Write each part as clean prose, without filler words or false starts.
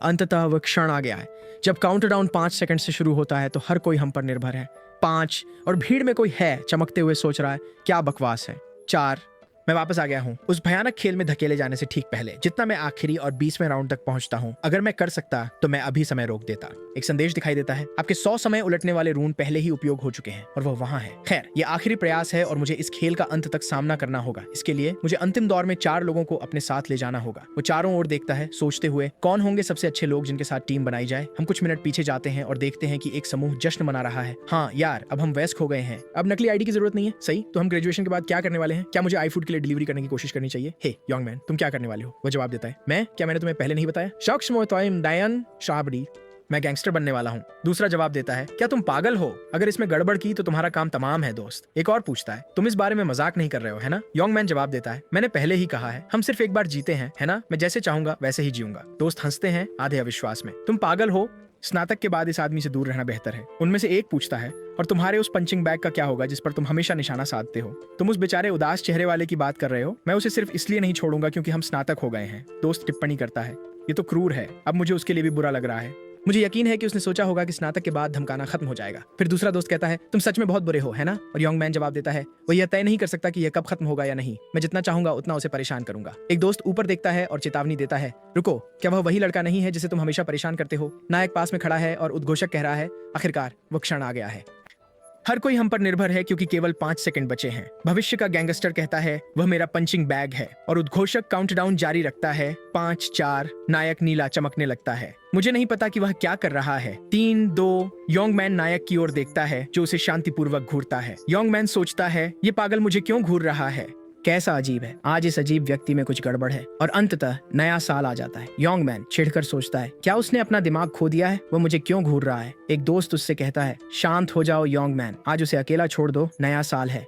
अंततः वह क्षण आ गया है जब काउंटडाउन 5 सेकंड से शुरू होता है तो हर कोई हम पर निर्भर है। 5 और भीड़ में कोई है चमकते हुए सोच रहा है क्या बकवास है। 4 मैं वापस आ गया हूँ उस भयानक खेल में धकेले जाने से ठीक पहले, जितना मैं आखिरी और 20वें राउंड तक पहुंचता हूँ। अगर मैं कर सकता तो मैं अभी समय रोक देता। एक संदेश दिखाई देता है, आपके 100 समय उलटने वाले रून पहले ही उपयोग हो चुके हैं और वह वहां है। खैर, ये आखिरी प्रयास है और मुझे इस खेल का अंत तक सामना करना होगा। इसके लिए मुझे अंतिम दौर में 4 लोगों को अपने साथ ले जाना होगा। वो चारों ओर देखता है सोचते हुए कौन होंगे सबसे अच्छे लोग जिनके साथ टीम बनाई जाए। हम कुछ मिनट पीछे जाते हैं और देखते हैं कि एक समूह जश्न मना रहा है। हाँ यार, अब हम वयस्क हो गए हैं, अब नकली आईडी की जरूरत नहीं है। सही, तो हम ग्रेजुएशन के बाद क्या करने वाले हैं? क्या मुझे आई फूड के लिए डिलीवरी करने की कोशिश करनी चाहिए? हे यंग मैन, तुम क्या करने वाले हो? वो जवाब देता है, मैं? क्या मैंने तुम्हें पहले नहीं बताया? शख्स मोहतरम डायन शाबरी, मैं गैंगस्टर बनने वाला हूँ। दूसरा जवाब देता है, क्या तुम पागल हो? अगर इसमें गड़बड़ की तो तुम्हारा काम तमाम है दोस्त। एक और पूछता है, तुम इस बारे में मजाक नहीं कर रहे हो है ना? यंग मैन जवाब देता है, मैंने पहले ही कहा है, हम सिर्फ एक बार जीते हैं है ना? मैं जैसे चाहूंगा वैसे ही जीऊंगा। दोस्त हंसते हैं आधे अविश्वास में। तुम पागल हो? स्नातक के बाद इस आदमी से दूर रहना बेहतर है। उनमें से एक पूछता है, और तुम्हारे उस पंचिंग बैग का क्या होगा जिस पर तुम हमेशा निशाना साधते हो? तुम उस बेचारे उदास चेहरे वाले की बात कर रहे हो? मैं उसे सिर्फ इसलिए नहीं छोड़ूंगा क्योंकि हम स्नातक हो गए हैं। दोस्त टिप्पणी करता है, ये तो क्रूर है। अब मुझे उसके लिए भी बुरा लग रहा है। मुझे यकीन है कि उसने सोचा होगा कि स्नातक के बाद धमकाना खत्म हो जाएगा। फिर दूसरा दोस्त कहता है, तुम सच में बहुत बुरे हो है ना? और यंग मैन जवाब देता है, वो यह तय नहीं कर सकता कि यह कब खत्म होगा या नहीं। मैं जितना चाहूंगा उतना उसे परेशान करूंगा। एक दोस्त ऊपर देखता है और चेतावनी देता है, रुको, क्या वह वही लड़का नहीं है जिसे तुम हमेशा परेशान करते हो? नायक पास में खड़ा है और उद्घोषक कह रहा है, आखिरकार वो क्षण आ गया है। हर कोई हम पर निर्भर है क्योंकि केवल 5 सेकंड बचे हैं। भविष्य का गैंगस्टर कहता है, वह मेरा पंचिंग बैग है, और उद्घोषक काउंटडाउन जारी रखता है। 5, 4, नायक नीला चमकने लगता है। मुझे नहीं पता कि वह क्या कर रहा है। 3, 2, यंग मैन नायक की ओर देखता है जो उसे शांतिपूर्वक घूरता है। यंग मैन सोचता है, ये पागल मुझे क्यों घूर रहा है? कैसा अजीब है, आज इस अजीब व्यक्ति में कुछ गड़बड़ है। और अंततः नया साल आ जाता है। यंग मैन छिड़कर सोचता है, क्या उसने अपना दिमाग खो दिया है? वो मुझे क्यों घूर रहा है? एक दोस्त उससे कहता है, शांत हो जाओ यंग मैन, आज उसे अकेला छोड़ दो, नया साल है।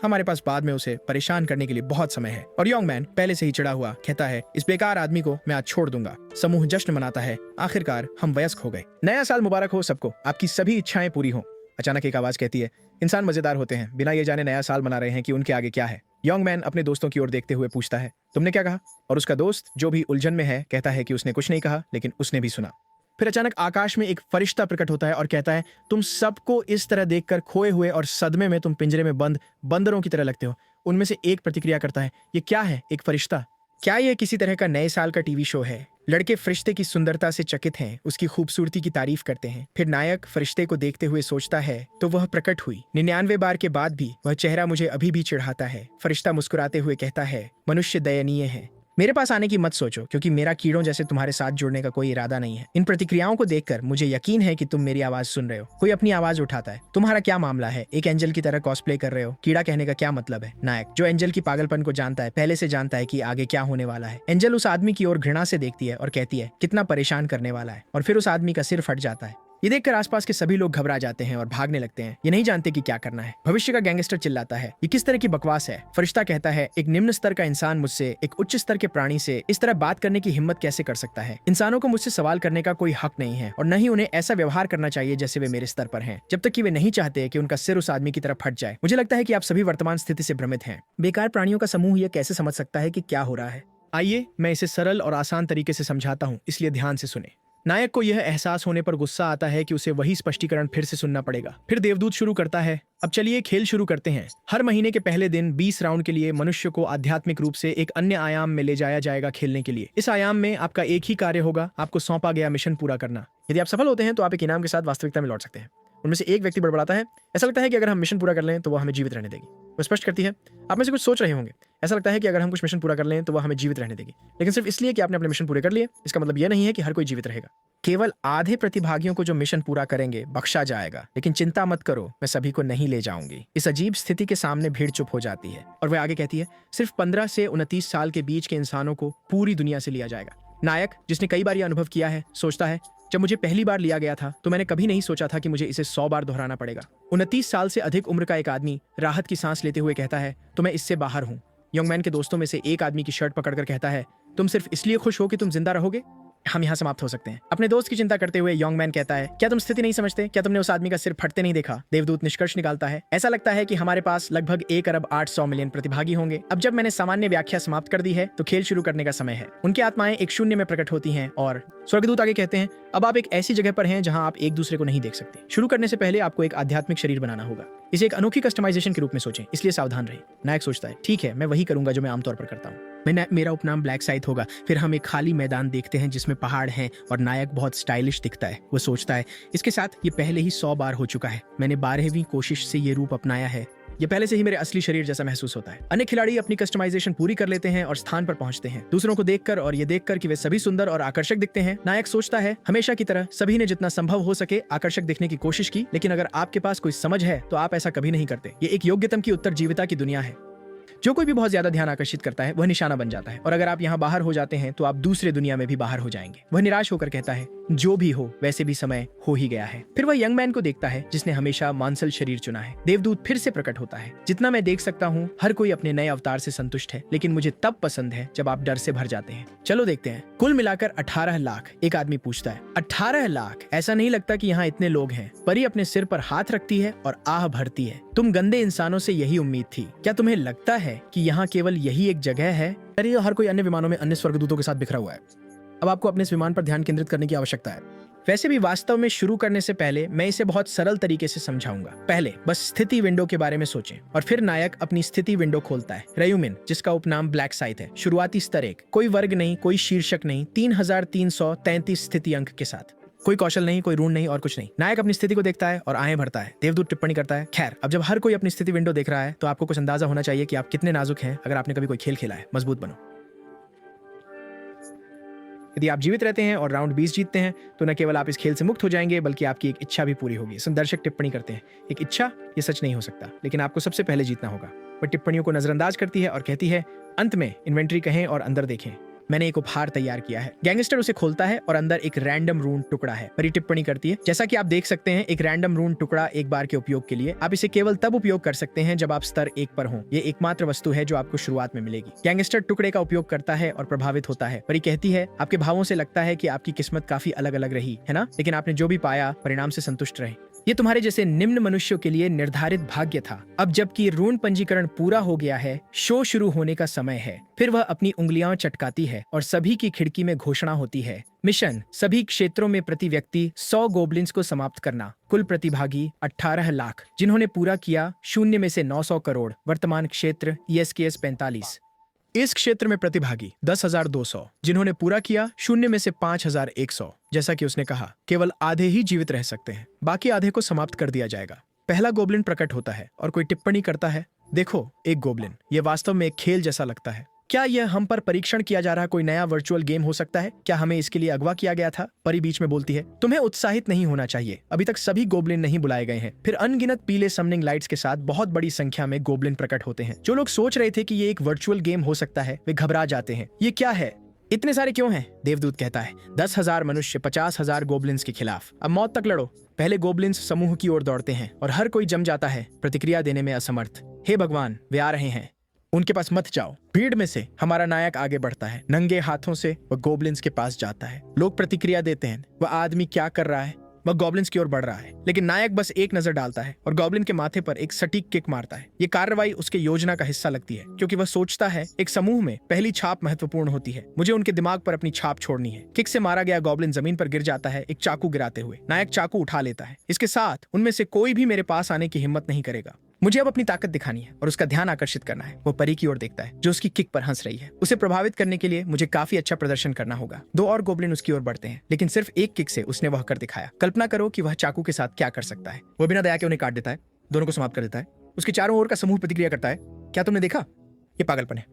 हमारे पास बाद में उसे परेशान करने के लिए बहुत समय है। और यंग मैन पहले से ही चिढ़ा हुआ कहता है, इस बेकार आदमी को मैं आज छोड़ दूंगा। समूह जश्न मनाता है, आखिरकार हम वयस्क हो गए। नया साल मुबारक हो सबको, आपकी सभी इच्छाएं पूरी हो। अचानक एक आवाज कहती है, इंसान मजेदार होते हैं, बिना ये जाने नया साल मना रहे हैं कि उनके आगे क्या है। यंग मैन अपने दोस्तों की ओर देखते हुए पूछता है, तुमने क्या कहा? और उसका दोस्त जो भी उलझन में है कहता है कि उसने कुछ नहीं कहा, लेकिन उसने भी सुना। फिर अचानक आकाश में एक फरिश्ता प्रकट होता है और कहता है, तुम सबको इस तरह देखकर खोए हुए और सदमे में तुम पिंजरे में बंद बंदरों की तरह लगते हो। उनमें से एक प्रतिक्रिया करता है, ये क्या है? एक फरिश्ता? क्या ये किसी तरह का नए साल का टीवी शो है? लड़के फरिश्ते की सुंदरता से चकित हैं, उसकी खूबसूरती की तारीफ करते हैं। फिर नायक फरिश्ते को देखते हुए सोचता है, तो वह प्रकट हुई। 99 बार के बाद भी वह चेहरा मुझे अभी भी चिढ़ाता है। फरिश्ता मुस्कुराते हुए कहता है, मनुष्य दयनीय है। मेरे पास आने की मत सोचो, क्योंकि मेरा कीड़ों जैसे तुम्हारे साथ जुड़ने का कोई इरादा नहीं है। इन प्रतिक्रियाओं को देखकर मुझे यकीन है कि तुम मेरी आवाज सुन रहे हो। कोई अपनी आवाज उठाता है, तुम्हारा क्या मामला है? एक एंजल की तरह कॉस्प्ले कर रहे हो। कीड़ा कहने का क्या मतलब है? नायक, जो एंजल की पागलपन को जानता है, पहले से जानता है कि आगे क्या होने वाला है। एंजल उस आदमी की ओर घृणा से देखती है और कहती है, कितना परेशान करने वाला है। और फिर उस आदमी का सिर फट जाता है। ये देखकर आसपास के सभी लोग घबरा जाते हैं और भागने लगते हैं। ये नहीं जानते कि क्या करना है। भविष्य का गैंगस्टर चिल्लाता है, ये किस तरह की बकवास है? फरिश्ता कहता है, एक निम्न स्तर का इंसान मुझसे एक उच्च स्तर के प्राणी से इस तरह बात करने की हिम्मत कैसे कर सकता है? इंसानों को मुझसे सवाल करने का कोई हक नहीं है और न ही उन्हें ऐसा व्यवहार करना चाहिए जैसे वे मेरे स्तर पर हैं, जब तक कि वे नहीं चाहते कि उनका सिर उस आदमी की तरफ फट जाए। मुझे लगता है कि आप सभी वर्तमान स्थिति से भ्रमित हैं। बेकार प्राणियों का समूह यह कैसे समझ सकता है कि क्या हो रहा है? आइए मैं इसे सरल और आसान तरीके से समझाता हूँ, इसलिए ध्यान से सुने। नायक को यह एहसास होने पर गुस्सा आता है कि उसे वही स्पष्टीकरण फिर से सुनना पड़ेगा। फिर देवदूत शुरू करता है, अब चलिए खेल शुरू करते हैं। हर महीने के पहले दिन 20 राउंड के लिए मनुष्य को आध्यात्मिक रूप से एक अन्य आयाम में ले जाया जाएगा खेलने के लिए। इस आयाम में आपका एक ही कार्य होगा, आपको सौंपा गया मिशन पूरा करना। यदि आप सफल होते हैं तो आप एक इनाम के साथ वास्तविकता में लौट सकते हैं। उनमें से एक व्यक्ति बड़बड़ाता है, ऐसा लगता है कि अगर हम मिशन पूरा कर लें तो वह हमें जीवित रहने देगी। वो स्पष्ट करती है, आप में से कुछ सोच रहे होंगे, ऐसा लगता है कि अगर हम कुछ मिशन पूरा कर लें तो वह हमें जीवित रहने देगी, लेकिन सिर्फ इसलिए कि आपने अपने मिशन पूरे कर लिए, इसका मतलब यह नहीं है कि हर कोई जीवित रहेगा। केवल आधे प्रतिभागियों को जो मिशन पूरा करेंगे बख्शा जाएगा। लेकिन चिंता मत करो, मैं सभी को नहीं ले जाऊंगी। इस अजीब स्थिति के सामने भीड़ चुप हो जाती है और वह आगे कहती है, सिर्फ 15 से 29 साल के बीच के इंसानों को पूरी दुनिया से लिया जाएगा। नायक, जिसने कई बार यह अनुभव किया है, सोचता है, जब मुझे पहली बार लिया गया था तो मैंने कभी नहीं सोचा था कि मुझे इसे 100 बार दोहराना पड़ेगा। 29 साल से अधिक उम्र का एक आदमी राहत की सांस लेते हुए कहता है, तो मैं इससे बाहर हूँ। यंग मैन के दोस्तों में से एक आदमी की शर्ट पकड़कर कहता है, तुम सिर्फ इसलिए खुश हो कि तुम जिंदा रहोगे? हम यहाँ समाप्त हो सकते हैं। अपने दोस्त की चिंता करते हुए यंग मैन कहता है, क्या तुम स्थिति नहीं समझते? क्या तुमने उस आदमी का सिर फटते नहीं देखा? देवदूत निष्कर्ष निकालता है, ऐसा लगता है कि हमारे पास लगभग 1 अरब 800 मिलियन प्रतिभागी होंगे। अब जब मैंने सामान्य व्याख्या समाप्त कर दी है तो खेल शुरू करने का समय है। उनकी आत्माएं एक शून्य में प्रकट होती हैं और स्वर्गदूत आगे कहते हैं, अब आप एक ऐसी जगह पर हैं जहां आप एक दूसरे को नहीं देख सकते। शुरू करने से पहले आपको एक आध्यात्मिक शरीर बनाना होगा। इसे एक अनोखी कस्टमाइजेशन के रूप में सोचें, इसलिए सावधान रहें। नायक सोचता है, ठीक है, मैं वही करूंगा जो मैं आमतौर पर करता हूँ। मेरा उपनाम ब्लैक साइथ होगा। फिर हम एक खाली मैदान देखते हैं जिसमें पहाड़ हैं और नायक बहुत स्टाइलिश दिखता है। वो सोचता है, इसके साथ ये पहले ही 100 बार हो चुका है। मैंने 12वीं कोशिश से ये रूप अपनाया है। ये पहले से ही मेरे असली शरीर जैसा महसूस होता है। अन्य खिलाड़ी अपनी कस्टमाइजेशन पूरी कर लेते हैं और स्थान पर पहुंचते हैं, दूसरों को देखकर और ये देखकर कि वे सभी सुंदर और आकर्षक दिखते हैं। नायक सोचता है, हमेशा की तरह सभी ने जितना संभव हो सके आकर्षक दिखने की कोशिश की, लेकिन अगर आपके पास कोई समझ है तो आप ऐसा कभी नहीं करते। ये एक योग्यतम की उत्तरजीविता की दुनिया है। जो कोई भी बहुत ज्यादा ध्यान आकर्षित करता है वह निशाना बन जाता है, और अगर आप यहाँ बाहर हो जाते हैं तो आप दूसरे दुनिया में भी बाहर हो जाएंगे। वह निराश होकर कहता है, जो भी हो वैसे भी समय हो ही गया है। फिर वह यंग मैन को देखता है जिसने हमेशा मांसल शरीर चुना है। देवदूत फिर से प्रकट होता है, जितना मैं देख सकता हूँ हर कोई अपने नए अवतार से संतुष्ट है, लेकिन मुझे तब पसंद है जब आप डर से भर जाते हैं। चलो देखते हैं। कुल मिलाकर 18 लाख। एक आदमी पूछता है, 18 लाख? ऐसा नहीं लगता कि यहाँ इतने लोग हैं। परी अपने सिर पर हाथ रखती है और आह भरती है, तुम गंदे इंसानों से यही उम्मीद थी। क्या तुम्हें लगता है कि यहाँ केवल यही एक जगह है? अरे हर कोई अन्य विमानों में अन्य स्वर्गदूतों के साथ बिखरा हुआ है। अब आपको अपने इस विमान पर ध्यान केंद्रित करने की आवश्यकता है। वैसे भी वास्तव में शुरू करने से पहले मैं इसे बहुत सरल तरीके से समझाऊंगा। पहले बस स्थिति विंडो के बारे में सोचें, और फिर नायक अपनी स्थिति विंडो खोलता है। रयुमिन, जिसका उपनाम ब्लैक साइथ है, शुरुआती स्तर 1, कोई वर्ग नहीं, कोई शीर्षक नहीं, 3333 स्थिति अंक के साथ, कोई कौशल नहीं, कोई ऋण नहीं और कुछ नहीं। नायक अपनी स्थिति को देखता है और आएं भरता है। देवदूत टिप्पणी करता है, खैर, अब जब हर कोई अपनी स्थिति विंडो देख रहा है तो आपको कुछ अंदाजा होना चाहिए कि आप कितने नाजुक हैं। अगर आपने कभी कोई खेल खेला है, मजबूत बनो। यदि आप जीवित रहते हैं और राउंड 20 जीतते हैं तो न केवल आप इस खेल से मुक्त हो जाएंगे, बल्कि आपकी एक इच्छा भी पूरी होगी। संदर्शक टिप्पणी करते हैं, एक इच्छा? ये सच नहीं हो सकता, लेकिन आपको सबसे पहले जीतना होगा। वह टिप्पणियों को नजरअंदाज करती है और कहती है, अंत में इन्वेंट्री कहें और अंदर देखें, मैंने एक उपहार तैयार किया है। गैंगस्टर उसे खोलता है और अंदर एक रैंडम रून टुकड़ा है। परी टिप्पणी करती है, जैसा कि आप देख सकते हैं, एक रैंडम रून टुकड़ा एक बार के उपयोग के लिए। आप इसे केवल तब उपयोग कर सकते हैं जब आप स्तर 1 पर हों। ये एकमात्र वस्तु है जो आपको शुरुआत में मिलेगी। गैंगस्टर टुकड़े का उपयोग करता है और प्रभावित होता है। परी कहती है, आपके भावों से लगता है कि आपकी किस्मत काफी अलग अलग रही है ना, लेकिन आपने जो भी पाया परिणाम से संतुष्ट रहे। ये तुम्हारे जैसे निम्न मनुष्यों के लिए निर्धारित भाग्य था। अब जबकि ऋण पंजीकरण पूरा हो गया है, शो शुरू होने का समय है। फिर वह अपनी उंगलियां चटकाती है और सभी की खिड़की में घोषणा होती है, मिशन सभी क्षेत्रों में प्रति व्यक्ति 100 गोब्लिन्स को समाप्त करना। कुल प्रतिभागी 18 लाख, जिन्होंने पूरा किया शून्य में से 900 करोड़। वर्तमान क्षेत्र ESKS 45। इस क्षेत्र में प्रतिभागी 10,200, जिन्होंने पूरा किया शून्य में से 5,100। जैसा कि उसने कहा, केवल आधे ही जीवित रह सकते हैं, बाकी आधे को समाप्त कर दिया जाएगा। पहला गोब्लिन प्रकट होता है और कोई टिप्पणी करता है, देखो एक गोब्लिन। यह वास्तव में एक खेल जैसा लगता है। क्या यह हम पर परीक्षण किया जा रहा कोई नया वर्चुअल गेम हो सकता है? क्या हमें इसके लिए अगवा किया गया था? परी बीच में बोलती है, तुम्हें उत्साहित नहीं होना चाहिए, अभी तक सभी गोब्लिन नहीं बुलाए गए हैं। फिर अनगिनत पीले समनिंग लाइट्स के साथ बहुत बड़ी संख्या में गोब्लिन प्रकट होते हैं। जो लोग सोच रहे थे कि ये एक वर्चुअल गेम हो सकता है, वे घबरा जाते हैं। ये क्या है? इतने सारे क्यों हैं? देवदूत कहता है, 10,000 मनुष्य 50,000 गोब्लिन्स के खिलाफ। अब मौत तक लड़ो। पहले गोब्लिन्स समूह की ओर दौड़ते हैं और हर कोई जम जाता है, प्रतिक्रिया देने में असमर्थ। हे भगवान, वे आ रहे हैं, उनके पास मत जाओ। भीड़ में से हमारा नायक आगे बढ़ता है, नंगे हाथों से वह गोब्लिन्स के पास जाता है। लोग प्रतिक्रिया देते हैं, वह आदमी क्या कर रहा है? वह गॉब्लिन्स की ओर बढ़ रहा है, लेकिन नायक बस एक नजर डालता है और गॉब्लिन के माथे पर एक सटीक किक मारता है। ये कार्रवाई उसके योजना का हिस्सा लगती है, क्योंकि वह सोचता है एक समूह में पहली छाप महत्वपूर्ण होती है। मुझे उनके दिमाग पर अपनी छाप छोड़नी है। किक से मारा गया गॉब्लिन जमीन पर गिर जाता है, एक चाकू गिराते हुए। नायक चाकू उठा लेता है। इसके साथ उनमें से कोई भी मेरे पास आने की हिम्मत नहीं करेगा। मुझे अब अपनी ताकत दिखानी है और उसका ध्यान आकर्षित करना है। वो परी की ओर देखता है, जो उसकी किक पर हंस रही है। उसे प्रभावित करने के लिए मुझे काफी अच्छा प्रदर्शन करना होगा। 2 और गोब्लिन उसकी ओर बढ़ते हैं, लेकिन सिर्फ एक किक से उसने वह कर दिखाया। कल्पना करो कि वह चाकू के साथ क्या कर सकता है। वो बिना दया के उन्हें काट देता है, दोनों को समाप्त कर देता है। उसके चारों ओर का समूह प्रतिक्रिया करता है, क्या तुमने देखा? ये पागलपन है।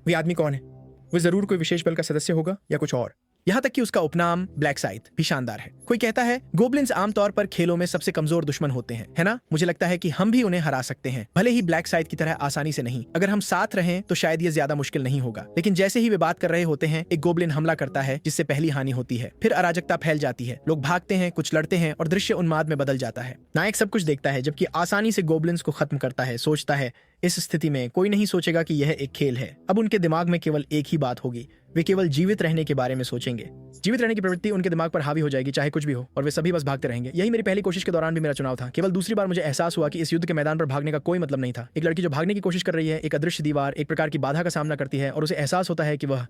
वह आदमी कौन है? वो जरूर कोई विशेष बल का सदस्य होगा या कुछ और। यहाँ तक कि उसका उपनाम ब्लैक साइथ भी शानदार है। कोई कहता है, गोब्लिन्स आमतौर पर खेलों में सबसे कमजोर दुश्मन होते हैं, है ना? मुझे लगता है कि हम भी उन्हें हरा सकते हैं, भले ही ब्लैक साइथ की तरह आसानी से नहीं। अगर हम साथ रहें तो शायद ये ज्यादा मुश्किल नहीं होगा। लेकिन जैसे ही वे बात कर रहे होते हैं, एक गोब्लिन हमला करता है, जिससे पहली हानि होती है। फिर अराजकता फैल जाती है, लोग भागते हैं, कुछ लड़ते हैं और दृश्य उन्माद में बदल जाता है। नायक सब कुछ देखता है, जबकि आसानी से गोब्लिन्स को खत्म करता है। सोचता है, इस स्थिति में कोई नहीं सोचेगा कि यह एक खेल है। अब उनके दिमाग में केवल एक ही बात होगी, वे केवल जीवित रहने के बारे में सोचेंगे। जीवित रहने की प्रवृत्ति उनके दिमाग पर हावी हो जाएगी, चाहे कुछ भी हो, और वे सभी बस भागते रहेंगे। यही मेरी पहली कोशिश के दौरान भी मेरा चुनाव था। केवल दूसरी बार मुझे एहसास हुआ कि इस युद्ध के मैदान पर भागने का कोई मतलब नहीं था। एक लड़की जो भागने की कोशिश कर रही है, एक अदृश्य दीवार, एक प्रकार की बाधा का सामना करती है, और उसे एहसास होता है कि वह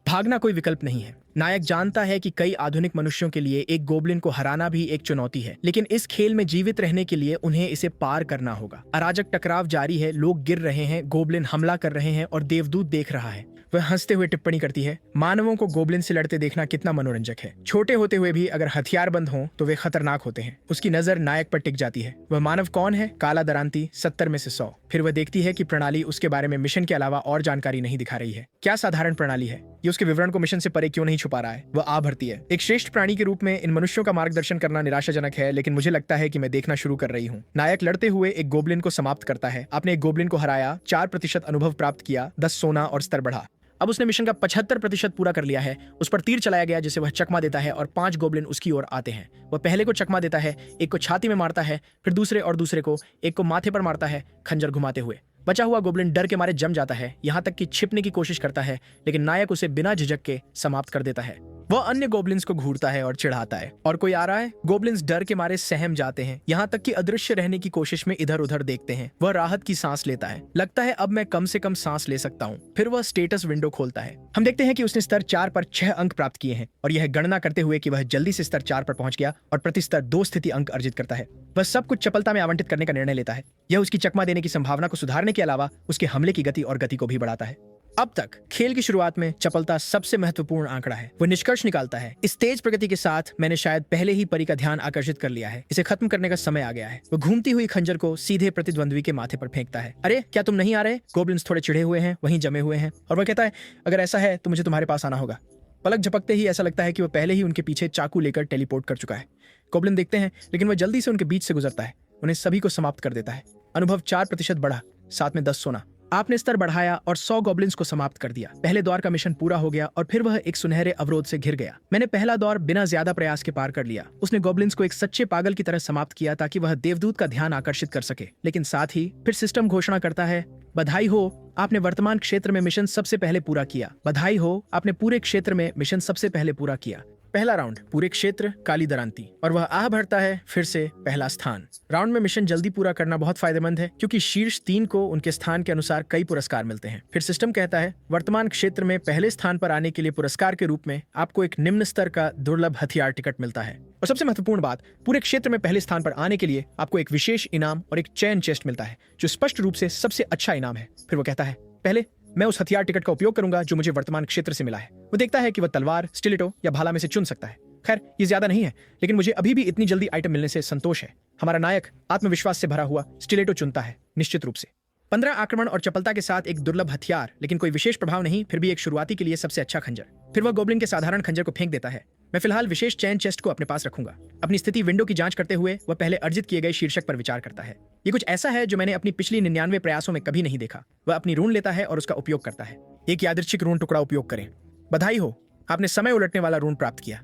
भागना कोई विकल्प नहीं है। नायक जानता है कि कई आधुनिक मनुष्यों के लिए एक गोब्लिन को हराना भी एक चुनौती है, लेकिन इस खेल में जीवित रहने के लिए उन्हें इसे पार करना होगा। अराजक टकराव जारी है, लोग गिर रहे हैं, गोब्लिन हमला कर रहे हैं और देवदूत देख रहा है। वह हंसते हुए टिप्पणी करती है, मानवों को गोब्लिन से लड़ते देखना कितना मनोरंजक है। छोटे होते हुए भी अगर हथियारबंद हों तो वे खतरनाक होते हैं। उसकी नजर नायक पर टिक जाती है। वह मानव कौन है? काला दरांती, 70 में से 100। फिर वह देखती है कि प्रणाली उसके बारे में मिशन के अलावा और जानकारी नहीं दिखा रही है। क्या साधारण प्रणाली है? ये उसके विवरण को मिशन से परे क्यों नहीं छुपा रहा है? वह आ भरती है। एक श्रेष्ठ प्राणी के रूप में इन मनुष्यों का मार्गदर्शन करना निराशाजनक है, लेकिन मुझे लगता है कि मैं देखना शुरू कर रही हूँ। नायक लड़ते हुए एक गोब्लिन को समाप्त करता है। आपने एक गोब्लिन को हराया, 4% अनुभव प्राप्त किया, 10 सोना और स्तर बढ़ा। अब उसने मिशन का 75% पूरा कर लिया है। उस पर तीर चलाया गया जिसे वह चकमा देता है और 5 गोब्लिन उसकी ओर आते हैं। वह पहले को चकमा देता है, एक को छाती में मारता है, फिर दूसरे और दूसरे को, एक को माथे पर मारता है, खंजर घुमाते हुए। बचा हुआ गोब्लिन डर के मारे जम जाता है, यहाँ तक कि छिपने की कोशिश करता है, लेकिन नायक उसे बिना झिझक के समाप्त कर देता है। वह अन्य गोब्लिन्स को घूरता है और चिढ़ाता है, और कोई आ रहा है? गोब्लिन्स डर के मारे सहम जाते हैं, यहाँ तक कि अदृश्य रहने की कोशिश में इधर उधर देखते हैं। वह राहत की सांस लेता है, लगता है अब मैं कम से कम सांस ले सकता हूँ। फिर वह स्टेटस विंडो खोलता है। हम देखते हैं कि उसने स्तर 4 पर 6 अंक प्राप्त किए हैं, और यह गणना करते हुए कि वह जल्दी से स्तर 4 पर पहुंच गया और प्रति स्तर 2 स्थिति अंक अर्जित करता है। वह सब कुछ चपलता में आवंटित करने का निर्णय लेता है। यह उसकी चकमा देने की संभावना को सुधारने के अलावा उसके हमले की गति और गति को भी बढ़ाता है। अब तक खेल की शुरुआत में चपलता सबसे महत्वपूर्ण आंकड़ा है। वह निष्कर्ष निकालता है, इस तेज प्रगति के साथ मैंने शायद पहले ही परी का ध्यान आकर्षित कर लिया है। इसे खत्म करने का समय आ गया है। वह घूमती हुई खंजर को सीधे प्रतिद्वंद्वी के माथे पर फेंकता है। अरे क्या तुम नहीं आ रहे? गोब्लिन्स थोड़े चिढ़े हुए हैं, वहीं जमे हुए हैं, और वह कहता है, अगर ऐसा है तो मुझे तुम्हारे पास आना होगा। पलक झपकते ही ऐसा लगता है कि वह पहले ही उनके पीछे चाकू लेकर टेलीपोर्ट कर चुका है। गोब्लिन देखते हैं, लेकिन वह जल्दी से उनके बीच से गुजरता है, उन्हें सभी को समाप्त कर देता है। अनुभव 4% बढ़ा, साथ में 10 सोना। आपने स्तर बढ़ाया और 100 गॉब्लिन्स को समाप्त कर दिया। पहले दौर का मिशन पूरा हो गया और फिर वह एक सुनहरे अवरोध से घिर गया। मैंने पहला दौर बिना ज्यादा प्रयास के पार कर लिया। उसने गॉब्लिन्स को एक सच्चे पागल की तरह समाप्त किया ताकि वह देवदूत का ध्यान आकर्षित कर सके। लेकिन साथ ही फिर सिस्टम घोषणा करता है, बधाई हो, आपने वर्तमान क्षेत्र में मिशन सबसे पहले पूरा किया। बधाई हो, आपने पूरे क्षेत्र में मिशन सबसे पहले पूरा किया। पहला राउंड, पूरे क्षेत्र, काली दरांती, और वह आह भरता है, फिर से पहला स्थान। राउंड में मिशन जल्दी पूरा करना बहुत फायदेमंद है, क्योंकि शीर्ष 3 को उनके स्थान के अनुसार कई पुरस्कार मिलते हैं। फिर सिस्टम कहता है, वर्तमान क्षेत्र में पहले स्थान पर आने के लिए पुरस्कार के रूप में आपको एक निम्न स्तर का दुर्लभ हथियार टिकट मिलता है। और सबसे महत्वपूर्ण बात, पूरे क्षेत्र में पहले स्थान पर आने के लिए आपको एक विशेष इनाम और एक चयन चेस्ट मिलता है, जो स्पष्ट रूप से सबसे अच्छा इनाम है। फिर वो कहता है, पहले मैं उस हथियार टिकट का उपयोग करूंगा जो मुझे वर्तमान क्षेत्र से मिला है। वो देखता है कि वह तलवार, स्टिलेटो या भाला में से चुन सकता है। खैर, ये ज्यादा नहीं है, लेकिन मुझे अभी भी इतनी जल्दी आइटम मिलने से संतोष है। हमारा नायक आत्मविश्वास से भरा हुआ स्टिलेटो चुनता है, निश्चित रूप से। 15 आक्रमण और चपलता के साथ एक दुर्लभ हथियार, लेकिन कोई विशेष प्रभाव नहीं, फिर भी एक शुरुआती के लिए सबसे अच्छा खंजर। फिर वह गोब्लिन के साधारण खंजर को फेंक देता है। मैं फिलहाल विशेष चैन चेस्ट को अपने पास रखूंगा। अपनी स्थिति विंडो की जांच करते हुए वह पहले अर्जित किए गए शीर्षक पर विचार करता है। ये कुछ ऐसा है जो मैंने अपनी पिछली 99 प्रयासों में कभी नहीं देखा। वह अपनी रून लेता है और उसका उपयोग करता है। एक यादृच्छिक रून टुकड़ा उपयोग करें। बधाई हो, आपने समय उलटने वाला रून प्राप्त किया।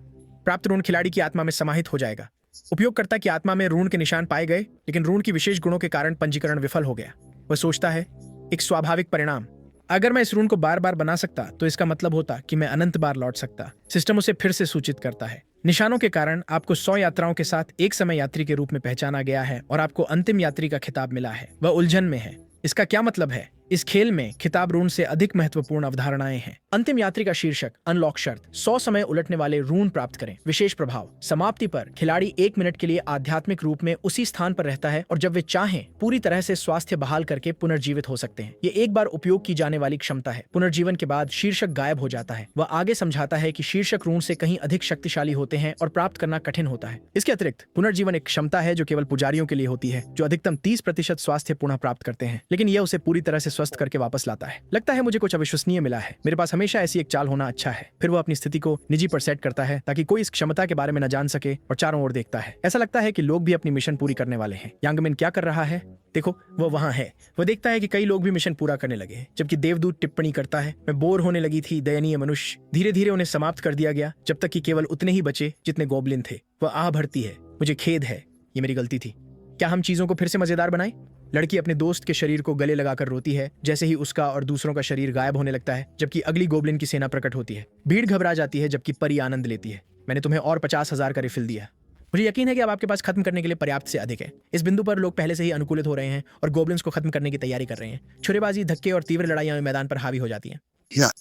प्राप्त रून खिलाड़ी की आत्मा में समाहित हो जाएगा। उपयोगकर्ता की आत्मा में रून के निशान पाए गए, लेकिन रून की विशेष गुणों के कारण पंजीकरण विफल हो गया। वह सोचता है, एक स्वाभाविक परिणाम। अगर मैं इस रून को बार बार बना सकता तो इसका मतलब होता कि मैं अनंत बार लौट सकता। सिस्टम उसे फिर से सूचित करता है, निशानों के कारण आपको 100 यात्राओं के साथ एक समय यात्री के रूप में पहचाना गया है और आपको अंतिम यात्री का खिताब मिला है। वह उलझन में है। इसका क्या मतलब है? इस खेल में खिताब रून से अधिक महत्वपूर्ण अवधारणाएं हैं। अंतिम यात्री का शीर्षक, अनलॉक शर्त, 100 समय उलटने वाले रून प्राप्त करें। विशेष प्रभाव, समाप्ति पर खिलाड़ी 1 मिनट के लिए आध्यात्मिक रूप में उसी स्थान पर रहता है और जब वे चाहें पूरी तरह से स्वास्थ्य बहाल करके पुनर्जीवित हो सकते हैं। ये एक बार उपयोग की जाने वाली क्षमता है। पुनर्जीवन के बाद शीर्षक गायब हो जाता है। वह आगे समझाता है कि शीर्षक रून से कहीं अधिक शक्तिशाली होते हैं और प्राप्त करना कठिन होता है। इसके अतिरिक्त पुनर्जीवन एक क्षमता है जो केवल पुजारियों के लिए होती है, जो अधिकतम 30% स्वास्थ्य पुनः प्राप्त करते हैं, लेकिन यह उसे पूरी तरह से स्वस्थ करके वापस लाता है। लगता है मुझे कुछ अविश्वसनीय मिला है। मेरे पास हमेशा ऐसी एक चाल होना अच्छा है। फिर वो अपनी स्थिति को निजी पर सेट करता है ताकि कोई इस क्षमता के बारे में न जान सके और चारों ओर देखता है। ऐसा लगता है कि लोग भी अपनी मिशन पूरी करने वाले हैं। यांगमिन क्या कर रहा है? देखो, वो वहां है। वो देखता है कि कई लोग भी मिशन पूरा करने लगे हैं, जबकि देवदूत टिप्पणी करता है, मैं बोर होने लगी थी, दयनीय मनुष्य। धीरे धीरे उन्हें समाप्त कर दिया गया, जब तक कि केवल उतने ही बचे जितने गोब्लिन थे। वह आह भरती है, मुझे खेद है, ये मेरी गलती थी। क्या हम चीजों को फिर से मजेदार बनाएं? लड़की अपने दोस्त के शरीर को गले लगाकर रोती है जैसे ही उसका और दूसरों का शरीर गायब होने लगता है, जबकि अगली गोब्लिन की सेना प्रकट होती है। भीड़ घबरा जाती है जबकि परी आनंद लेती है। मैंने तुम्हें और 50,000 का रिफिल दिया। मुझे यकीन है कि अब आपके पास खत्म करने के लिए पर्याप्त से अधिक है। इस बिंदु पर लोग पहले से ही अनुकूलित हो रहे हैं और गोब्लिन्स को खत्म करने की तैयारी कर रहे हैं। छुरेबाजी, धक्के और तीव्र लड़ाइयां मैदान पर हावी हो जाती हैं।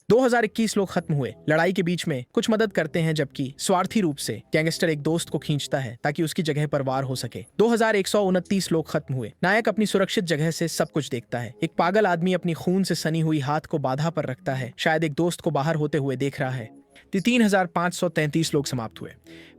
2021 लोग खत्म हुए। लड़ाई के बीच में कुछ मदद करते हैं जबकि स्वार्थी रूप से गैंगस्टर एक दोस्त को खींचता है ताकि उसकी जगह पर वार हो सके। 2129 लोग खत्म हुए। नायक अपनी सुरक्षित जगह से सब कुछ देखता है। एक पागल आदमी अपनी खून से सनी हुई हाथ को बाधा पर रखता है, शायद एक दोस्त को बाहर होते हुए देख रहा है। 3533 लोग समाप्त हुए।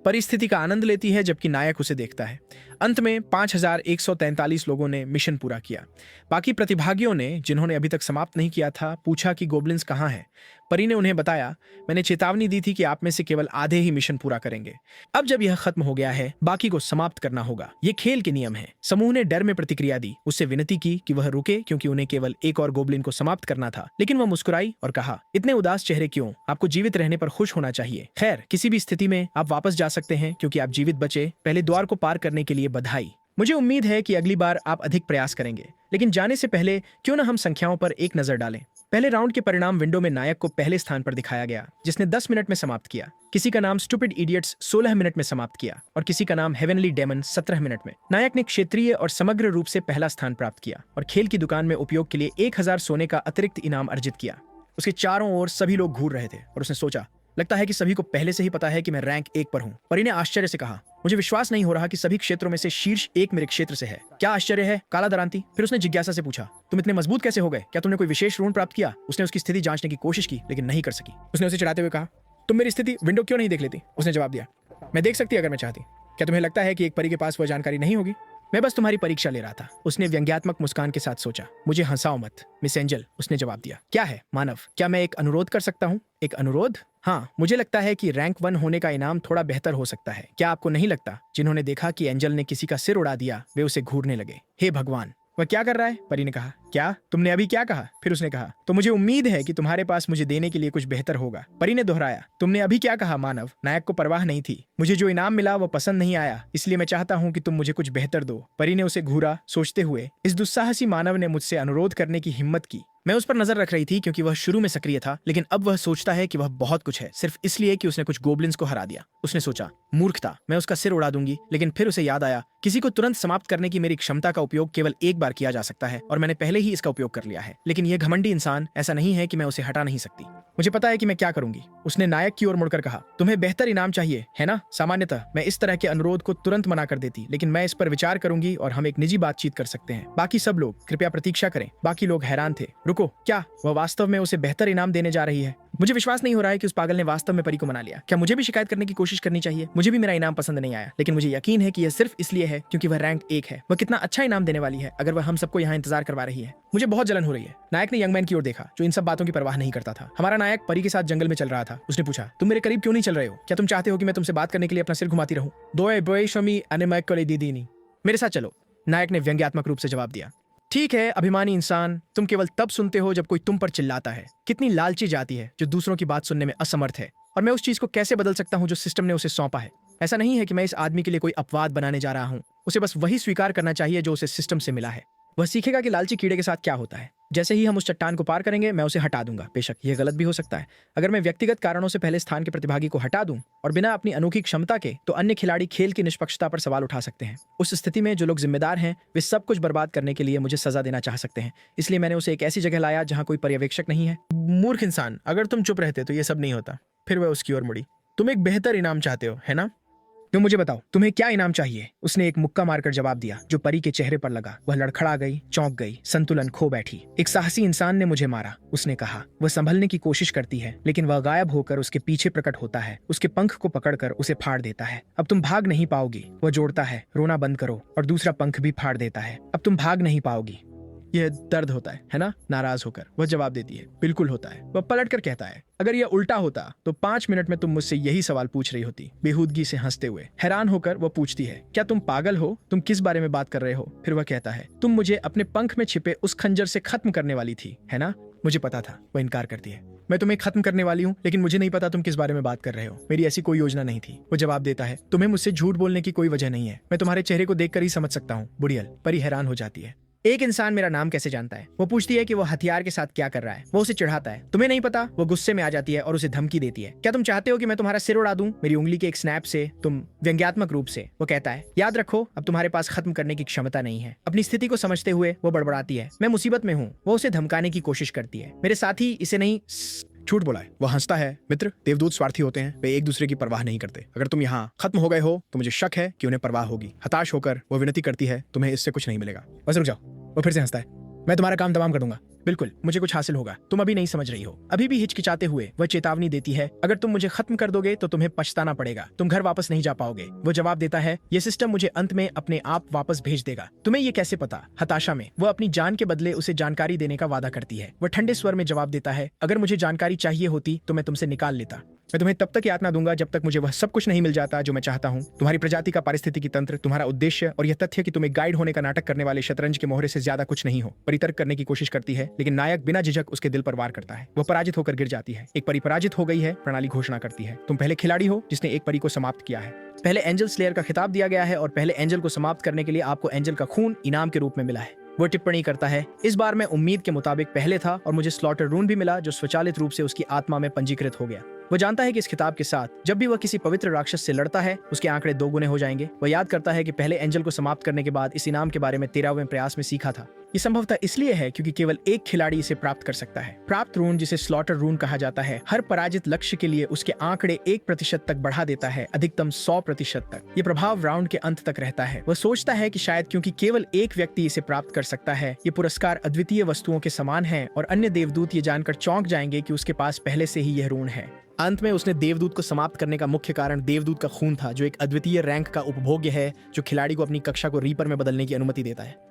परिस्थिति का आनंद लेती है जबकि नायक उसे देखता है। अंत में 5143 लोगों ने मिशन पूरा किया। बाकी प्रतिभागियों ने, जिन्होंने अभी तक समाप्त नहीं किया था, पूछा कि गोब्लिन्स कहाँ हैं। परी ने उन्हें बताया, मैंने चेतावनी दी थी कि आप में से केवल आधे ही मिशन पूरा करेंगे। अब जब यह खत्म हो गया है, बाकी को समाप्त करना होगा। ये खेल के नियम हैं। समूह ने डर में प्रतिक्रिया दी, उससे विनती की कि वह रुके क्योंकि उन्हें केवल एक और गोब्लिन को समाप्त करना था। लेकिन वह मुस्कुराई और कहा, इतने उदास चेहरे क्यों? आपको जीवित रहने पर खुश होना चाहिए। खैर, किसी भी स्थिति में आप वापस जा सकते हैं क्योंकि आप जीवित बचे। पहले द्वार को पार करने के लिए बधाई। मुझे उम्मीद है कि अगली बार आप अधिक प्रयास करेंगे। लेकिन जाने से पहले क्यों न हम संख्याओं पर एक नजर डालें। पहले राउंड के परिणाम विंडो में नायक को पहले स्थान पर दिखाया गया, जिसने 10 मिनट में समाप्त किया। किसी का नाम स्टूपिड इडियट्स 16 मिनट में समाप्त किया और किसी का नाम हेवनली डेमन 17 मिनट में। नायक ने क्षेत्रीय और समग्र रूप से पहला स्थान प्राप्त किया और खेल की दुकान में उपयोग के लिए 1000 सोने का अतिरिक्त इनाम अर्जित किया। उसके चारों ओर सभी लोग घूर रहे थे और उसने सोचा, लगता है कि सभी को पहले से ही पता है कि मैं रैंक 1 पर हूं। परी ने आश्चर्य से कहा, मुझे विश्वास नहीं हो रहा कि सभी क्षेत्रों में से शीर्ष 1 मेरे क्षेत्र से है। क्या आश्चर्य है, काला दरांती? फिर उसने जिज्ञासा से पूछा, तुम इतने मजबूत कैसे हो गए? क्या तुमने कोई विशेष ऋण प्राप्त किया? उसने उसकी स्थिति जांचने की कोशिश की लेकिन नहीं कर सकी। उसने उसे चिढ़ाते हुए कहा, तुम मेरी स्थिति विंडो क्यों नहीं देख लेती? उसने जवाब दिया, मैं देख सकती अगर मैं चाहती। क्या तुम्हें लगता है कि एक परी के पास वह जानकारी नहीं होगी? मैं बस तुम्हारी परीक्षा ले रहा था। उसने व्यंग्यात्मक मुस्कान के साथ सोचा। मुझे हंसाओ मत मिस एंजल, उसने जवाब दिया। क्या है मानव, क्या मैं एक अनुरोध कर सकता हूँ? एक अनुरोध? हाँ, मुझे लगता है कि रैंक 1 होने का इनाम थोड़ा बेहतर हो सकता है। क्या आपको नहीं लगता? जिन्होंने देखा कि एंजल ने किसी का सिर उड़ा दिया, वे उसे घूरने लगे। हे भगवान, वह क्या कर रहा है? परी ने कहा। क्या? तुमने अभी क्या कहा? फिर उसने कहा, तो मुझे उम्मीद है कि तुम्हारे पास मुझे देने के लिए कुछ बेहतर होगा। परी ने दोहराया, तुमने अभी क्या कहा मानव? नायक को परवाह नहीं थी। मुझे जो इनाम मिला वह पसंद नहीं आया, इसलिए मैं चाहता हूँ कि तुम मुझे कुछ बेहतर दो। परी ने उसे घूरा, सोचते हुए, इस दुस्साहसी मानव ने मुझसे अनुरोध करने की हिम्मत की। मैं उस पर नजर रख रही थी क्योंकि वह शुरू में सक्रिय था, लेकिन अब वह सोचता है कि वह बहुत कुछ है, सिर्फ इसलिए कि उसने कुछ गोब्लिन्स को हरा दिया। उसने सोचा, मूर्खता, मैं उसका सिर उड़ा दूंगी। लेकिन फिर उसे याद आया, किसी को तुरंत समाप्त करने की मेरी क्षमता का उपयोग केवल एक बार किया जा सकता है और मैंने पहले ही इसका उपयोग कर लिया है। लेकिन यह घमंडी इंसान ऐसा नहीं है कि मैं उसे हटा नहीं सकती। मुझे पता है कि मैं क्या करूंगी। उसने नायक की ओर मुड़कर कहा, तुम्हें बेहतर इनाम चाहिए है ना? सामान्यतः मैं इस तरह के अनुरोध को तुरंत मना कर देती, लेकिन मैं इस पर विचार करूंगी और हम एक निजी बातचीत कर सकते हैं। बाकी सब लोग कृपया प्रतीक्षा करें। बाकी लोग हैरान थे। रुको, क्या वह वास्तव में उसे बेहतर इनाम देने जा रही है? मुझे विश्वास नहीं हो रहा है कि उस पागल ने वास्तव में परी को मना लिया। क्या मुझे भी शिकायत करने की कोशिश करनी चाहिए? मुझे भी मेरा इनाम पसंद नहीं आया, लेकिन मुझे यकीन है कि यह सिर्फ इसलिए है क्योंकि वह रैंक 1 है। वह कितना अच्छा इनाम देने वाली है अगर वह हम सबको यहाँ इंतजार करवा रही है। मुझे बहुत जलन हो रही है। नायक ने यंगमैन की ओर देखा, जो इन सब बातों की परवाह नहीं करता था। हमारा नायक परी के साथ जंगल में चल रहा था। उसने पूछा, तुम मेरे करीब क्यों नहीं चल रहे हो? क्या तुम चाहते हो कि मैं तुमसे बात करने के लिए अपना सिर घुमाती रहूं? मेरे साथ चलो, नायक ने व्यंग्यात्मक रूप से जवाब दिया। ठीक है अभिमानी इंसान, तुम केवल तब सुनते हो जब कोई तुम पर चिल्लाता है। कितनी लालची जाती है जो दूसरों की बात सुनने में असमर्थ है। और मैं उस चीज को कैसे बदल सकता हूँ जो सिस्टम ने उसे सौंपा है? ऐसा नहीं है कि मैं इस आदमी के लिए कोई अपवाद बनाने जा रहा हूँ। उसे बस वही स्वीकार करना चाहिए जो उसे सिस्टम से मिला है। वह सीखेगा कि लालची कीड़े के साथ क्या होता है। जैसे ही हम उस चट्टान को पार करेंगे, मैं उसे हटा दूंगा। बेशक यह गलत भी हो सकता है। अगर मैं व्यक्तिगत कारणों से पहले स्थान के प्रतिभागी को हटा दूं और बिना अपनी अनोखी क्षमता के, तो अन्य खिलाड़ी खेल की निष्पक्षता पर सवाल उठा सकते हैं। उस स्थिति में जो लोग जिम्मेदार हैं, वे सब कुछ बर्बाद करने के लिए मुझे सजा देना चाह सकते हैं। इसलिए मैंने उसे एक ऐसी जगह लाया जहां कोई पर्यवेक्षक नहीं है। मूर्ख इंसान, अगर तुम चुप रहते तो यह सब नहीं होता। फिर वह उसकी ओर मुड़ी। तुम एक बेहतर इनाम चाहते हो, है ना? तो मुझे बताओ, तुम्हें क्या इनाम चाहिए? उसने एक मुक्का मारकर जवाब दिया, जो परी के चेहरे पर लगा। वह लड़खड़ा गई, चौंक गई, संतुलन खो बैठी। एक साहसी इंसान ने मुझे मारा, उसने कहा। वह संभलने की कोशिश करती है, लेकिन वह गायब होकर उसके पीछे प्रकट होता है। उसके पंख को पकड़कर उसे फाड़ देता है। अब तुम भाग नहीं पाओगी। वह जोड़ता है, रोना बंद करो, और दूसरा पंख भी फाड़ देता है। अब तुम भाग नहीं पाओगी। यह दर्द होता है ना? नाराज होकर वह जवाब देती है, बिल्कुल होता है। वह पलट कर कहता है, अगर यह उल्टा होता तो 5 मिनट में तुम मुझसे यही सवाल पूछ रही होती। बेहूदगी से हंसते हुए हैरान होकर वह पूछती है, क्या तुम पागल हो? तुम किस बारे में बात कर रहे हो? फिर वह कहता है, तुम मुझे अपने पंख में छिपे उस खंजर से खत्म करने वाली थी, है ना? मुझे पता था। वह इनकार करती है, मैं तुम्हें खत्म करने वाली हूँ, लेकिन मुझे नहीं पता तुम किस बारे में बात कर रहे हो। मेरी ऐसी कोई योजना नहीं थी। वो जवाब देता है, तुम्हें मुझसे झूठ बोलने की कोई वजह नहीं है। मैं तुम्हारे चेहरे को देखकर ही समझ सकता हूँ, बुढ़ियल। परी हैरान हो जाती है। एक इंसान मेरा नाम कैसे जानता है? वो पूछती है कि वो हथियार के साथ क्या कर रहा है। वो उसे चिढ़ाता है। तुम्हें नहीं पता? वो गुस्से में आ जाती है और उसे धमकी देती है। क्या तुम चाहते हो कि मैं तुम्हारा सिर उड़ा दूं? मेरी उंगली के एक स्नैप से, तुम व्यंग्यात्मक रूप से। वो कहता है, याद रखो, अब तुम्हारे पास खत्म करने की क्षमता नहीं है। अपनी स्थिति को समझते हुए वो बड़बड़ाती है, मैं मुसीबत में हूँ। वो उसे धमकाने की कोशिश करती है। मेरे साथी इसे नहीं झूठ बोला है। वह हंसता है, मित्र, देवदूत स्वार्थी होते हैं, वे एक दूसरे की परवाह नहीं करते। अगर तुम यहाँ खत्म हो गए हो तो मुझे शक है कि उन्हें परवाह होगी। हताश होकर वो विनती करती है, तुम्हें इससे कुछ नहीं मिलेगा। बस रुक जाओ। वो फिर से हंसता है, मैं तुम्हारा काम तमाम कर दूंगा। बिल्कुल, मुझे कुछ हासिल होगा। तुम अभी नहीं समझ रही हो। अभी भी हिचकिचाते हुए वह चेतावनी देती है, अगर तुम मुझे खत्म कर दोगे तो तुम्हें पछताना पड़ेगा। तुम घर वापस नहीं जा पाओगे। वो जवाब देता है, ये सिस्टम मुझे अंत में अपने आप वापस भेज देगा। तुम्हें ये कैसे पता? हताशा में वो अपनी जान के बदले उसे जानकारी देने का वादा करती है। वह ठंडे स्वर में जवाब देता है, अगर मुझे जानकारी चाहिए होती तो मैं तुमसे निकाल लेता। मैं तुम्हें तब तक यातना दूंगा जब तक मुझे वह सब कुछ नहीं मिल जाता जो मैं चाहता हूँ। तुम्हारी प्रजाति का पारिस्थितिकी तंत्र, तुम्हारा उद्देश्य और यह तथ्य कि तुम एक गाइड होने का नाटक करने वाले शतरंज के मोहरे से ज्यादा कुछ नहीं हो। परितर्क करने की कोशिश करती है, लेकिन नायक बिना झिझक उसके दिल पर वार करता है। वह पराजित होकर गिर जाती है। एक परी पराजित हो गई है, प्रणाली घोषणा करती है, तुम पहले खिलाड़ी हो जिसने एक परी को समाप्त किया है। पहले एंजल स्लेयर का खिताब दिया गया है और पहले एंजल को समाप्त करने के लिए आपको एंजल का खून इनाम के रूप में मिला है। वो टिप्पणी करता है, इस बार मैं उम्मीद के मुताबिक पहले था और मुझे स्लॉटर रून भी मिला जो स्वचालित रूप से उसकी आत्मा में पंजीकृत हो गया। वो जानता है कि इस खिताब के साथ जब भी वह किसी पवित्र राक्षस से लड़ता है उसके आंकड़े 2 गुने हो जाएंगे। वह याद करता है कि पहले एंजल को समाप्त करने के बाद इस इनाम के बारे में 13वें प्रयास में सीखा था। ये संभवतः इसलिए है क्योंकि केवल एक खिलाड़ी इसे प्राप्त कर सकता है। प्राप्त रून, जिसे स्लॉटर रून कहा जाता है, हर पराजित लक्ष्य के लिए उसके आंकड़े 1% तक बढ़ा देता है, अधिकतम 100% तक। ये प्रभाव राउंड के अंत तक रहता है। वह सोचता है कि शायद क्योंकि केवल एक व्यक्ति इसे प्राप्त कर सकता है, ये पुरस्कार अद्वितीय वस्तुओं के समान है और अन्य देवदूत ये जानकर चौंक जाएंगे कि उसके पास पहले से ही यह रून है। अंत में उसने देवदूत को समाप्त करने का मुख्य कारण देवदूत का खून था, जो एक अद्वितीय रैंक का उपभोग्य है जो खिलाड़ी को अपनी कक्षा को रीपर में बदलने की अनुमति देता है।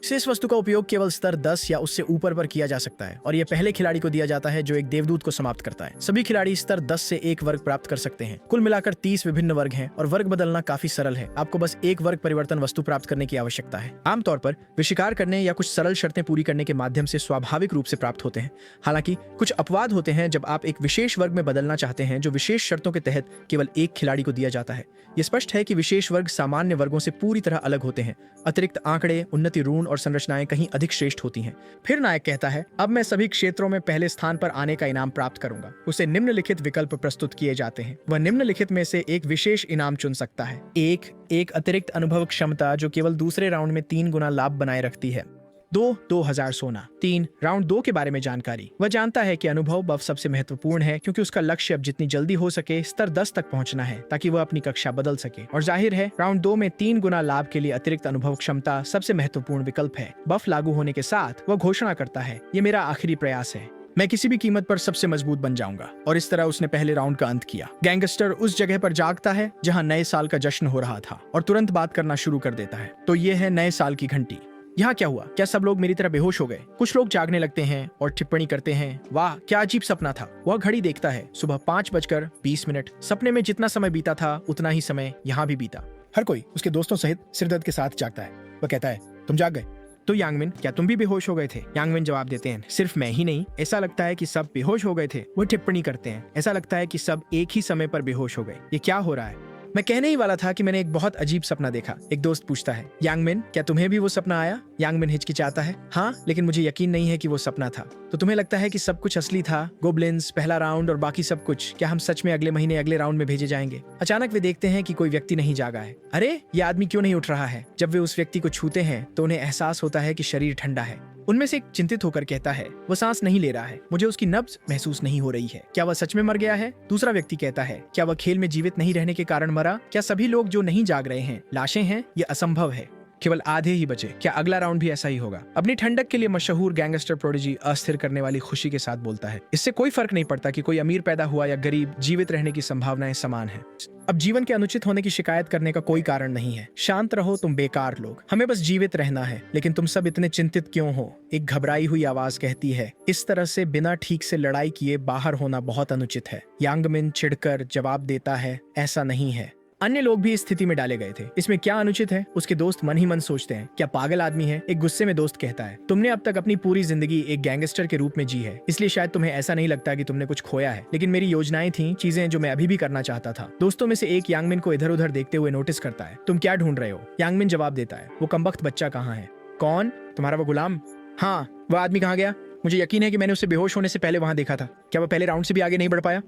इस वस्तु का उपयोग केवल स्तर 10 या उससे ऊपर पर किया जा सकता है और यह पहले खिलाड़ी को दिया जाता है जो एक देवदूत को समाप्त करता है। सभी खिलाड़ी स्तर 10 से 1 वर्ग प्राप्त कर सकते हैं। कुल मिलाकर 30 विभिन्न वर्ग हैं और वर्ग बदलना काफी सरल है। आपको बस 1 वर्ग परिवर्तन वस्तु प्राप्त करने की आवश्यकता है। आमतौर पर वे शिकार करने या कुछ सरल शर्तें पूरी करने के माध्यम से स्वाभाविक रूप से प्राप्त होते हैं। हालांकि कुछ अपवाद होते हैं जब आप एक विशेष वर्ग में बदलना चाहते हैं जो विशेष शर्तों के तहत केवल एक खिलाड़ी को दिया जाता है। यह स्पष्ट है कि विशेष वर्ग सामान्य वर्गों से पूरी तरह अलग होते हैं। अतिरिक्त आंकड़े, उन्नति रून और संरचनाएं कहीं अधिक श्रेष्ठ होती हैं। फिर नायक कहता है, अब मैं सभी क्षेत्रों में पहले स्थान पर आने का इनाम प्राप्त करूंगा। उसे निम्नलिखित विकल्प प्रस्तुत किए जाते हैं। वह निम्नलिखित में से एक विशेष इनाम चुन सकता है। एक अतिरिक्त अनुभव क्षमता जो केवल दूसरे राउंड में 3 गुना लाभ बनाए रखती है। 2000 सोना। 3 राउंड 2 के बारे में जानकारी। वह जानता है कि अनुभव बफ सबसे महत्वपूर्ण है क्योंकि उसका लक्ष्य अब जितनी जल्दी हो सके स्तर 10 तक पहुंचना है ताकि वह अपनी कक्षा बदल सके। और जाहिर है राउंड 2 में 3 गुना लाभ के लिए अतिरिक्त अनुभव क्षमता सबसे महत्वपूर्ण विकल्प है। बफ लागू होने के साथ वह घोषणा करता है, ये मेरा आखिरी प्रयास है, मैं किसी भी कीमत पर सबसे मजबूत बन जाऊंगा। और इस तरह उसने पहले राउंड का अंत किया। गैंगस्टर उस जगह पर जागता है जहां नए साल का जश्न हो रहा था और तुरंत बात करना शुरू कर देता है। तो ये है नए साल की घंटी। यहाँ क्या हुआ? क्या सब लोग मेरी तरह बेहोश हो गए? कुछ लोग जागने लगते हैं और टिप्पणी करते हैं, वाह क्या अजीब सपना था। वह घड़ी देखता है, सुबह 5:20। सपने में जितना समय बीता था उतना ही समय यहाँ भी बीता। हर कोई उसके दोस्तों सहित सिरदर्द के साथ जागता है। वह कहता है, तुम जाग गए? तो यांगमिन, क्या तुम भी बेहोश हो गए थे? यांगमिन जवाब देते हैं, सिर्फ मैं ही नहीं, ऐसा लगता है कि सब बेहोश हो गए थे। वो टिप्पणी करते हैं, ऐसा लगता है कि सब एक ही समय पर बेहोश हो गए। ये क्या हो रहा है? मैं कहने ही वाला था कि मैंने एक बहुत अजीब सपना देखा। एक दोस्त पूछता है, यांगमिन, क्या तुम्हें भी वो सपना आया? यांगमिन हिचकिचाता है, हाँ, लेकिन मुझे यकीन नहीं है कि वो सपना था। तो तुम्हें लगता है कि सब कुछ असली था? गोब्लिन्स, पहला राउंड और बाकी सब कुछ, क्या हम सच में अगले महीने अगले राउंड में भेजे जाएंगे? अचानक वे देखते हैं कि कोई व्यक्ति नहीं जागा है। अरे, ये आदमी क्यों नहीं उठ रहा है? जब वे उस व्यक्ति को छूते हैं तो उन्हें एहसास होता है कि शरीर ठंडा है। उनमें से एक चिंतित होकर कहता है, वो सांस नहीं ले रहा है, मुझे उसकी नब्ज महसूस नहीं हो रही है। क्या वह सच में मर गया है? दूसरा व्यक्ति कहता है, क्या वह खेल में जीवित नहीं रहने के कारण मरा? क्या सभी लोग जो नहीं जाग रहे हैं लाशें हैं? ये असंभव है, केवल आधे ही बचे। क्या अगला राउंड भी ऐसा ही होगा? अपनी ठंडक के लिए मशहूर गैंगस्टर प्रोडिजी अस्थिर करने वाली खुशी के साथ बोलता है, इससे कोई फर्क नहीं पड़ता कि कोई अमीर पैदा हुआ या गरीब, जीवित रहने की संभावनाएं समान है। अब जीवन के अनुचित होने की शिकायत करने का कोई कारण नहीं है। शांत रहो तुम बेकार लोग, हमें बस जीवित रहना है। लेकिन तुम सब इतने चिंतित क्यों हो? एक घबराई हुई आवाज कहती है, इस तरह से बिना ठीक से लड़ाई किए बाहर होना बहुत अनुचित है। यांगमिन चिढ़कर जवाब देता है, ऐसा नहीं है। अन्य लोग भी इस स्थिति में डाले गए थे। इसमें क्या अनुचित है? उसके दोस्त मन ही मन सोचते हैं, क्या पागल आदमी है? एक गुस्से में दोस्त कहता है, तुमने अब तक अपनी पूरी जिंदगी एक गैंगस्टर के रूप में जी है, इसलिए शायद तुम्हें ऐसा नहीं लगता कि तुमने कुछ खोया है। लेकिन मेरी योजनाएं थी, चीजें जो मैं अभी भी करना चाहता था। दोस्तों में से एक यांगमिन को इधर उधर देखते हुए नोटिस करता है, तुम क्या ढूंढ रहे हो? यांगमिन जवाब देता है, वो कमबख्त बच्चा कहाँ है? कौन? तुम्हारा वो गुलाम? हाँ, वह आदमी कहाँ गया? मुझे यकीन है कि मैंने उसे बेहोश होने से पहले वहां देखा था। क्या वह पहले राउंड से भी आगे नहीं बढ़ पाया?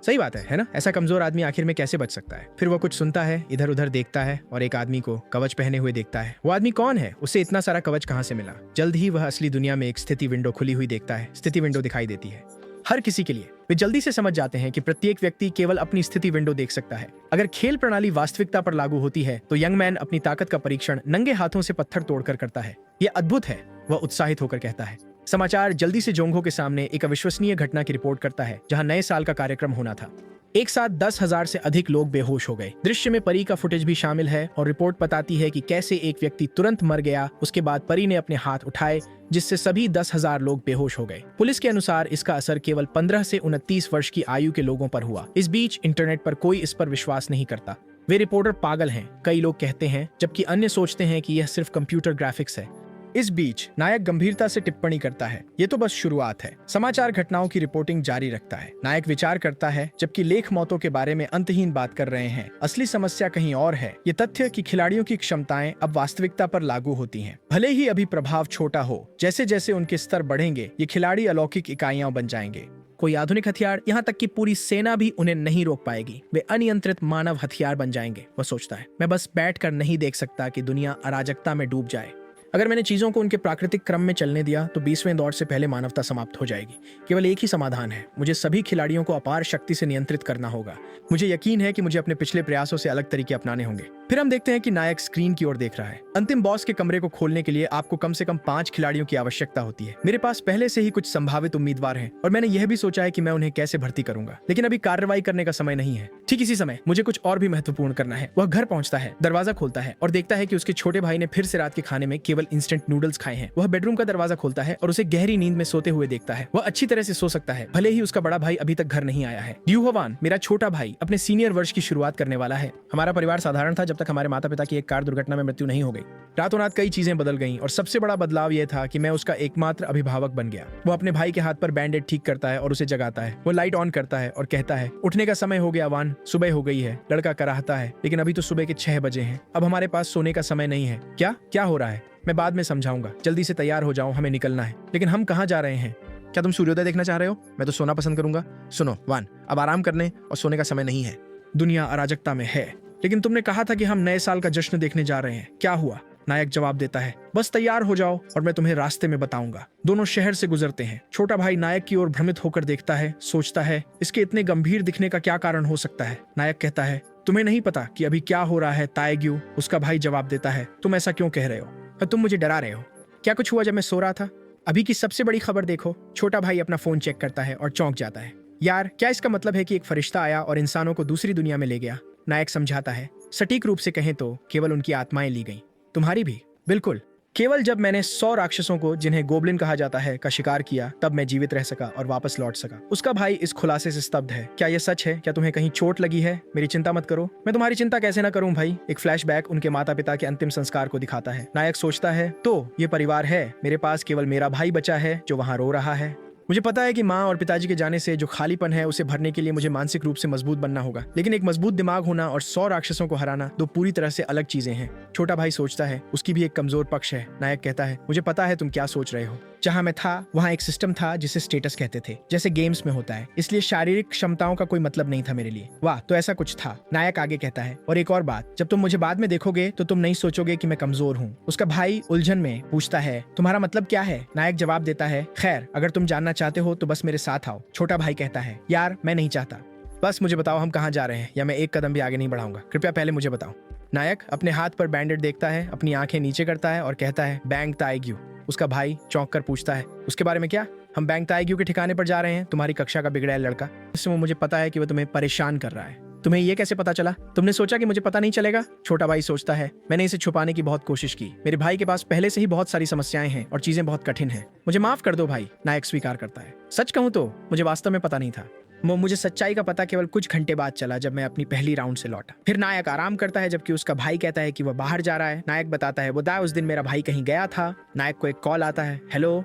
सही बात है ना? ऐसा कमजोर आदमी आखिर में कैसे बच सकता है? फिर वो कुछ सुनता है, इधर उधर देखता है और एक आदमी को कवच पहने हुए देखता है। वो आदमी कौन है? उसे इतना सारा कवच कहाँ से मिला? जल्द ही वह असली दुनिया में एक स्थिति विंडो खुली हुई देखता है। स्थिति विंडो दिखाई देती है हर किसी के लिए। वे जल्दी से समझ जाते हैं कि प्रत्येक व्यक्ति केवल अपनी स्थिति विंडो देख सकता है। अगर खेल प्रणाली वास्तविकता पर लागू होती है तो यंग मैन अपनी ताकत का परीक्षण नंगे हाथों से पत्थर तोड़कर करता है। यह अद्भुत है, वह उत्साहित होकर कहता है। समाचार जल्दी से जोंगो के सामने एक अविश्वसनीय घटना की रिपोर्ट करता है जहां नए साल का कार्यक्रम होना था। एक साथ 10,000 से अधिक लोग बेहोश हो गए। दृश्य में परी का फुटेज भी शामिल है और रिपोर्ट बताती है कि कैसे एक व्यक्ति तुरंत मर गया। उसके बाद परी ने अपने हाथ उठाए जिससे सभी 10,000 लोग बेहोश हो गए। पुलिस के अनुसार इसका असर केवल 15 से 29 वर्ष की आयु के लोगों पर हुआ। इस बीच इंटरनेट पर कोई इस पर विश्वास नहीं करता। वे रिपोर्टर पागल हैं, कई लोग कहते हैं, जबकि अन्य सोचते हैं कि यह सिर्फ कंप्यूटर ग्राफिक्स है। इस बीच नायक गंभीरता से टिप्पणी करता है, ये तो बस शुरुआत है। समाचार घटनाओं की रिपोर्टिंग जारी रखता है। नायक विचार करता है, जबकि लेख मौतों के बारे में अंतहीन बात कर रहे हैं। असली समस्या कहीं और है। ये तथ्य कि खिलाड़ियों की क्षमताएं अब वास्तविकता पर लागू होती हैं। भले ही अभी प्रभाव छोटा हो, जैसे जैसे उनके स्तर बढ़ेंगे ये खिलाड़ी अलौकिक इकाइयां बन जाएंगे। कोई आधुनिक हथियार, यहाँ तक कि पूरी सेना भी उन्हें नहीं रोक पाएगी। वे अनियंत्रित मानव हथियार बन जाएंगे। वह सोचता है, मैं बस बैठकर नहीं देख सकता कि दुनिया अराजकता में डूब जाए। अगर मैंने चीजों को उनके प्राकृतिक क्रम में चलने दिया तो 20वें दौर से पहले मानवता समाप्त हो जाएगी। केवल एक ही समाधान है, मुझे सभी खिलाड़ियों को अपार शक्ति से नियंत्रित करना होगा। मुझे यकीन है कि मुझे अपने पिछले प्रयासों से अलग तरीके अपनाने होंगे। फिर हम देखते हैं कि नायक स्क्रीन की ओर देख रहा है। अंतिम बॉस के कमरे को खोलने के लिए आपको कम से कम 5 खिलाड़ियों की आवश्यकता होती है। मेरे पास पहले से ही कुछ संभावित उम्मीदवार हैं और मैंने यह भी सोचा है कि मैं उन्हें कैसे भर्ती करूंगा, लेकिन अभी कार्रवाई करने का समय नहीं है। ठीक इसी समय मुझे कुछ और भी महत्वपूर्ण करना है। वह घर पहुंचता है, दरवाजा खोलता है और देखता है कि उसके छोटे भाई ने फिर से रात के खाने में केवल इंस्टेंट नूडल्स खाए हैं। वह बेडरूम का दरवाजा खोलता है और उसे गहरी नींद में सोते हुए देखता है। वह अच्छी तरह से सो सकता है, भले ही उसका बड़ा भाई अभी तक घर नहीं आया है। ड्यूहवान, मेरा छोटा भाई, अपने सीनियर वर्ष की शुरुआत करने वाला है। हमारा परिवार साधारण था जब तक हमारे माता पिता की एक कार दुर्घटना में मृत्यु नहीं हो गई। रातों रात कई चीजें बदल गईं और सबसे बड़ा बदलाव यह था कि मैं उसका एकमात्र अभिभावक बन गया। वो अपने भाई के हाथ पर बैंडेड ठीक करता है और उसे जगाता है। वो लाइट ऑन करता है और कहता है, उठने का समय हो गया वान, सुबह हो गई है। लड़का कराहता है, लेकिन अभी तो सुबह के 6 बजे हैं। अब हमारे पास सोने का समय नहीं है। क्या हो रहा है? मैं बाद में समझाऊंगा। जल्दी से तैयार हो जाओ, हमें निकलना है। लेकिन हम कहाँ जा रहे हैं? क्या तुम सूर्योदय देखना चाह रहे हो? मैं तो सोना पसंद करूंगा। सुनो वान, अब आराम करने और सोने का समय नहीं है। दुनिया अराजकता में है, लेकिन तुमने कहा था कि हम नए साल का जश्न देखने जा रहे हैं। क्या हुआ? नायक जवाब देता है, बस तैयार हो जाओ और मैं तुम्हें रास्ते में बताऊंगा। दोनों शहर से गुजरते हैं। छोटा भाई नायक की ओर भ्रमित होकर देखता है, सोचता है, इसके इतने गंभीर दिखने का क्या कारण हो सकता है? नायक कहता है, तुम्हें नहीं पता कि अभी क्या हो रहा है ताएग्यू? उसका भाई जवाब देता है, तुम ऐसा क्यों कह रहे हो? तुम मुझे डरा रहे हो। क्या कुछ हुआ जब मैं सो रहा था? अभी की सबसे बड़ी खबर देखो। छोटा भाई अपना फोन चेक करता है और चौंक जाता है। यार, क्या इसका मतलब है कि एक फरिश्ता आया और इंसानों को दूसरी दुनिया में ले गया? नायक समझाता है, सटीक रूप से कहें तो केवल उनकी आत्माएं ली गईं। तुम्हारी भी? बिल्कुल। केवल जब मैंने 100 राक्षसों को, जिन्हें गोब्लिन कहा जाता है, का शिकार किया, तब मैं जीवित रह सका और वापस लौट सका। उसका भाई इस खुलासे से स्तब्ध है। क्या यह सच है? क्या तुम्हें कहीं चोट लगी है? मेरी चिंता मत करो। मैं तुम्हारी चिंता कैसे ना करूं भाई? एक फ्लैशबैक उनके माता पिता के अंतिम संस्कार को दिखाता है। नायक सोचता है, तो ये परिवार है। मेरे पास केवल मेरा भाई बचा है जो वहां रो रहा है। मुझे पता है कि माँ और पिताजी के जाने से जो खालीपन है उसे भरने के लिए मुझे मानसिक रूप से मजबूत बनना होगा, लेकिन एक मजबूत दिमाग होना और 100 राक्षसों को हराना दो पूरी तरह से अलग चीजें हैं। छोटा भाई सोचता है, उसकी भी एक कमजोर पक्ष है। नायक कहता है, मुझे पता है तुम क्या सोच रहे हो। जहां मैं था वहां एक सिस्टम था जिसे स्टेटस कहते थे, जैसे गेम्स में होता है, इसलिए शारीरिक क्षमताओं का कोई मतलब नहीं था मेरे लिए। वाह, तो ऐसा कुछ था। नायक आगे कहता है, और एक और बात, जब तुम मुझे बाद में देखोगे तो तुम नहीं सोचोगे कि मैं कमजोर हूँ। उसका भाई उलझन में पूछता है, तुम्हारा मतलब क्या है? नायक जवाब देता है, खैर, अगर तुम जानना चाहते हो तो बस मेरे साथ आओ। छोटा भाई कहता है, यार मैं नहीं चाहता, बस मुझे बताओ हम कहाँ जा रहे हैं, या मैं एक कदम भी आगे नहीं बढ़ाऊंगा। कृपया पहले मुझे बताओ। नायक अपने हाथ पर बैंडेड देखता है, अपनी आंखें नीचे करता है और कहता है, बैंग ताएग्यू। उसका भाई चौंक कर पूछता है, उसके बारे में क्या? हम बैंग ताएग्यू के ठिकाने पर जा रहे हैं, तुम्हारी कक्षा का बिगड़ैल लड़का। इसमें मुझे पता है कि वो तुम्हें परेशान कर रहा है। तुम्हें ये कैसे पता चला? तुमने सोचा कि मुझे पता नहीं चलेगा? छोटा भाई सोचता है, मैंने इसे छुपाने की बहुत कोशिश की। मेरे भाई के पास पहले से ही बहुत सारी समस्याएं हैं और चीजें बहुत कठिन हैं। मुझे माफ कर दो भाई। नायक स्वीकार करता है, सच कहूं तो मुझे वास्तव में पता नहीं था। मुझे सच्चाई का पता केवल कुछ घंटे बाद चला, जब मैं अपनी पहली राउंड से लौटा। फिर नायक आराम करता है जबकि उसका भाई कहता है कि वह बाहर जा रहा है। नायक बताता है, वो उस दिन मेरा भाई कहीं गया था। नायक को एक कॉल आता है, हेलो,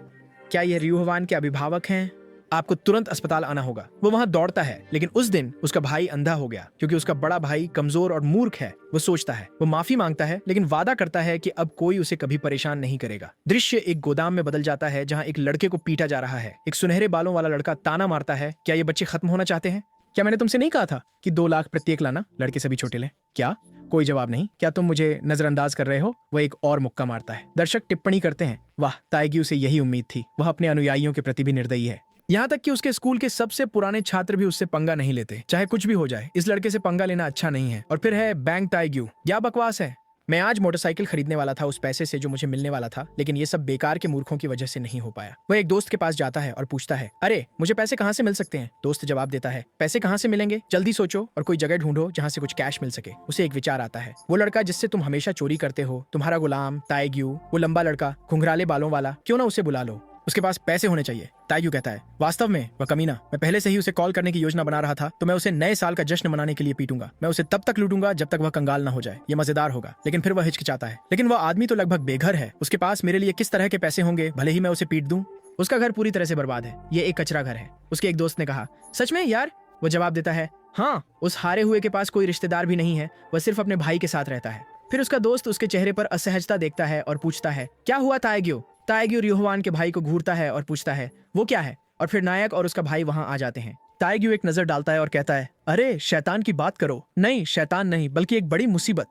क्या ये र्यूहवान के अभिभावक हैं? आपको तुरंत अस्पताल आना होगा। वो वहां दौड़ता है, लेकिन उस दिन उसका भाई अंधा हो गया क्योंकि उसका बड़ा भाई कमजोर और मूर्ख है। वो सोचता है, वो माफी मांगता है, लेकिन वादा करता है कि अब कोई उसे कभी परेशान नहीं करेगा। दृश्य एक गोदाम में बदल जाता है जहाँ एक लड़के को पीटा जा रहा है। एक सुनहरे बालों वाला लड़का ताना मारता है, क्या ये बच्चे खत्म होना चाहते हैं? क्या मैंने तुमसे नहीं कहा था कि 2 लाख प्रत्येक लाना? लड़के सभी छोटे लें। क्या? कोई जवाब नहीं। क्या तुम मुझे नजरअंदाज कर रहे हो? वह एक और मुक्का मारता है। दर्शक टिप्पणी करते हैं, वाह, ताएग्यू से यही उम्मीद थी। वह अपने अनुयायियों के प्रति भी निर्दयी है। यहाँ तक कि उसके स्कूल के सबसे पुराने छात्र भी उससे पंगा नहीं लेते। चाहे कुछ भी हो जाए, इस लड़के से पंगा लेना अच्छा नहीं है। और फिर है बैंग ताएग्यू। क्या बकवास है। मैं आज मोटरसाइकिल खरीदने वाला था उस पैसे से जो मुझे मिलने वाला था, लेकिन ये सब बेकार के मूर्खों की वजह से नहीं हो पाया। वह एक दोस्त के पास जाता है और पूछता है, अरे मुझे पैसे कहाँ से मिल सकते हैं? दोस्त जवाब देता है, पैसे कहाँ से मिलेंगे? जल्दी सोचो और कोई जगह ढूंढो जहाँ से कुछ कैश मिल सके। उसे एक विचार आता है, वो लड़का जिससे तुम हमेशा चोरी करते हो, तुम्हारा गुलाम ताएग्यू, वो लंबा लड़का घुंघराले बालों वाला, क्यों ना उसे बुला लो। उसके पास पैसे होने चाहिए। ताएग्यू कहता है, वास्तव में वह कमीना, मैं पहले से ही उसे कॉल करने की योजना बना रहा था, तो मैं उसे नए साल का जश्न मनाने के लिए पीटूंगा। मैं उसे तब तक लूटूंगा जब तक वह कंगाल ना हो जाए। ये मजेदार होगा। लेकिन फिर वह हिचकिचाता है, लेकिन वह आदमी तो लगभग बेघर है, उसके पास मेरे लिए किस तरह के पैसे होंगे, भले ही मैं उसे पीट दूं। उसका घर पूरी तरह से बर्बाद है, ये एक कचरा घर है। उसके एक दोस्त ने कहा, सच में यार? वो जवाब देता है, हाँ, उस हारे हुए के पास कोई रिश्तेदार भी नहीं है, वह सिर्फ अपने भाई के साथ रहता है। फिर उसका दोस्त उसके चेहरे पर असहजता देखता है और पूछता है, क्या हुआ ताएग्यू? ताएग्यू रियोहवान के भाई को घूरता है और पूछता है, वो क्या है? और फिर नायक और उसका भाई वहां आ जाते हैं। ताएग्यू एक नजर डालता है और कहता है, अरे शैतान की बात करो। नहीं, शैतान नहीं, बल्कि एक बड़ी मुसीबत।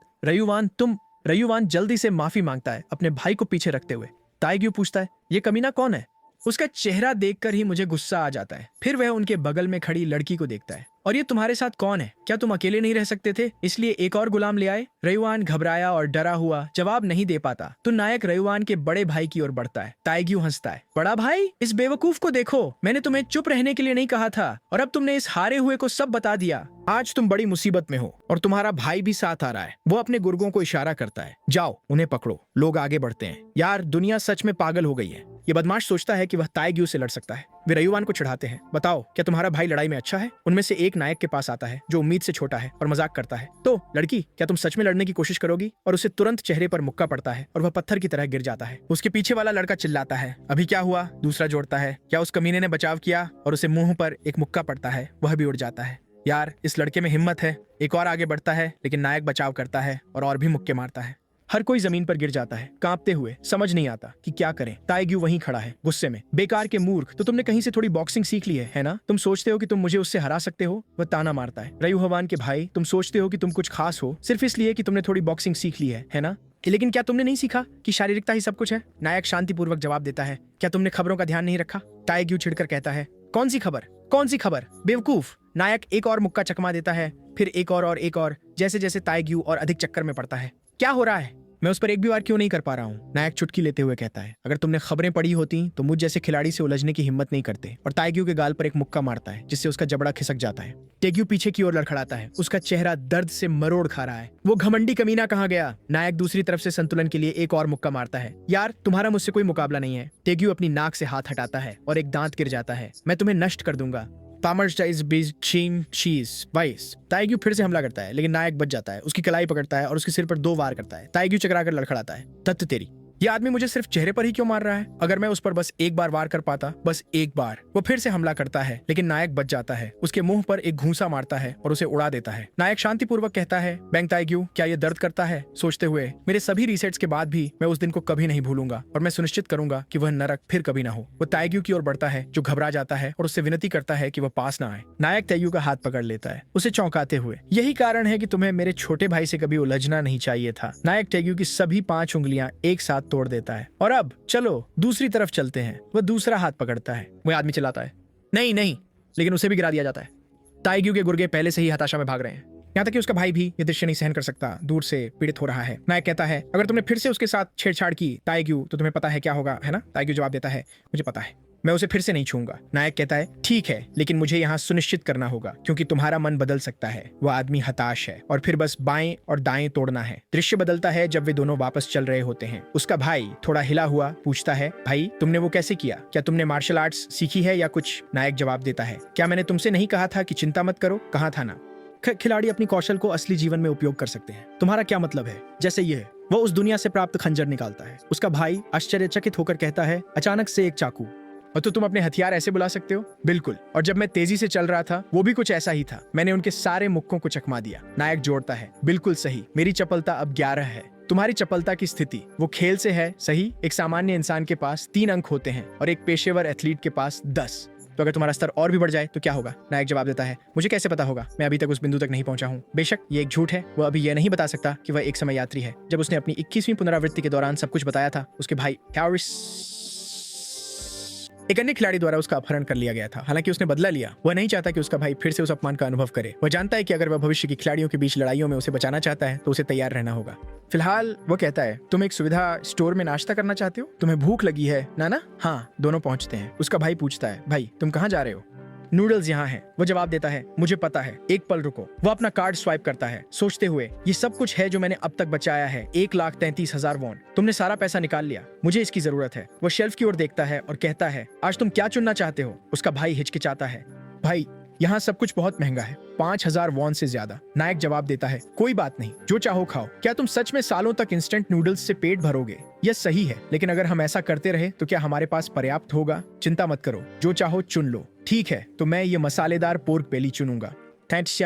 रयुवान जल्दी से माफी मांगता है अपने भाई को पीछे रखते हुए। ताएग्यू पूछता है, ये कमीना कौन है? उसका चेहरा देखकर ही मुझे गुस्सा आ जाता है। फिर वह उनके बगल में खड़ी लड़की को देखता है, और ये तुम्हारे साथ कौन है? क्या तुम अकेले नहीं रह सकते थे, इसलिए एक और गुलाम ले आए? रयुवान घबराया और डरा हुआ जवाब नहीं दे पाता, तो नायक रयुवान के बड़े भाई की ओर बढ़ता है। ताएग्यू हंसता है, बड़ा भाई, इस बेवकूफ को देखो, मैंने तुम्हें चुप रहने के लिए नहीं कहा था, और अब तुमने इस हारे हुए को सब बता दिया। आज तुम बड़ी मुसीबत में हो और तुम्हारा भाई भी साथ आ रहा है। वो अपने गुर्गों को इशारा करता है, जाओ उन्हें पकड़ो। लोग आगे बढ़ते हैं। यार, दुनिया सच में पागल हो गई है। ये बदमाश सोचता है कि वह ताएग्यू से लड़ सकता है। वे रयुवान को चिढ़ाते हैं, बताओ क्या तुम्हारा भाई लड़ाई में अच्छा है? उनमें से एक नायक के पास आता है जो उम्मीद से छोटा है और मजाक करता है, तो लड़की, क्या तुम सच में लड़ने की कोशिश करोगी? और उसे तुरंत चेहरे पर मुक्का पड़ता है और वह पत्थर की तरह गिर जाता है। उसके पीछे वाला लड़का चिल्लाता है, अभी क्या हुआ? दूसरा जोड़ता है, क्या उस कमीने ने बचाव किया? और उसे मुंह पर एक मुक्का पड़ता है, वह भी उड़ जाता है। यार, इस लड़के में हिम्मत है। एक और आगे बढ़ता है, लेकिन नायक बचाव करता है और भी मुक्के मारता है। हर कोई जमीन पर गिर जाता है, कांपते हुए, समझ नहीं आता कि क्या करें। ताएग्यू वहीं खड़ा है, गुस्से में, बेकार के मूर्ख, तो तुमने कहीं से थोड़ी बॉक्सिंग सीख ली है ना? तुम सोचते हो कि तुम मुझे उससे हरा सकते हो? वह ताना मारता है, रयुहवान के भाई, तुम सोचते हो कि तुम कुछ खास हो सिर्फ इसलिए कि तुमने थोड़ी बॉक्सिंग सीख ली है ना? लेकिन क्या तुमने नहीं सीखा कि शारीरिकता ही सब कुछ है? नायक शांतिपूर्वक जवाब देता है, क्या तुमने खबरों का ध्यान नहीं रखा? ताएग्यू छिड़कर कहता है, कौन सी खबर? कौन सी खबर, बेवकूफ? नायक एक और मुक्का चकमा देता है, फिर एक और, जैसे जैसे ताएग्यू और अधिक चक्कर में पड़ता है। क्या हो रहा है? मैं उस पर एक भी बार क्यों नहीं कर पा रहा हूँ? नायक चुटकी लेते हुए कहता है, अगर तुमने खबरें पढ़ी होती तो मुझ जैसे खिलाड़ी से उलझने की हिम्मत नहीं करते। और ताएग्यू के गाल पर एक मुक्का मारता है जिससे उसका जबड़ा खिसक जाता है। ताएग्यू पीछे की ओर लड़खड़ाता है, उसका चेहरा दर्द से मरोड़ खा रहा है। वो घमंडी कमीना कहाँ गया? नायक दूसरी तरफ से संतुलन के लिए एक और मुक्का मारता है, यार तुम्हारा मुझसे कोई मुकाबला नहीं है। ताएग्यू अपनी नाक से हाथ हटाता है और एक दांत गिर जाता है, मैं तुम्हें नष्ट कर दूंगा। ताएग्यू फिर से हमला करता है, लेकिन नायक बच जाता है, उसकी कलाई पकड़ता है और उसके सिर पर 2 वार करता है। ताएग्यू चकराकर लड़खड़ाता है, तत्त तेरी, ये आदमी मुझे सिर्फ चेहरे पर ही क्यों मार रहा है? अगर मैं उस पर बस एक बार वार कर पाता, बस एक बार। वो फिर से हमला करता है, लेकिन नायक बच जाता है, उसके मुंह पर एक घूंसा मारता है और उसे उड़ा देता है। नायक शांतिपूर्वक कहता है, बैंग ताएग्यू, क्या ये दर्द करता है? सोचते हुए, मेरे सभी रिसेट्स के बाद भी मैं उस दिन को कभी नहीं भूलूंगा और मैं सुनिश्चित करूंगा कि वह नरक फिर कभी ना हो। वो ताएग्यू की ओर बढ़ता है, जो घबरा जाता है और उससे विनती करता है कि वह पास ना आए। नायक ताएग्यू का हाथ पकड़ लेता है, उसे चौंकाते हुए, यही कारण है कि तुम्हें मेरे छोटे भाई से कभी उलझना नहीं चाहिए था। नायक ताएग्यू की सभी 5 उंगलियां एक साथ तोड़ देता है। और अब चलो दूसरी तरफ चलते हैं। वह दूसरा हाथ पकड़ता है, वह आदमी चिल्लाता है, नहीं नहीं, लेकिन उसे भी गिरा दिया जाता है। ताएग्यू के गुर्गे पहले से ही हताशा में भाग रहे हैं, यहाँ तक कि उसका भाई भी ये दृश्य नहीं सहन कर सकता, दूर से पीड़ित हो रहा है। नायक कहता है, अगर तुमने फिर से उसके साथ छेड़छाड़ की ताएग्यू, तो तुम्हें पता है क्या होगा, है ना? ताएग्यू जवाब देता है, मुझे पता है, मैं उसे फिर से नहीं छूंगा। नायक कहता है, ठीक है, लेकिन मुझे यहाँ सुनिश्चित करना होगा क्योंकि तुम्हारा मन बदल सकता है। वह आदमी हताश है और फिर बस बाएं और दाएं तोड़ना है। दृश्य बदलता है जब वे दोनों वापस चल रहे होते हैं। उसका भाई थोड़ा हिला हुआ पूछता है, भाई तुमने वो कैसे किया? क्या तुमने मार्शल आर्ट्स सीखी है या कुछ? नायक जवाब देता है, क्या मैंने तुमसे नहीं कहा था कि चिंता मत करो? कहा था ना, खिलाड़ी अपनी कौशल को असली जीवन में उपयोग कर सकते हैं। तुम्हारा क्या मतलब है? जैसे ये है। वो उस दुनिया से प्राप्त खंजर निकालता है। उसका भाई आश्चर्यचकित होकर कहता है, अचानक से एक चाकू। और तो तुम अपने हथियार ऐसे बुला सकते हो? बिल्कुल। और जब मैं तेजी से चल रहा था वो भी कुछ ऐसा ही था। मैंने उनके सारे मुक्कों को चकमा दिया। नायक जोड़ता है, बिल्कुल सही। मेरी चपलता अब 11 है। तुम्हारी चपलता की स्थिति वो खेल से है, सही? एक सामान्य इंसान के पास 3 अंक होते हैं और एक पेशेवर एथलीट के पास 10। तो अगर तुम्हारा स्तर और भी बढ़ जाए तो क्या होगा? नायक जवाब देता है, मुझे कैसे पता होगा? मैं अभी तक उस बिंदु तक नहीं पहुंचा हूं। बेशक ये एक झूठ है। वह अभी यह नहीं बता सकता कि वह एक समय यात्री है। जब उसने अपनी 21वीं पुनरावृत्ति के दौरान सब कुछ बताया था, उसके भाई एक अन्य खिलाड़ी द्वारा उसका अपहरण कर लिया गया था। हालांकि उसने बदला लिया। वह नहीं चाहता कि उसका भाई फिर से उस अपमान का अनुभव करे। वह जानता है कि अगर वह भविष्य की खिलाड़ियों के बीच लड़ाइयों में उसे बचाना चाहता है तो उसे तैयार रहना होगा। फिलहाल वो कहता है, तुम एक सुविधा स्टोर में नाश्ता करना चाहते हो? तुम्हें भूख लगी है ना? हाँ। दोनों पहुंचते हैं। उसका भाई पूछता है, भाई तुम कहाँ जा रहे हो? नूडल्स यहाँ हैं। वो जवाब देता है, मुझे पता है, एक पल रुको। वो अपना कार्ड स्वाइप करता है, सोचते हुए, ये सब कुछ है जो मैंने अब तक बचाया है, 1,33,000 वॉन। तुमने सारा पैसा निकाल लिया, मुझे इसकी जरूरत है। वो शेल्फ की ओर देखता है और कहता है, आज तुम क्या चुनना चाहते हो? उसका भाई हिचकिचाता है, भाई यहाँ सब कुछ बहुत महंगा है, 5,000 वॉन से ज्यादा। नायक जवाब देता है, कोई बात नहीं, जो चाहो खाओ। क्या तुम सच में सालों तक इंस्टेंट नूडल्स से पेट भरोगे? यह सही है, लेकिन अगर हम ऐसा करते रहे तो क्या हमारे पास पर्याप्त होगा? चिंता मत करो, जो चाहो चुन लो। ठीक है, तो मैं ये मसालेदार पोर्क बेली चुनूंगा। थैंक्स,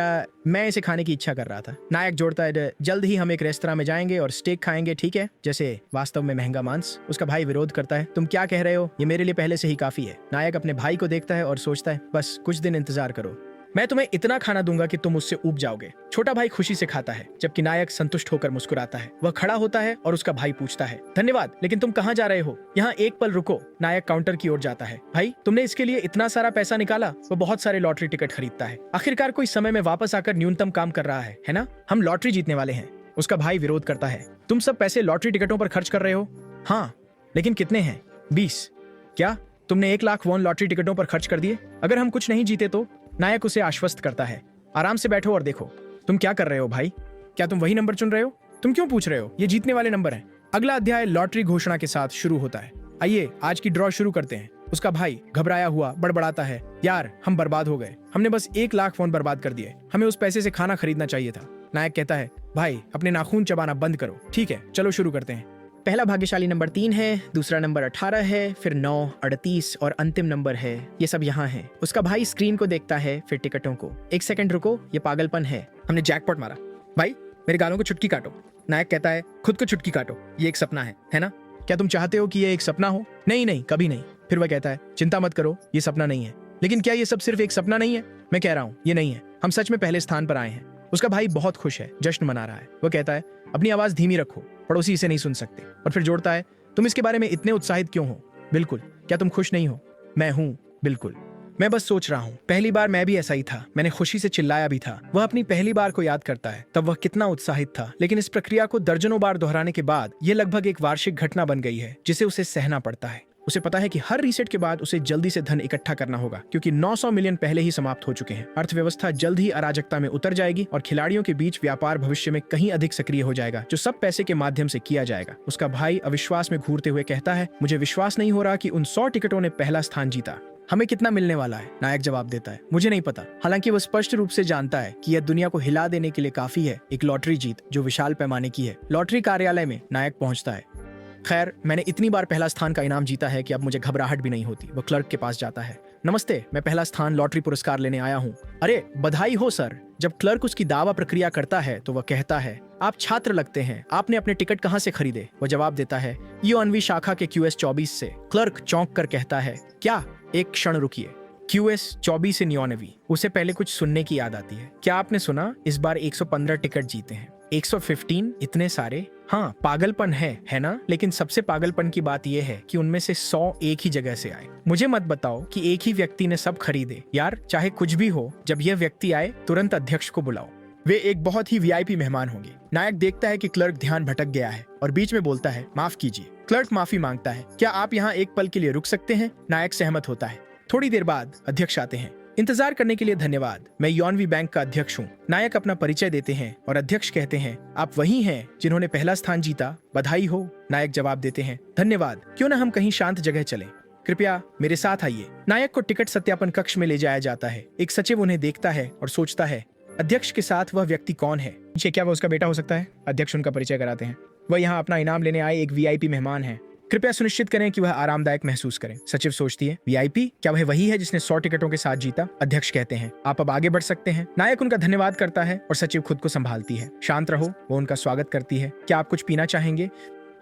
मैं इसे खाने की इच्छा कर रहा था। नायक जोड़ता है, जल्द ही हम एक रेस्तरां में जाएंगे और स्टेक खाएंगे, ठीक है? जैसे वास्तव में महंगा मांस। उसका भाई विरोध करता है, तुम क्या कह रहे हो? ये मेरे लिए पहले से ही काफी है। नायक अपने भाई को देखता है और सोचता है, बस कुछ दिन इंतजार करो, मैं तुम्हें इतना खाना दूंगा कि तुम उससे ऊब जाओगे। छोटा भाई खुशी से खाता है, जबकि नायक संतुष्ट होकर मुस्कुराता है। वह खड़ा होता है और उसका भाई पूछता है, धन्यवाद, लेकिन तुम कहाँ जा रहे हो? यहाँ एक पल रुको। नायक काउंटर की ओर जाता है, भाई तुमने इसके लिए इतना सारा पैसा निकाला? वो बहुत सारे लॉटरी टिकट खरीदता है। आखिरकार कोई समय में वापस आकर न्यूनतम काम कर रहा है ना? हम लॉटरी जीतने वाले हैं। उसका भाई विरोध करता है, तुम सब पैसे लॉटरी टिकटों पर खर्च कर रहे हो? हाँ, लेकिन कितने हैं? 20। क्या तुमने 1 लाख वॉन लॉटरी टिकटों पर खर्च कर दिए? अगर हम कुछ नहीं जीते तो? नायक उसे आश्वस्त करता है, आराम से बैठो और देखो। तुम क्या कर रहे हो भाई? क्या तुम वही नंबर चुन रहे हो? तुम क्यों पूछ रहे हो? ये जीतने वाले नंबर हैं। अगला अध्याय लॉटरी घोषणा के साथ शुरू होता है। आइए आज की ड्रॉ शुरू करते हैं। उसका भाई घबराया हुआ बड़बड़ाता है, यार हम बर्बाद हो गए। हमने बस 1 लाख वॉन बर्बाद कर दिए। हमें उस पैसे से खाना खरीदना चाहिए था। नायक कहता है, भाई अपने नाखून चबाना बंद करो। ठीक है, चलो शुरू करते हैं। पहला भाग्यशाली नंबर 3 है, दूसरा नंबर 18 है, फिर 9, 38 और अंतिम नंबर है। ये सब यहाँ है। उसका भाई स्क्रीन को देखता है, फिर टिकटों को। 1 सेकंड रुको, ये पागलपन है, हमने जैकपॉट मारा। भाई मेरे गालों को चुटकी काटो। नायक कहता है, खुद को चुटकी काटो, ये एक सपना है ना? क्या तुम चाहते हो कि ये एक सपना हो? नहीं नहीं, कभी नहीं। फिर वह कहता है, चिंता मत करो, ये सपना नहीं है। लेकिन क्या ये सब सिर्फ एक सपना नहीं है? मैं कह रहा हूँ ये नहीं है, हम सच में पहले स्थान पर आए हैं। उसका भाई बहुत खुश है, जश्न मना रहा है। वो कहता है, अपनी आवाज धीमी रखो, पड़ोसी इसे नहीं सुन सकते। और फिर जोड़ता है, तुम इसके बारे में इतने उत्साहित क्यों हो? बिल्कुल, क्या तुम खुश नहीं हो? मैं हूं, बिल्कुल। मैं बस सोच रहा हूँ, पहली बार मैं भी ऐसा ही था। मैंने खुशी से चिल्लाया भी था। वह अपनी पहली बार को याद करता है, तब वह कितना उत्साहित था। लेकिन इस प्रक्रिया को दर्जनों बार दोहराने के बाद यह लगभग एक वार्षिक घटना बन गई है, जिसे उसे सहना पड़ता है। उसे पता है कि हर रीसेट के बाद उसे जल्दी से धन इकट्ठा करना होगा, क्योंकि 900 मिलियन पहले ही समाप्त हो चुके हैं। अर्थव्यवस्था जल्द ही अराजकता में उतर जाएगी और खिलाड़ियों के बीच व्यापार भविष्य में कहीं अधिक सक्रिय हो जाएगा, जो सब पैसे के माध्यम से किया जाएगा। उसका भाई अविश्वास में घूरते हुए कहता है, मुझे विश्वास नहीं हो रहा कि उन 100 टिकटों ने पहला स्थान जीता। हमें कितना मिलने वाला है? नायक जवाब देता है, मुझे नहीं पता। हालांकि वह स्पष्ट रूप से जानता है कि यह दुनिया को हिला देने के लिए काफी है, एक लॉटरी जीत जो विशाल पैमाने की है। लॉटरी कार्यालय में नायक पहुंचता है। खैर, मैंने इतनी बार पहला स्थान का इनाम जीता है कि अब मुझे घबराहट भी नहीं होती। वो क्लर्क के पास जाता है, नमस्ते, मैं पहला स्थान लॉटरी पुरस्कार लेने आया हूँ। अरे बधाई हो सर। जब क्लर्क उसकी दावा प्रक्रिया करता है तो वह कहता है, आप छात्र लगते हैं, आपने अपने टिकट कहाँ से खरीदे? वह जवाब देता है, यूएनवी शाखा के QS 24 से। क्लर्क चौंक कर कहता है, क्या? एक क्षण रुकिए, QS 24 से न्यूनवी। उसे पहले कुछ सुनने की याद आती है। क्या आपने सुना? इस बार 115 टिकट जीते हैं। 115? इतने सारे? हाँ, पागलपन है ना? लेकिन सबसे पागलपन की बात यह है कि उनमें से 100 एक ही जगह से आए। मुझे मत बताओ कि एक ही व्यक्ति ने सब खरीदे। यार चाहे कुछ भी हो, जब यह व्यक्ति आए तुरंत अध्यक्ष को बुलाओ, वे एक बहुत ही VIP मेहमान होंगे। नायक देखता है कि क्लर्क ध्यान भटक गया है और बीच में बोलता है, माफ कीजिए। क्लर्क माफी मांगता है, क्या आप यहाँ एक पल के लिए रुक सकते हैं? नायक सहमत होता है। थोड़ी देर बाद अध्यक्ष आते हैं। इंतजार करने के लिए धन्यवाद, मैं यूएनवी बैंक का अध्यक्ष हूँ। नायक अपना परिचय देते हैं और अध्यक्ष कहते हैं, आप वही हैं जिन्होंने पहला स्थान जीता, बधाई हो। नायक जवाब देते हैं, धन्यवाद, क्यों न हम कहीं शांत जगह चलें, कृपया मेरे साथ आइए। नायक को टिकट सत्यापन कक्ष में ले जाया जाता है। एक सचिव उन्हें देखता है और सोचता है, अध्यक्ष के साथ वह व्यक्ति कौन है? क्या वह उसका बेटा हो सकता है? अध्यक्ष उनका परिचय कराते हैं। वह यहाँ अपना इनाम लेने आए एक VIP मेहमान है। कृपया सुनिश्चित करें कि वह आरामदायक महसूस करें। सचिव सोचती है, वीआईपी, क्या वह वही है जिसने 100 टिकटों के साथ जीता? अध्यक्ष कहते हैं, आप अब आगे बढ़ सकते हैं। नायक उनका धन्यवाद करता है और सचिव खुद को संभालती है। शांत रहो, वो उनका स्वागत करती है। क्या आप कुछ पीना चाहेंगे?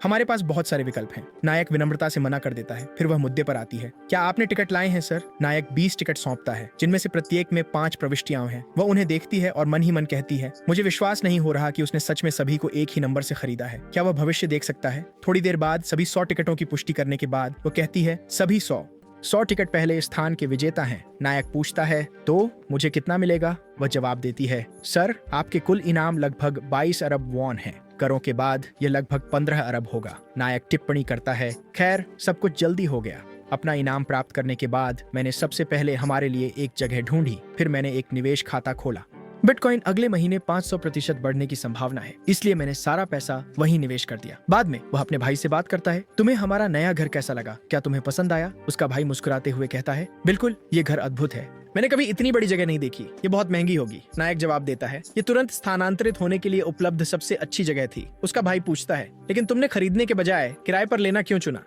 हमारे पास बहुत सारे विकल्प हैं। नायक विनम्रता से मना कर देता है। फिर वह मुद्दे पर आती है, क्या आपने टिकट लाए हैं सर? नायक 20 टिकट सौंपता है, जिनमें से प्रत्येक में 5 प्रविष्टियां हैं। वह उन्हें देखती है और मन ही मन कहती है, मुझे विश्वास नहीं हो रहा कि उसने सच में सभी को एक ही नंबर से खरीदा है। क्या वह भविष्य देख सकता है? थोड़ी देर बाद सभी 100 टिकटों की पुष्टि करने के बाद वो कहती है, सभी 100 टिकट पहले स्थान के विजेता हैं। नायक पूछता है, तो मुझे कितना मिलेगा? वह जवाब देती है, सर, आपके कुल इनाम लगभग 22 अरब वॉन है। करों के बाद यह लगभग 15 अरब होगा। नायक टिप्पणी करता है, खैर, सब कुछ जल्दी हो गया। अपना इनाम प्राप्त करने के बाद मैंने सबसे पहले हमारे लिए एक जगह ढूंढी। फिर मैंने एक निवेश खाता खोला। बिटकॉइन अगले महीने 500% बढ़ने की संभावना है, इसलिए मैंने सारा पैसा वहीं निवेश कर दिया। बाद में वह अपने भाई से बात करता है, तुम्हें हमारा नया घर कैसा लगा? क्या तुम्हें पसंद आया? उसका भाई मुस्कुराते हुए कहता है, बिल्कुल, ये घर अद्भुत है। मैंने कभी इतनी बड़ी जगह नहीं देखी, ये बहुत महंगी होगी। नायक जवाब देता है, ये तुरंत स्थानांतरित होने के लिए उपलब्ध सबसे अच्छी जगह थी। उसका भाई पूछता है, लेकिन तुमने खरीदने के बजाय किराए पर लेना क्यों चुना?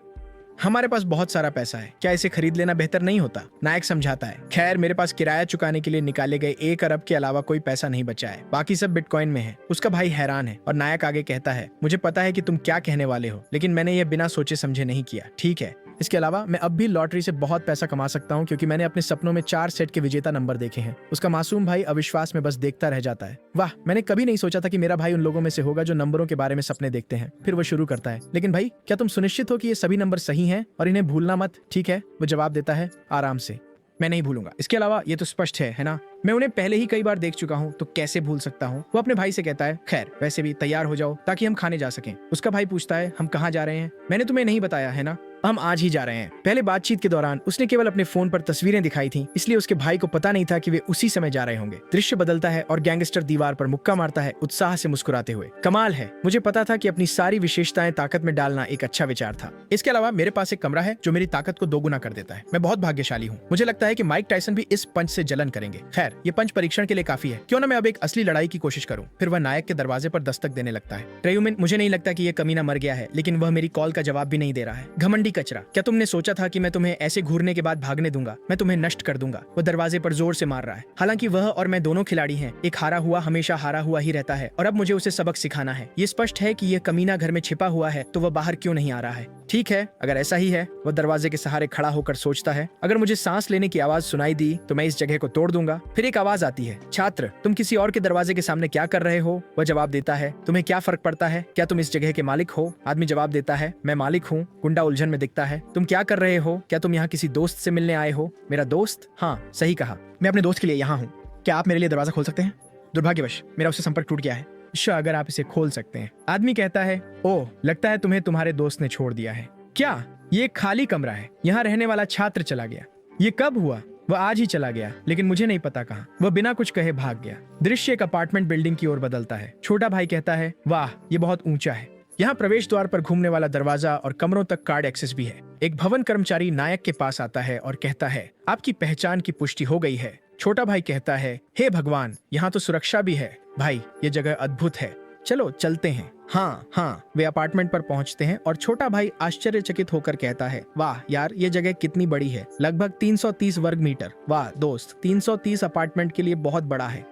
हमारे पास बहुत सारा पैसा है, क्या इसे खरीद लेना बेहतर नहीं होता? नायक समझाता है, खैर, मेरे पास किराया चुकाने के लिए निकाले गए 1 अरब के अलावा कोई पैसा नहीं बचा है। बाकी सब बिटकॉइन में है। उसका भाई हैरान है और नायक आगे कहता है, मुझे पता है कि तुम क्या कहने वाले हो, लेकिन मैंने यह बिना सोचे समझे नहीं किया। ठीक है, इसके अलावा मैं अब भी लॉटरी से बहुत पैसा कमा सकता हूँ, क्योंकि मैंने अपने सपनों में 4 सेट के विजेता नंबर देखे हैं। उसका मासूम भाई अविश्वास में बस देखता रह जाता है। वाह, मैंने कभी नहीं सोचा था कि मेरा भाई उन लोगों में से होगा जो नंबरों के बारे में सपने देखते हैं। फिर वो शुरू करता है, लेकिन भाई, क्या तुम सुनिश्चित हो कि ये सभी नंबर सही हैं और इन्हें भूलना मत? ठीक है, वो जवाब देता है, आराम से, मैं नहीं भूलूंगा। इसके अलावा ये तो स्पष्ट है ना? मैं उन्हें पहले ही कई बार देख चुका हूँ, तो कैसे भूल सकता हूँ? वो अपने भाई से कहता है, खैर, वैसे भी तैयार हो जाओ ताकि हम खाने जा सकें। उसका भाई पूछता है, हम कहाँ जा रहे हैं? मैंने तुम्हें नहीं बताया है ना? हम आज ही जा रहे हैं। पहले बातचीत के दौरान उसने केवल अपने फोन पर तस्वीरें दिखाई थी, इसलिए उसके भाई को पता नहीं था कि वे उसी समय जा रहे होंगे। दृश्य बदलता है और गैंगस्टर दीवार पर मुक्का मारता है, उत्साह से मुस्कुराते हुए। कमाल है, मुझे पता था कि अपनी सारी विशेषताएं ताकत में डालना एक अच्छा विचार था। इसके अलावा मेरे पास एक कमरा है जो मेरी ताकत को दोगुना कर देता है। मैं बहुत भाग्यशाली हूँ। मुझे लगता है कि माइक टायसन भी इस पंच से जलन करेंगे। खैर, ये पंच परीक्षण के लिए काफी है। क्यों ना मैं अब एक असली लड़ाई की कोशिश करूं? फिर वह नायक के दरवाजे पर दस्तक देने लगता है। ट्रेयुमिन, मुझे नहीं लगता कि यह कमीना मर गया है, लेकिन वह मेरी कॉल का जवाब भी नहीं दे रहा है। घमंडी कचरा, क्या तुमने सोचा था कि मैं तुम्हें ऐसे घूरने के बाद भागने दूंगा? मैं तुम्हें नष्ट कर दूंगा। वो दरवाजे पर जोर से मार रहा है। हालांकि वह और मैं दोनों खिलाड़ी हैं। एक हारा हुआ हमेशा हारा हुआ ही रहता है और अब मुझे उसे सबक सिखाना है। ये स्पष्ट है कि यह कमीना घर में छिपा हुआ है, तो वह बाहर क्यों नहीं आ रहा है? ठीक है, अगर ऐसा ही है। वह दरवाजे के सहारे खड़ा होकर सोचता है, अगर मुझे सांस लेने की आवाज सुनाई दी तो मैं इस जगह को तोड़ दूंगा। फिर एक आवाज आती है, छात्र, तुम किसी और के दरवाजे के सामने क्या कर रहे हो? वह जवाब देता है, तुम्हें क्या फर्क पड़ता है? क्या तुम इस जगह के मालिक हो? आदमी जवाब देता है, मैं मालिक हूँ। गुंडा उलझन में दिखता है, तुम क्या कर रहे हो? क्या तुम यहाँ किसी दोस्त से मिलने आए हो? मेरा दोस्त? हाँ, सही कहा, मैं अपने दोस्त के लिए यहाँ हूँ। क्या आप मेरे लिए दरवाजा खोल सकते हैं? दुर्भाग्यवश मेरा उससे संपर्क टूट गया है। अगर आप इसे खोल सकते हैं। आदमी कहता है, ओह, लगता है तुम्हें तुम्हारे दोस्त ने छोड़ दिया है। क्या? ये एक खाली कमरा है। यहाँ रहने वाला छात्र चला गया। ये कब हुआ? वह आज ही चला गया, लेकिन मुझे नहीं पता कहाँ। वह बिना कुछ कहे भाग गया। दृश्य एक अपार्टमेंट बिल्डिंग की ओर बदलता है। छोटा भाई कहता है, वाह, ये बहुत ऊंचा है। यहाँ प्रवेश द्वार पर घूमने वाला दरवाजा और कमरों तक कार्ड एक्सेस भी है। एक भवन कर्मचारी नायक के पास आता है और कहता है, आपकी पहचान की पुष्टि हो गई है। छोटा भाई कहता है, हे भगवान, यहाँ तो सुरक्षा भी है। भाई, ये जगह अद्भुत है, चलो चलते हैं। हाँ। वे अपार्टमेंट पर पहुंचते हैं और छोटा भाई आश्चर्यचकित होकर कहता है, वाह यार, ये जगह कितनी बड़ी है, लगभग 330 वर्ग मीटर। वाह दोस्त, 330 अपार्टमेंट के लिए बहुत बड़ा है।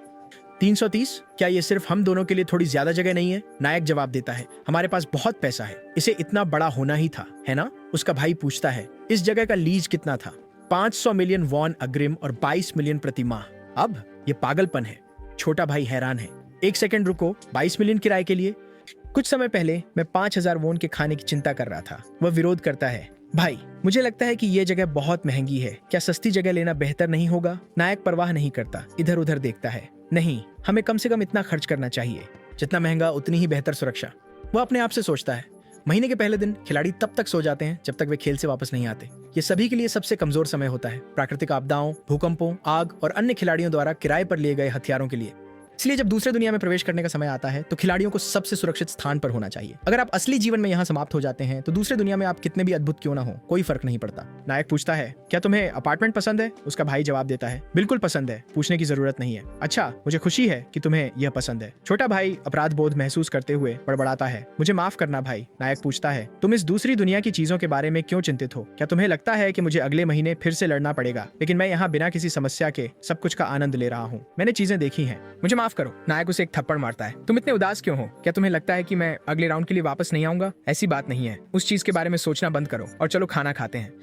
330? क्या ये सिर्फ हम दोनों के लिए थोड़ी ज्यादा जगह नहीं है? नायक जवाब देता है, हमारे पास बहुत पैसा है, इसे इतना बड़ा होना ही था, है ना? उसका भाई पूछता है, इस जगह का लीज कितना था? 500 मिलियन वॉन अग्रिम और 22 मिलियन प्रति माह। अब ये पागलपन है। छोटा भाई हैरान है। 1 सेकंड रुको, 22 मिलियन किराए के लिए? कुछ समय पहले मैं 5000 वॉन के खाने की चिंता कर रहा था। वह विरोध करता है, भाई, मुझे लगता है कि ये जगह बहुत महंगी है, क्या सस्ती जगह लेना बेहतर नहीं होगा? नायक परवाह नहीं करता, इधर उधर देखता है। नहीं, हमें कम से कम इतना खर्च करना चाहिए, जितना महंगा उतनी ही बेहतर सुरक्षा। वह अपने आप से सोचता है। महीने के पहले दिन खिलाड़ी तब तक सो जाते हैं जब तक वे खेल से वापस नहीं आते। ये सभी के लिए सबसे कमजोर समय होता है, प्राकृतिक आपदाओं, भूकंपों, आग और अन्य खिलाड़ियों द्वारा किराए पर लिए गए हथियारों के लिए। इसलिए जब दूसरे दुनिया में प्रवेश करने का समय आता है तो खिलाड़ियों को सबसे सुरक्षित स्थान पर होना चाहिए। अगर आप असली जीवन में यहाँ समाप्त हो जाते हैं तो दूसरे दुनिया में आप कितने भी अद्भुत क्यों ना हो, कोई फर्क नहीं पड़ता। नायक पूछता है, क्या तुम्हें अपार्टमेंट पसंद है? उसका भाई जवाब देता है, बिल्कुल पसंद है, पूछने की जरूरत नहीं है। अच्छा, मुझे खुशी है कि तुम्हें यह पसंद है। छोटा भाई अपराध बोध महसूस करते हुए बड़बड़ाता है, मुझे माफ करना भाई। नायक पूछता है, तुम इस दूसरी दुनिया की चीजों के बारे में क्यों चिंतित हो? क्या तुम्हें लगता है कि मुझे अगले महीने फिर से लड़ना पड़ेगा? लेकिन मैं यहाँ बिना किसी समस्या के सब कुछ का आनंद ले रहा हूँ। मैंने चीजें देखी हैं, मुझे माफ करो। नायक उसे एक थप्पड़ मारता है, तुम इतने उदास क्यों हो? क्या तुम्हें लगता है कि मैं अगले राउंड के लिए वापस नहीं आऊंगा? ऐसी बात नहीं है, उस चीज के बारे में सोचना बंद करो और चलो खाना खाते हैं।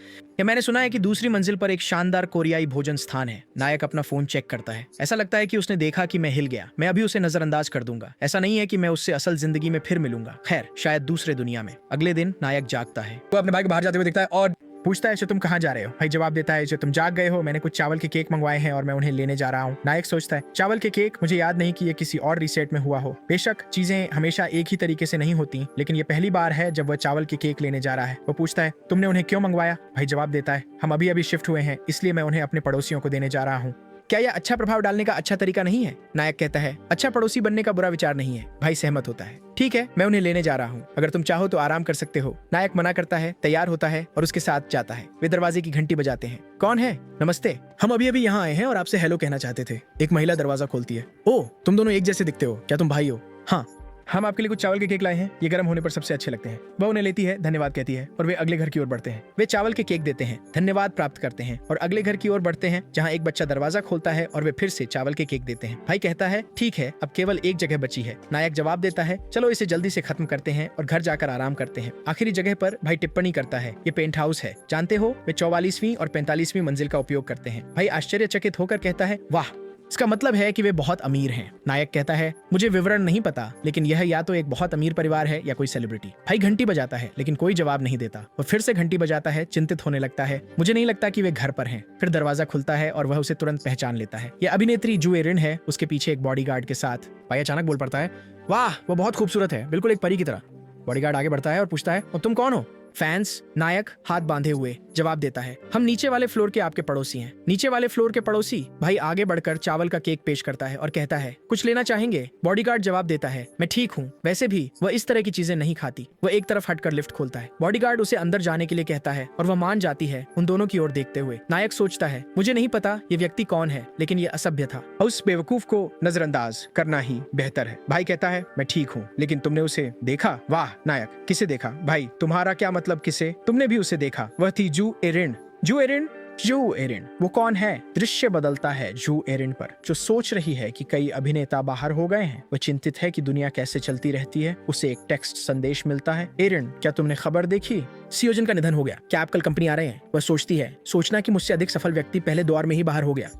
या मैंने सुना है कि दूसरी मंजिल पर एक शानदार कोरियाई भोजन स्थान है। नायक अपना फोन चेक करता है, ऐसा लगता है कि उसने देखा कि मैं हिल गया। मैं अभी उसे नजरअंदाज कर दूंगा। ऐसा नहीं है कि मैं उससे असल जिंदगी में फिर मिलूंगा, खैर शायद दूसरे दुनिया में। अगले दिन नायक जागता है, वो अपने भाई को बाहर जाते हुए दिखता है और पूछता है, तुम कहाँ जा रहे हो? भाई जवाब देता है, तुम जाग गए हो, मैंने कुछ चावल के केक मंगवाए हैं और मैं उन्हें लेने जा रहा हूँ। नायक सोचता है, चावल के केक? मुझे याद नहीं कि ये किसी और रीसेट में हुआ हो। बेशक चीजें हमेशा एक ही तरीके से नहीं होती, लेकिन ये पहली बार है जब वह चावल के केक लेने जा रहा है। वो पूछता है, तुमने उन्हें क्यों मंगवाया? भाई जवाब देता है, हम अभी अभी शिफ्ट हुए हैं, इसलिए मैं उन्हें अपने पड़ोसियों को देने जा रहा हूँ। क्या यह अच्छा प्रभाव डालने का अच्छा तरीका नहीं है? नायक कहता है, अच्छा पड़ोसी बनने का बुरा विचार नहीं है। भाई सहमत होता है, ठीक है, मैं उन्हें लेने जा रहा हूँ, अगर तुम चाहो तो आराम कर सकते हो। नायक मना करता है, तैयार होता है और उसके साथ जाता है। वे दरवाजे की घंटी बजाते हैं। कौन है? नमस्ते, हम अभी अभी यहाँ आए हैं और आपसे हेलो कहना चाहते थे। एक महिला दरवाजा खोलती है। ओह, तुम दोनों एक जैसे दिखते हो, क्या तुम भाई हो? हाँ, हम आपके लिए कुछ चावल के केक लाए हैं, ये गर्म होने पर सबसे अच्छे लगते हैं। वह उन्हें लेती है, धन्यवाद कहती है और वे अगले घर की ओर बढ़ते हैं। वे चावल के केक देते हैं, धन्यवाद प्राप्त करते हैं और अगले घर की ओर बढ़ते हैं, जहाँ एक बच्चा दरवाजा खोलता है और वे फिर से चावल के केक देते हैं। भाई कहता है, ठीक है, अब केवल एक जगह बची है। नायक जवाब देता है, चलो इसे जल्दी से खत्म करते हैं और घर जाकर आराम करते हैं। आखिरी जगह पर भाई टिप्पणी करता है, ये पेंट हाउस है, जानते हो, वे 44वीं और 45वीं मंजिल का उपयोग करते हैं। भाई आश्चर्यचकित होकर कहता है, वाह, इसका मतलब है कि वे बहुत अमीर हैं। नायक कहता है, मुझे विवरण नहीं पता, लेकिन यह या तो एक बहुत अमीर परिवार है या कोई सेलिब्रिटी। भाई घंटी बजाता है, लेकिन कोई जवाब नहीं देता। वो फिर से घंटी बजाता है, चिंतित होने लगता है, मुझे नहीं लगता कि वे घर पर हैं। फिर दरवाजा खुलता है और वह उसे तुरंत पहचान लेता है। यह अभिनेत्री जू एरिन है, उसके पीछे एक बॉडीगार्ड के साथ। भाई अचानक बोल पड़ता है, वाह, वो बहुत खूबसूरत है, बिल्कुल एक परी की तरह। बॉडीगार्ड आगे बढ़ता है और पूछता है, और तुम कौन हो? फैंस? नायक हाथ बांधे हुए जवाब देता है, हम नीचे वाले फ्लोर के आपके पड़ोसी हैं। नीचे वाले फ्लोर के पड़ोसी? भाई आगे बढ़कर चावल का केक पेश करता है और कहता है, कुछ लेना चाहेंगे? बॉडीगार्ड जवाब देता है, मैं ठीक हूँ, वैसे भी वह इस तरह की चीजें नहीं खाती। वह एक तरफ हटकर लिफ्ट खोलता है। बॉडीगार्ड उसे अंदर जाने के लिए कहता है और वह मान जाती है, उन दोनों की ओर देखते हुए। नायक सोचता है, मुझे नहीं पता ये व्यक्ति कौन है, लेकिन ये असभ्य था। उस बेवकूफ को नजरअंदाज करना ही बेहतर है। भाई कहता है, मैं ठीक हूँ, लेकिन तुमने उसे देखा? वाह। नायक, किसे देखा? भाई, तुम्हारा क्या मतलब किसे? तुमने भी उसे देखा, वह थी जू एरिन। जू एरिन? जू एरिन वो कौन है? दृश्य बदलता है जू एरिन पर, जो सोच रही है कि कई अभिनेता बाहर हो गए हैं। वह चिंतित है कि दुनिया कैसे चलती रहती है। उसे एक टेक्स्ट संदेश मिलता है, एरिन, क्या तुमने खबर देखी? सियोजन का निधन हो गया, क्या आप कल कंपनी आ रहे हैं? वह सोचती है, सोचना कि मुझसे अधिक सफल व्यक्ति पहले दौर में ही बाहर हो गया।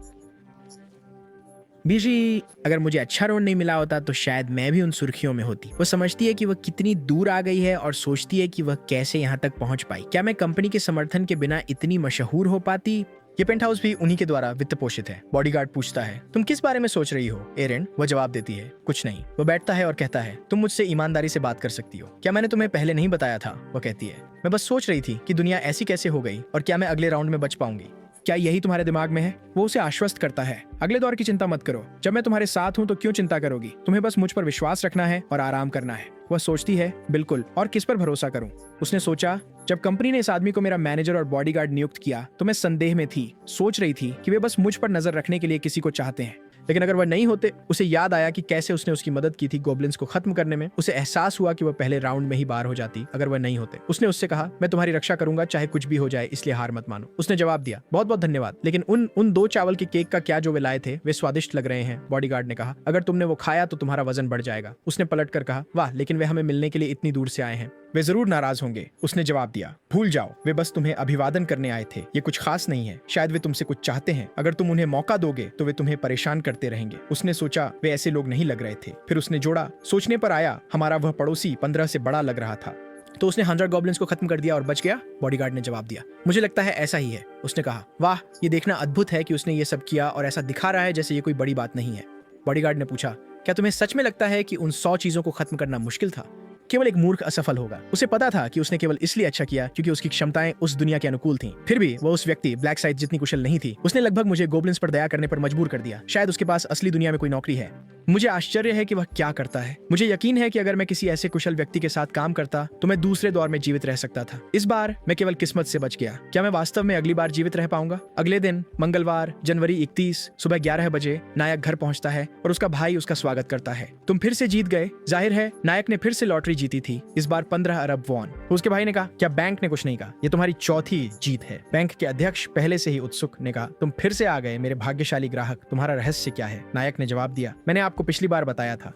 बीजी, अगर मुझे अच्छा रोल नहीं मिला होता तो शायद मैं भी उन सुर्खियों में होती। वो समझती है कि वह कितनी दूर आ गई है और सोचती है कि वह कैसे यहाँ तक पहुंच पाई। क्या मैं कंपनी के समर्थन के बिना इतनी मशहूर हो पाती? ये पेंट हाउस भी उन्हीं के द्वारा वित्त पोषित है। बॉडीगार्ड पूछता है, तुम किस बारे में सोच रही हो एरिन? वह जवाब देती है, कुछ नहीं। वो बैठता है और कहता है, तुम मुझसे ईमानदारी से बात कर सकती हो। क्या मैंने तुम्हें पहले नहीं बताया था? वह कहती है, मैं बस सोच रही थी कि दुनिया ऐसी कैसे हो गई और क्या मैं अगले राउंड में बच पाऊंगी। क्या यही तुम्हारे दिमाग में है? वो उसे आश्वस्त करता है, अगले दौर की चिंता मत करो, जब मैं तुम्हारे साथ हूँ तो क्यों चिंता करोगी? तुम्हें बस मुझ पर विश्वास रखना है और आराम करना है। वह सोचती है, बिल्कुल, और किस पर भरोसा करूं? उसने सोचा, जब कंपनी ने इस आदमी को मेरा मैनेजर और बॉडीगार्ड नियुक्त किया तो मैं संदेह में थी। सोच रही थी कि वे बस मुझ पर नजर रखने के लिए किसी को चाहते हैं, लेकिन अगर वह नहीं होते। उसे याद आया कि कैसे उसने उसकी मदद की थी गोब्लिन्स को खत्म करने में। उसे एहसास हुआ कि वह पहले राउंड में ही बाहर हो जाती अगर वह नहीं होते। उसने उससे कहा, मैं तुम्हारी रक्षा करूंगा चाहे कुछ भी हो जाए, इसलिए हार मत मानो। उसने जवाब दिया, बहुत बहुत धन्यवाद, लेकिन उन 2 चावल के केक का क्या जो वे लाए थे वे स्वादिष्ट लग रहे हैं। बॉडीगार्ड ने कहा, अगर तुमने वो खाया तो तुम्हारा वजन बढ़ जाएगा। उसने पलट कर कहा, वाह, लेकिन वे हमें मिलने के लिए इतनी दूर से आए हैं, वे जरूर नाराज होंगे। उसने जवाब दिया, भूल जाओ, वे बस तुम्हें अभिवादन करने आए थे, ये कुछ खास नहीं है। शायद वे तुमसे कुछ चाहते हैं, अगर तुम उन्हें मौका दोगे तो वे तुम्हें परेशान करते रहेंगे। उसने सोचा, वे ऐसे लोग नहीं लग रहे थे। फिर उसने जोड़ा, सोचने पर आया, हमारा वह पड़ोसी 15 से बड़ा लग रहा था, तो उसने 100 गॉब्लिन्स को खत्म कर दिया और बच गया। बॉडीगार्ड ने जवाब दिया, मुझे लगता है ऐसा ही है। उसने कहा, वाह, ये देखना अद्भुत है कि उसने ये सब किया और ऐसा दिखा रहा है जैसे ये कोई बड़ी बात नहीं है। बॉडीगार्ड ने पूछा, क्या तुम्हें सच में लगता है कि उन 100 चीजों को खत्म करना मुश्किल था? केवल एक मूर्ख असफल होगा। उसे पता था कि उसने केवल इसलिए अच्छा किया क्योंकि उसकी क्षमताएं उस दुनिया के अनुकूल थीं। फिर भी वो उस व्यक्ति ब्लैक साइड जितनी कुशल नहीं थी। उसने लगभग मुझे गोब्लिन्स पर दया करने पर मजबूर कर दिया। शायद उसके पास असली दुनिया में कोई नौकरी है। मुझे आश्चर्य है कि वह क्या करता है। मुझे यकीन है कि अगर मैं किसी ऐसे कुशल व्यक्ति के साथ काम करता तो मैं दूसरे दौर में जीवित रह सकता था। इस बार मैं केवल किस्मत से बच गया। क्या मैं वास्तव में अगली बार जीवित रह पाऊंगा? अगले दिन मंगलवार जनवरी 31 सुबह 11 बजे नायक घर पहुंचता है और उसका भाई उसका स्वागत करता है। तुम फिर से जीत गए। जाहिर है नायक ने फिर से लॉटरी जीती थी, इस बार 15 अरब वॉन। उसके भाई ने कहा, क्या बैंक ने कुछ नहीं कहा? ये तुम्हारी चौथी जीत है। बैंक के अध्यक्ष पहले से ही उत्सुक ने कहा, तुम फिर से आ गए मेरे भाग्यशाली ग्राहक, तुम्हारा रहस्य क्या है? नायक ने जवाब दिया, मैंने आपको पिछली बार बताया था,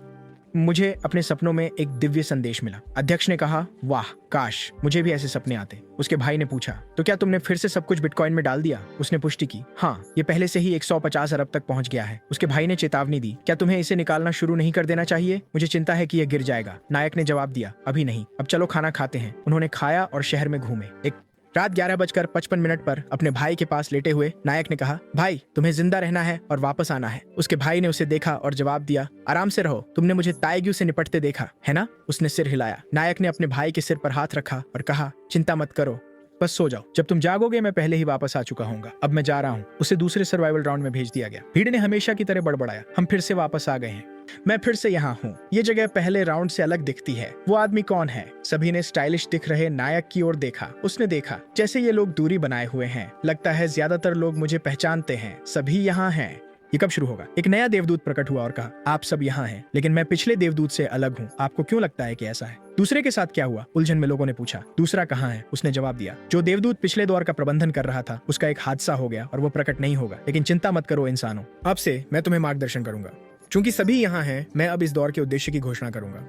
मुझे अपने सपनों में एक दिव्य संदेश मिला। अध्यक्ष ने कहा, वाह, काश मुझे भी ऐसे सपने आते। उसके भाई ने पूछा, तो क्या तुमने फिर से सब कुछ बिटकॉइन में डाल दिया? उसने पुष्टि की, हाँ, ये पहले से ही 150 अरब तक पहुंच गया है। उसके भाई ने चेतावनी दी, क्या तुम्हें इसे निकालना शुरू नहीं कर देना चाहिए? मुझे चिंता है कि यह गिर जाएगा। नायक ने जवाब दिया, अभी नहीं, अब चलो खाना खाते हैं। उन्होंने खाया और शहर में घूमे। रात 11:55 पर अपने भाई के पास लेटे हुए नायक ने कहा, भाई तुम्हें जिंदा रहना है और वापस आना है। उसके भाई ने उसे देखा और जवाब दिया, आराम से रहो, तुमने मुझे ताइग्यू से निपटते देखा है ना? उसने सिर हिलाया। नायक ने अपने भाई के सिर पर हाथ रखा और कहा, चिंता मत करो, बस सो जाओ, जब तुम जागोगे मैं पहले ही वापस आ चुका हूँगा। अब मैं जा रहा हूँ। उसे दूसरे सर्वाइवल राउंड में भेज दिया गया। भीड़ ने हमेशा की तरह बड़बड़ाया, हम फिर से वापस आ गए हैं, मैं फिर से यहाँ हूँ। ये जगह पहले राउंड से अलग दिखती है। वो आदमी कौन है? सभी ने स्टाइलिश दिख रहे नायक की ओर देखा। उसने देखा जैसे ये लोग दूरी बनाए हुए हैं। लगता है ज्यादातर लोग मुझे पहचानते हैं। सभी यहाँ हैं। ये कब शुरू होगा? एक नया देवदूत प्रकट हुआ और कहा, आप सब यहाँ हैं, लेकिन मैं पिछले देवदूत से अलग हूँ। आपको क्यों लगता है कि ऐसा है? दूसरे के साथ क्या हुआ? उलझन में लोगों ने पूछा। दूसरा कहाँ है? उसने जवाब दिया, जो देवदूत पिछले दौर का प्रबंधन कर रहा था उसका एक हादसा हो गया और वो प्रकट नहीं होगा। लेकिन चिंता मत करो इंसानों, अब से मैं तुम्हें मार्गदर्शन करूंगा। चूंकि सभी यहाँ हैं, मैं अब इस दौर के उद्देश्य की घोषणा करूंगा।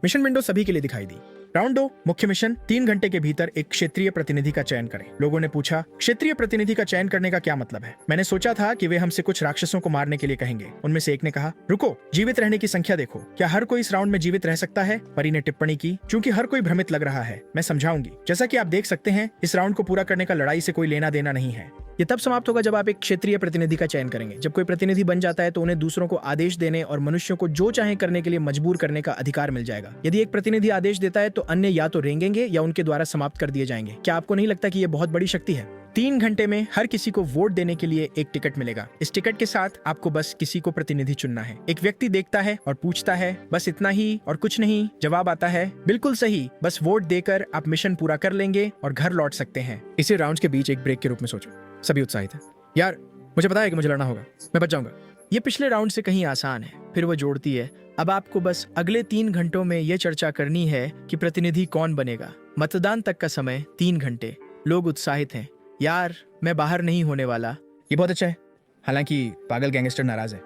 मिशन विंडो सभी के लिए दिखाई दी। राउंड 2 मुख्य मिशन, 3 घंटे के भीतर एक क्षेत्रीय प्रतिनिधि का चयन करें। लोगों ने पूछा, क्षेत्रीय प्रतिनिधि का चयन करने का क्या मतलब है? मैंने सोचा था कि वे हमसे कुछ राक्षसों को मारने के लिए कहेंगे। उनमें से एक ने कहा, रुको, जीवित रहने की संख्या देखो, क्या हर कोई इस राउंड में जीवित रह सकता है? परी ने टिप्पणी की, चूंकि हर कोई भ्रमित लग रहा है, मैं समझाऊंगी। जैसा कि आप देख सकते हैं, इस राउंड को पूरा करने का लड़ाई से कोई लेना देना नहीं है। ये तब समाप्त होगा जब आप एक क्षेत्रीय प्रतिनिधि का चयन करेंगे। जब कोई प्रतिनिधि बन जाता है तो उन्हें दूसरों को आदेश देने और मनुष्यों को जो चाहे करने के लिए मजबूर करने का अधिकार मिल जाएगा। यदि एक प्रतिनिधि आदेश देता है तो अन्य या तो रेंगेंगे या उनके द्वारा समाप्त कर दिए जाएंगे। क्या आपको नहीं लगता कि यह बहुत बड़ी शक्ति है? 3 घंटे में हर किसी को वोट देने के लिए एक टिकट मिलेगा। इस टिकट के साथ आपको बस किसी को प्रतिनिधि चुनना है। एक व्यक्ति देखता है और पूछता है, बस इतना ही और कुछ नहीं? जवाब आता है, बिल्कुल सही, बस वोट देकर आप मिशन पूरा कर लेंगे और घर लौट सकते हैं। इसे राउंड्स के बीच एक ब्रेक के रूप में सोचो। सभी उत्साहित हैं। यार, मुझे पता है कि मुझे लड़ना होगा, मैं बच जाऊंगा। ये पिछले राउंड से कहीं आसान है। फिर वो जोड़ती है, अब आपको बस अगले 3 घंटों में यह चर्चा करनी है कि प्रतिनिधि कौन बनेगा। मतदान तक का समय 3 घंटे। लोग उत्साहित हैं। यार, मैं बाहर नहीं होने वाला। ये बहुत अच्छा है। हालांकि पागल गैंगस्टर नाराज है।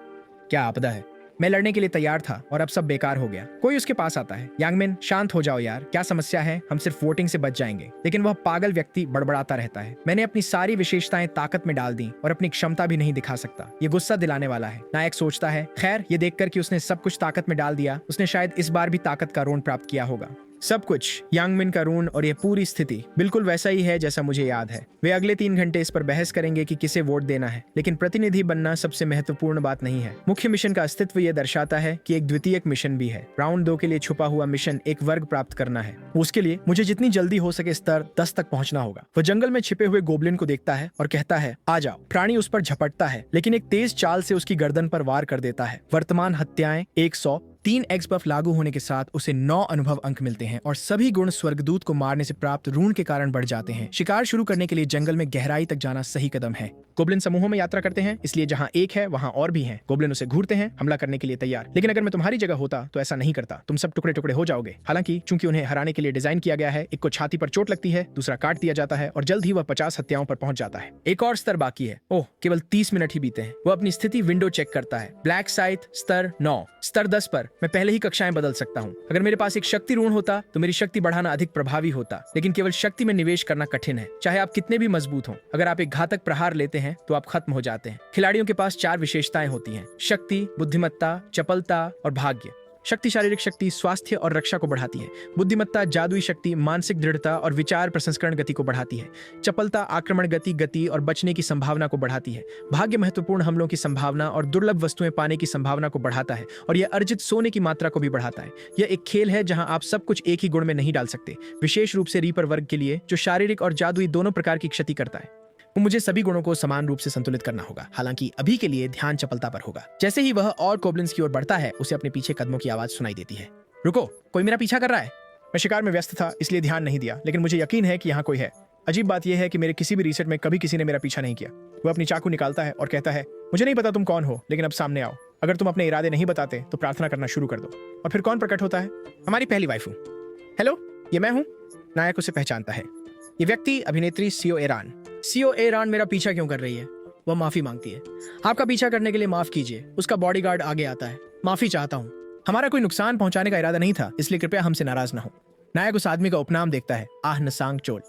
क्या आपदा है? मैं लड़ने के लिए तैयार था और अब सब बेकार हो गया। कोई उसके पास आता है, यांगमिन शांत हो जाओ यार, क्या समस्या है? हम सिर्फ वोटिंग से बच जाएंगे। लेकिन वह पागल व्यक्ति बड़बड़ाता रहता है, मैंने अपनी सारी विशेषताएं ताकत में डाल दी और अपनी क्षमता भी नहीं दिखा सकता। ये गुस्सा दिलाने वाला है। नायक सोचता है, खैर, ये देखकर कि उसने सब कुछ ताकत में डाल दिया, उसने शायद इस बार भी ताकत का ऋण प्राप्त किया होगा। सब कुछ, यांगमिन का ऋण और ये पूरी स्थिति बिल्कुल वैसा ही है जैसा मुझे याद है। वे अगले 3 घंटे इस पर बहस करेंगे कि किसे वोट देना है, लेकिन प्रतिनिधि बनना सबसे महत्वपूर्ण बात नहीं है। मुख्य मिशन का अस्तित्व ये दर्शाता है कि एक द्वितीयक मिशन भी है। राउंड 2 के लिए छुपा हुआ मिशन एक वर्ग प्राप्त करना है। उसके लिए मुझे जितनी जल्दी हो सके स्तर 10 तक पहुंचना होगा। वह जंगल में छिपे हुए गोब्लिन को देखता है और कहता है, आ जाओ। प्राणी उस पर झपटता है, लेकिन एक तेज चाल से उसकी गर्दन पर वार कर देता है। वर्तमान हत्याएं 100। 3 एक्स बफ लागू होने के साथ उसे 9 अनुभव अंक मिलते हैं और सभी गुण स्वर्गदूत को मारने से प्राप्त ऋण के कारण बढ़ जाते हैं। शिकार शुरू करने के लिए जंगल में गहराई तक जाना सही कदम है। गोब्लिन समूहों में यात्रा करते हैं, इसलिए जहां एक है वहां और भी हैं। गोब्लिन उसे घूरते हैं, हमला करने के लिए तैयार। लेकिन अगर मैं तुम्हारी जगह होता तो ऐसा नहीं करता, तुम सब टुकड़े टुकड़े हो जाओगे। हालांकि चूंकि उन्हें हराने के लिए डिजाइन किया गया है, एक को छाती पर चोट लगती है, दूसरा काट दिया जाता है और जल्द ही वह 50 हत्याओं पर पहुंच जाता है। एक और स्तर बाकी है। ओह, केवल 30 मिनट ही बीते हैं। वह अपनी स्थिति विंडो चेक करता है। ब्लैक साइट स्तर 9। स्तर 10 पर मैं पहले ही कक्षाएं बदल सकता हूँ। अगर मेरे पास एक शक्ति ऋण होता तो मेरी शक्ति बढ़ाना अधिक प्रभावी होता, लेकिन केवल शक्ति में निवेश करना कठिन है, चाहे आप कितने भी मजबूत हों। अगर आप एक घातक प्रहार लेते हैं तो आप खत्म हो जाते हैं। खिलाड़ियों के पास 4 विशेषताएं होती हैं: शक्ति, बुद्धिमत्ता, चपलता और भाग्य। शक्ति शारीरिक शक्ति, स्वास्थ्य और रक्षा को बढ़ाती है। बुद्धिमत्ता, जादुई शक्ति, मानसिक दृढ़ता और विचार प्रसंस्करण गति को बढ़ाती है। चपलता, आक्रमण गति और बचने की संभावना को बढ़ाती है। भाग्य, महत्वपूर्ण हमलों की संभावना और दुर्लभ वस्तुएं पाने की संभावना को बढ़ाता है और यह अर्जित सोने की मात्रा को भी बढ़ाता है। यह एक खेल है जहां आप सब कुछ एक ही गुण में नहीं डाल सकते, विशेष रूप से रीपर वर्ग के लिए जो शारीरिक और जादुई दोनों प्रकार की क्षति करता है। मुझे सभी गुणों को समान रूप से संतुलित करना होगा, हालांकि अभी के लिए ध्यान चपलता पर होगा। जैसे ही वह और गोब्लिन्स की ओर बढ़ता है, उसे अपने पीछे कदमों की आवाज सुनाई देती है। रुको, कोई मेरा पीछा कर रहा है। मैं शिकार में व्यस्त था इसलिए ध्यान नहीं दिया, लेकिन मुझे यकीन है कि यहाँ कोई है। अजीब बात यह है कि मेरे किसी भी रीसेट में कभी किसी ने मेरा पीछा नहीं किया। वह अपनी चाकू निकालता है और कहता है, मुझे नहीं पता तुम कौन हो, लेकिन अब सामने आओ। अगर तुम अपने इरादे नहीं बताते तो प्रार्थना करना शुरू कर दो। और फिर कौन प्रकट होता है? हमारी पहली वाइफ। हेलो, ये मैं हूँ। नायक उसे पहचानता है। ये व्यक्ति अभिनेत्री सीओ एरान। सीओ एरान मेरा पीछा क्यों कर रही है? वह माफी मांगती है। आपका पीछा करने के लिए माफ कीजिए। उसका बॉडीगार्ड आगे आता है। माफी चाहता हूँ, हमारा कोई नुकसान पहुंचाने का इरादा नहीं था, इसलिए कृपया हमसे नाराज न हो। नायक उस आदमी का उपनाम देखता है, आह नसांग चोल।